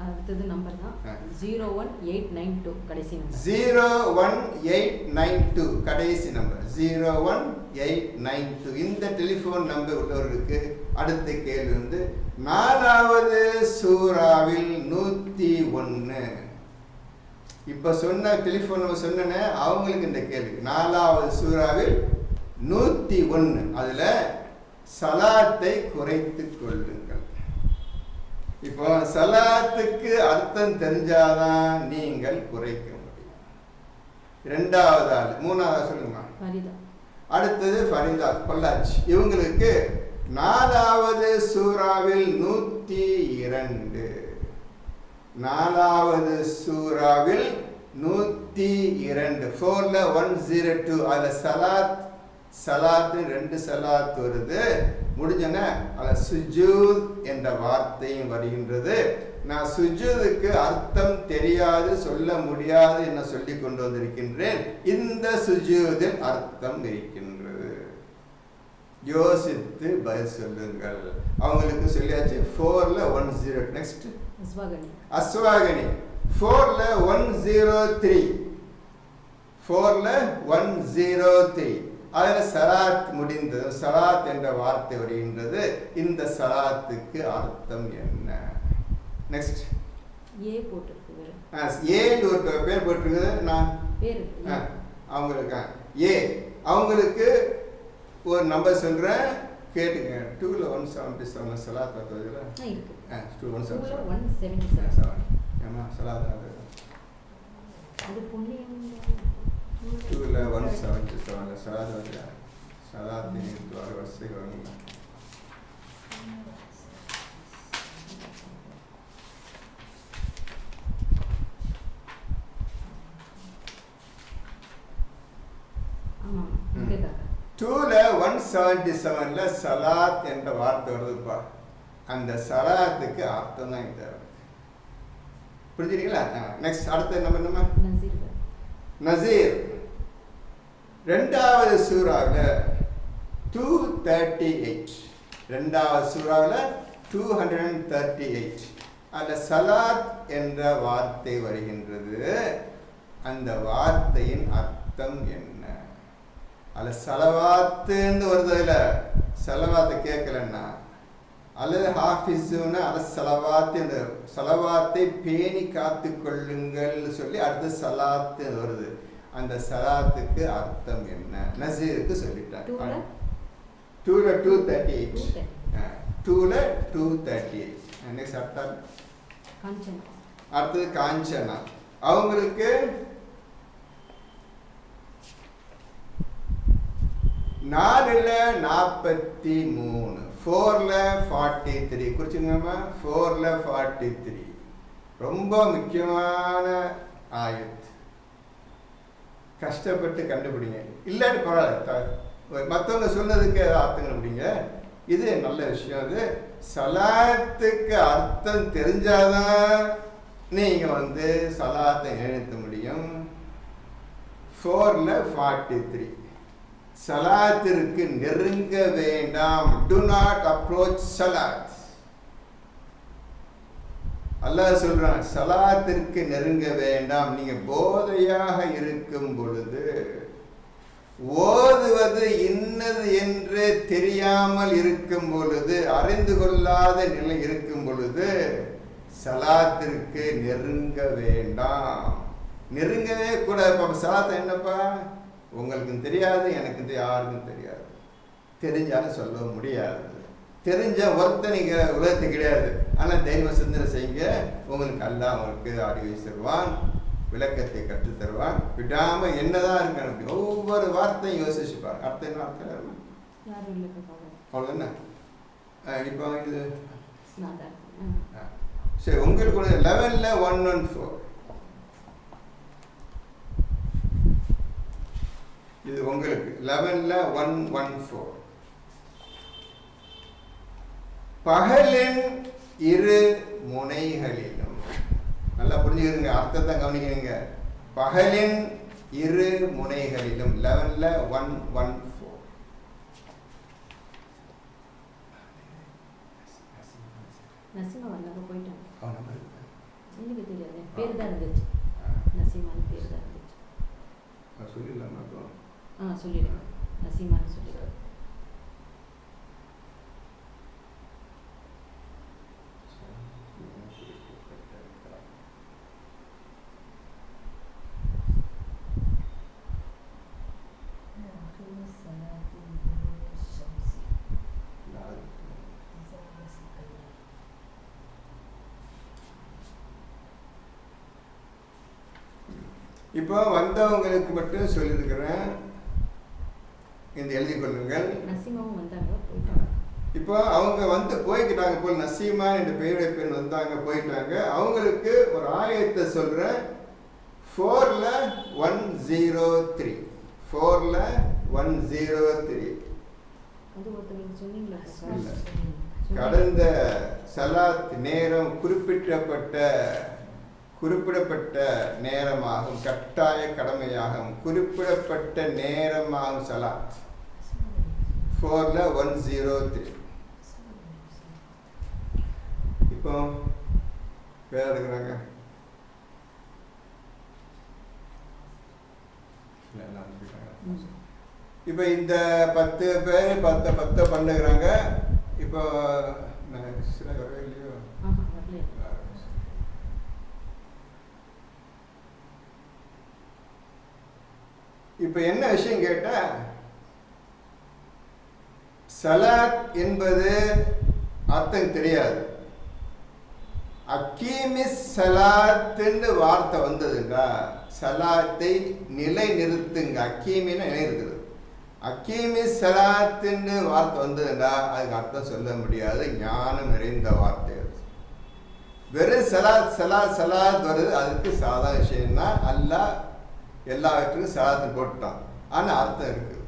அடுத்தது நம்பர் தான் 01892 கடைசி நம்பர் 01892 கடைசி நம்பர் 01892. இந்த டெலிஃபோன் நம்பர் உள்ளவர்களுக்கு அடுத்த கேள்வி வந்து 4வது சூராவில் 101. இப்ப சொன்ன டெலிஃபோன் நம்பர் சொன்னேன்னு அவங்களுக்கு இந்த கேள்வி. 4வது சூராவில் 101 அதுல சலாத்தை குறைத்துக் கொள்ளுங்கள். இப்போ சலாத்துக்கு அர்த்தம் தெரிஞ்சாதான் நீங்கள் குறைக்க முடியும். 2வது ஆள் 3வது சொல்லுங்க. அடுத்தது ஃபரீதா பொள்ளாச்சி. இவங்களுக்கு 4வது சூராவில் 102 4வது சூராவில் 102 4ல 102 அதுல சலாத் 2 சலாத் வருது. முடிஞ்சன அதில் சுஜூத் என்ற வார்த்தையும் வருகின்றது. நான் சுஜூதுக்கு அர்த்தம் தெரியாது, சொல்ல முடியாது என்ன சொல்லி கொண்டு வந்திருக்கின்றேன். இந்த சுஜூதில் அர்த்தம் இருக்கின்றது. யோசித்து பதில் சொல்லுங்கள். அவங்களுக்கு சொல்லியாச்சு. 4ல 102. நெக்ஸ்ட் அஸ்வாகனி 4ல 103 4ல 103 அதில் சலாத் முடிந்தது. சலாத் என்ற வார்த்தை வருகின்றது. இந்த சலாத்துக்கு அர்த்தம் என்ன? நெக்ஸ்ட் ஒரு பேர் போட்டிருக்குது. நான் அவங்களுக்கு அவங்களுக்கு ஒரு நம்பர் சொல்றேன், கேட்டுங்க. 2ல 177 சலாத் வருதுல. 177 ஏமா சலாத் அது 2ல 177 சலாத்தின் வரிசை வருங்க. டூல 177ல சலாத் என்ற வார்த்தை வருதுப்பா. அந்த சலாத்துக்கு அர்த்தம் தான் இந்த புரிஞ்சுறீங்களா? நெக்ஸ்ட் அடுத்த நம்பர் நம்ம நசீர் 2வது சூராவில் 238 2வது சூராவில் 238 அதில் சலாத் என்ற வார்த்தை வருகின்றது. அந்த வார்த்தையின் அர்த்தம் என்ன? அதில் சலவாத்துன்னு வருது. அதில் சலவாத்தை கேட்கலன்னா அல்லது ஹாஃபிஸுன்னு அல சலவாத்து, இந்த சலவாத்தை பேணி காத்து கொள்ளுங்கள் சொல்லி அடுத்து சலாத்து வருது. அந்த சலாத்துக்கு அர்த்தம் என்ன? நசீருக்கு சொல்லிட்டாங்க. 238 நெக்ஸ்ட் அர்த்தம் அடுத்தது காஞ்சனா. அவங்களுக்கு 4ல் 43, 4ல் 43 குறிச்சுங்கம்மா. 4ல் 43 ரொம்ப முக்கியமான ஆயத். கஷ்டப்பட்டு கண்டுபிடிங்க, இல்லாட்டி பரவாயில்ல, மற்றவங்க சொன்னதுக்கு அர்த்தம் கண்டுபிடிங்க. இது நல்ல விஷயம். அது சலாத்துக்கு அர்த்தம் தெரிஞ்சாதான் நீங்க சலாத்தை நினைத்த முடியும். 4ல் 43 சலாத்திற்கு நெருங்க வேண்டாம். டு நாட் அப்ரோச் சலாத். அல்லாஹ் சொல்றான், சலாத்திற்கு நெருங்க வேண்டாம். நீங்க போதையாக இருக்கும் பொழுது, ஓதுவது இன்னது என்று தெரியாமல் இருக்கும் பொழுது, அறிந்து கொள்ளாத நிலை இருக்கும் பொழுது சலாத்திற்கு நெருங்க வேண்டாம். நெருங்கவே கூட. சலாத் என்னப்பா? உங்களுக்கும் தெரியாது, எனக்கு யாருக்கும் தெரியாது. தெரிஞ்சாலும் சொல்ல முடியாது. தெரிஞ்ச ஒருத்தனிங்க உலகத்து கிடையாது. ஆனால் தைரியம் சிந்தனை செய்யுங்க. உங்களுக்கு அல்லாஹ் உங்களுக்கு அறிவை தருவான், விளக்கத்தை கற்றுத் தருவான். விடாம என்னதான் இருக்கணும், ஒவ்வொரு வார்த்தையும் யோசிச்சுப்பார். அர்த்தம் என்ன? அர்த்தம் அவ்வளோ என்ன? இப்போ இது சரி, உங்களுக்கு 11ல் 114 இது உங்களுக்கு 11ல் 114. பகலின் இரு முனைகளிலும், நல்லா புரிஞ்சுக்கிறீங்க, அர்த்தத்தை கவனிக்கிறீங்க. பகலின் இரு முனைகளிலும் 11ல் 114. நசீமா வந்தாங்க, போயிட்டாங்க. எனக்கு தெரியாது, பேர் தான் இருந்துச்சு. நசீமான்னு பேர் தான் இருந்துச்சு. சொல்லிடலாமா? சொல்லிடுங்க, நசீமான்னு சொல்லிடுங்க. இப்போ வந்தவங்களுக்கு மட்டும் சொல்லியிருக்கிறேன், இந்த எழுதி கொள்ளுங்கள். நசீமாவும் வந்தாங்க, போயிட்டாங்க. இப்போ அவங்க போய்கிட்டாங்க போல். நசீமா என்ற பெயருடைய பெண் வந்தாங்க, போயிட்டாங்க. அவங்களுக்கு ஒரு ஆயத்தை சொல்றேன். 4ல் 103. 4ல் 103 கடந்த சலாத் நேரம் குறிப்பிடப்பட்ட நேரமாகும், கட்டாய கடமையாகும், குறிப்பிடப்பட்ட நேரமாகும் சலாத். 4ல் 103. இப்போ வேற இருக்கிறாங்க. இப்போ இந்த 10 பேர் 10 பண்ணுகிறாங்க. இப்போ சில வரவே இல்லையோ? இப்போ என்ன விஷயம் கேட்டா, சலாத் என்பது அர்த்தம் தெரியாது. அக்கீமிஸ் சலாத்துன்னு வார்த்தை வந்ததுண்டா, சலாத்தை நிலை நிறுத்துங்க. அக்கீமின்னு நிலைநிறுத்துறது. அக்கீமிஸ் சலாத்துன்னு வார்த்தை வந்ததுண்டா அதுக்கு அர்த்தம் சொல்ல முடியாது. ஞானம் நிறைந்த வார்த்தை. வெறும் சலாத் சலாத் சலாத் வருது, அதுக்கு சாதாரண விஷயம்தான். அல்லாஹ் எல்லாவற்றுக்கும் சலாத்து போட்டுட்டான். ஆனால் அர்த்தம் இருக்குது,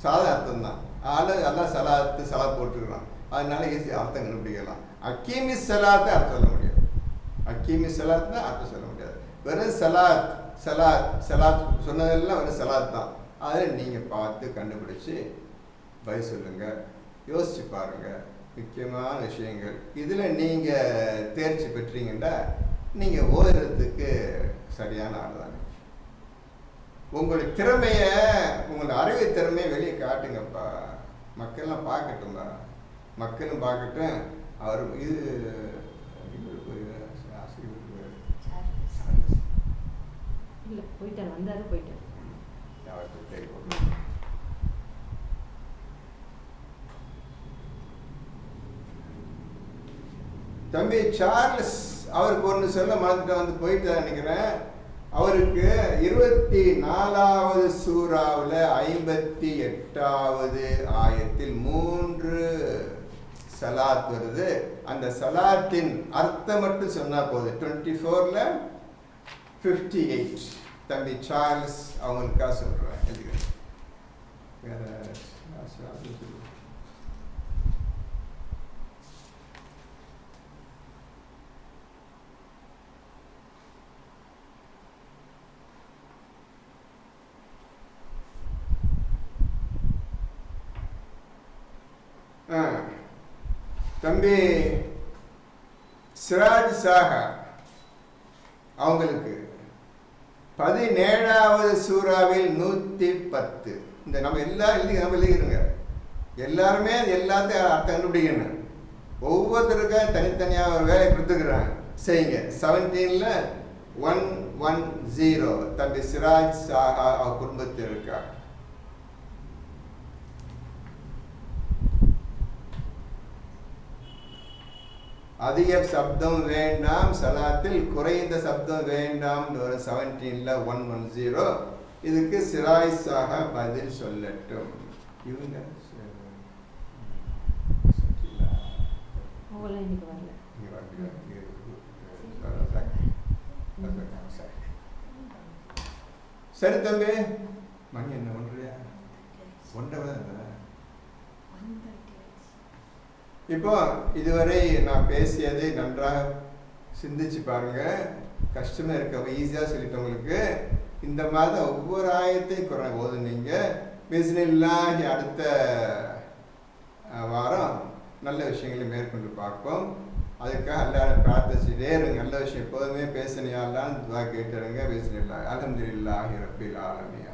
சாதாரண அர்த்தம் தான். அல்லாஹ் சலாத் போட்டுருக்கலாம். அதனால ஈஸி அர்த்தம் கண்டுபிடிக்கலாம். அக்கீமிஸ் சலாத்தை அர்த்தம் சொல்ல முடியாது. அக்கீமிஸ் சலாத் தான் அர்த்தம் சொல்ல முடியாது. வெறும் சலாத் சலாத் சலாத் சொன்னதெல்லாம் வெறும் சலாத் தான். அதில் நீங்கள் பார்த்து கண்டுபிடிச்சி பதில் சொல்லுங்கள், யோசிச்சு பாருங்கள். முக்கியமான விஷயங்கள் இதில் நீங்கள் தேர்ச்சி பெற்றீங்கன்னா நீங்கள் ஓதுறதுக்கு சரியான ஆள் தானே. உங்களுடைய திறமையை, உங்களோட அறிவு திறமையை வெளியே காட்டுங்கப்பா. மக்கள்லாம் பார்க்கட்டும்பா, மக்களும் பார்க்கட்டும். அவர் இது இல்லை போயிட்டார், வந்தார் போயிட்டார். தம்பி சார்லஸ் அவருக்கு ஒன்று சொல்ல மறந்துட்டு வந்து போயிட்டு நினைக்கிறேன். அவருக்கு 24வது சூறாவில் 58வது ஆயத்தில் 3 சலாத் வருது. அந்த சலாத்தின் அர்த்தம் மட்டும் சொன்னா போதும். 24ல் 58 தம்பி சார்லஸ் அவங்களுக்காக சொல்றேன். வேற தம்பி சிராஜ் சாகா அவங்களுக்கு 17வது சூறாவில் 110. இந்த நம்ம எழுதிக்கிறோங்க. எல்லாருமே எல்லாத்தையும் அர்த்தம் கண்டுபிடிக்கணும். ஒவ்வொருத்தருக்கும் தனித்தனியாக ஒரு வேலை கொடுத்துக்கிறாங்க, செய்யுங்க. 17ல் 110 தம்பி சிராஜ் சாகா அவர் குடும்பத்தில் இருக்காங்க. அதிக சப்தம் வேண்டாம், சலாத்தில் குறைந்த சப்தம் வேண்டாம். 17ல் 110 இதுக்கு சிராய்ஸாக பதில் சொல்லட்டும். இவங்க சரி தம்பி, மணி என்ன ஒன்றையா 1:00. இப்போ இதுவரை நான் பேசியதை நன்றாக சிந்திச்சு பாருங்க. கஷ்டமே இருக்க, ஈஸியாக சொல்லிட்டு உங்களுக்கு இந்த மாதம் ஒவ்வொரு ஆயத்தையும் குறை ஓதுனீங்க. பிஸ்மில்லாஹி அடுத்த வாரம் நல்ல விஷயங்களை மேற்கொண்டு பார்ப்போம். அதுக்காக அல்லாஹ்வை பிரார்த்திச்சுட்டே இருங்க. நல்ல விஷயம் எப்போதுமே பேசணியாலான்னு துவா கேட்டுருங்க. பிஸ்மில்லாஹ் அல்ஹம்துலில்லாஹி ரப்பில் ஆலமீன்.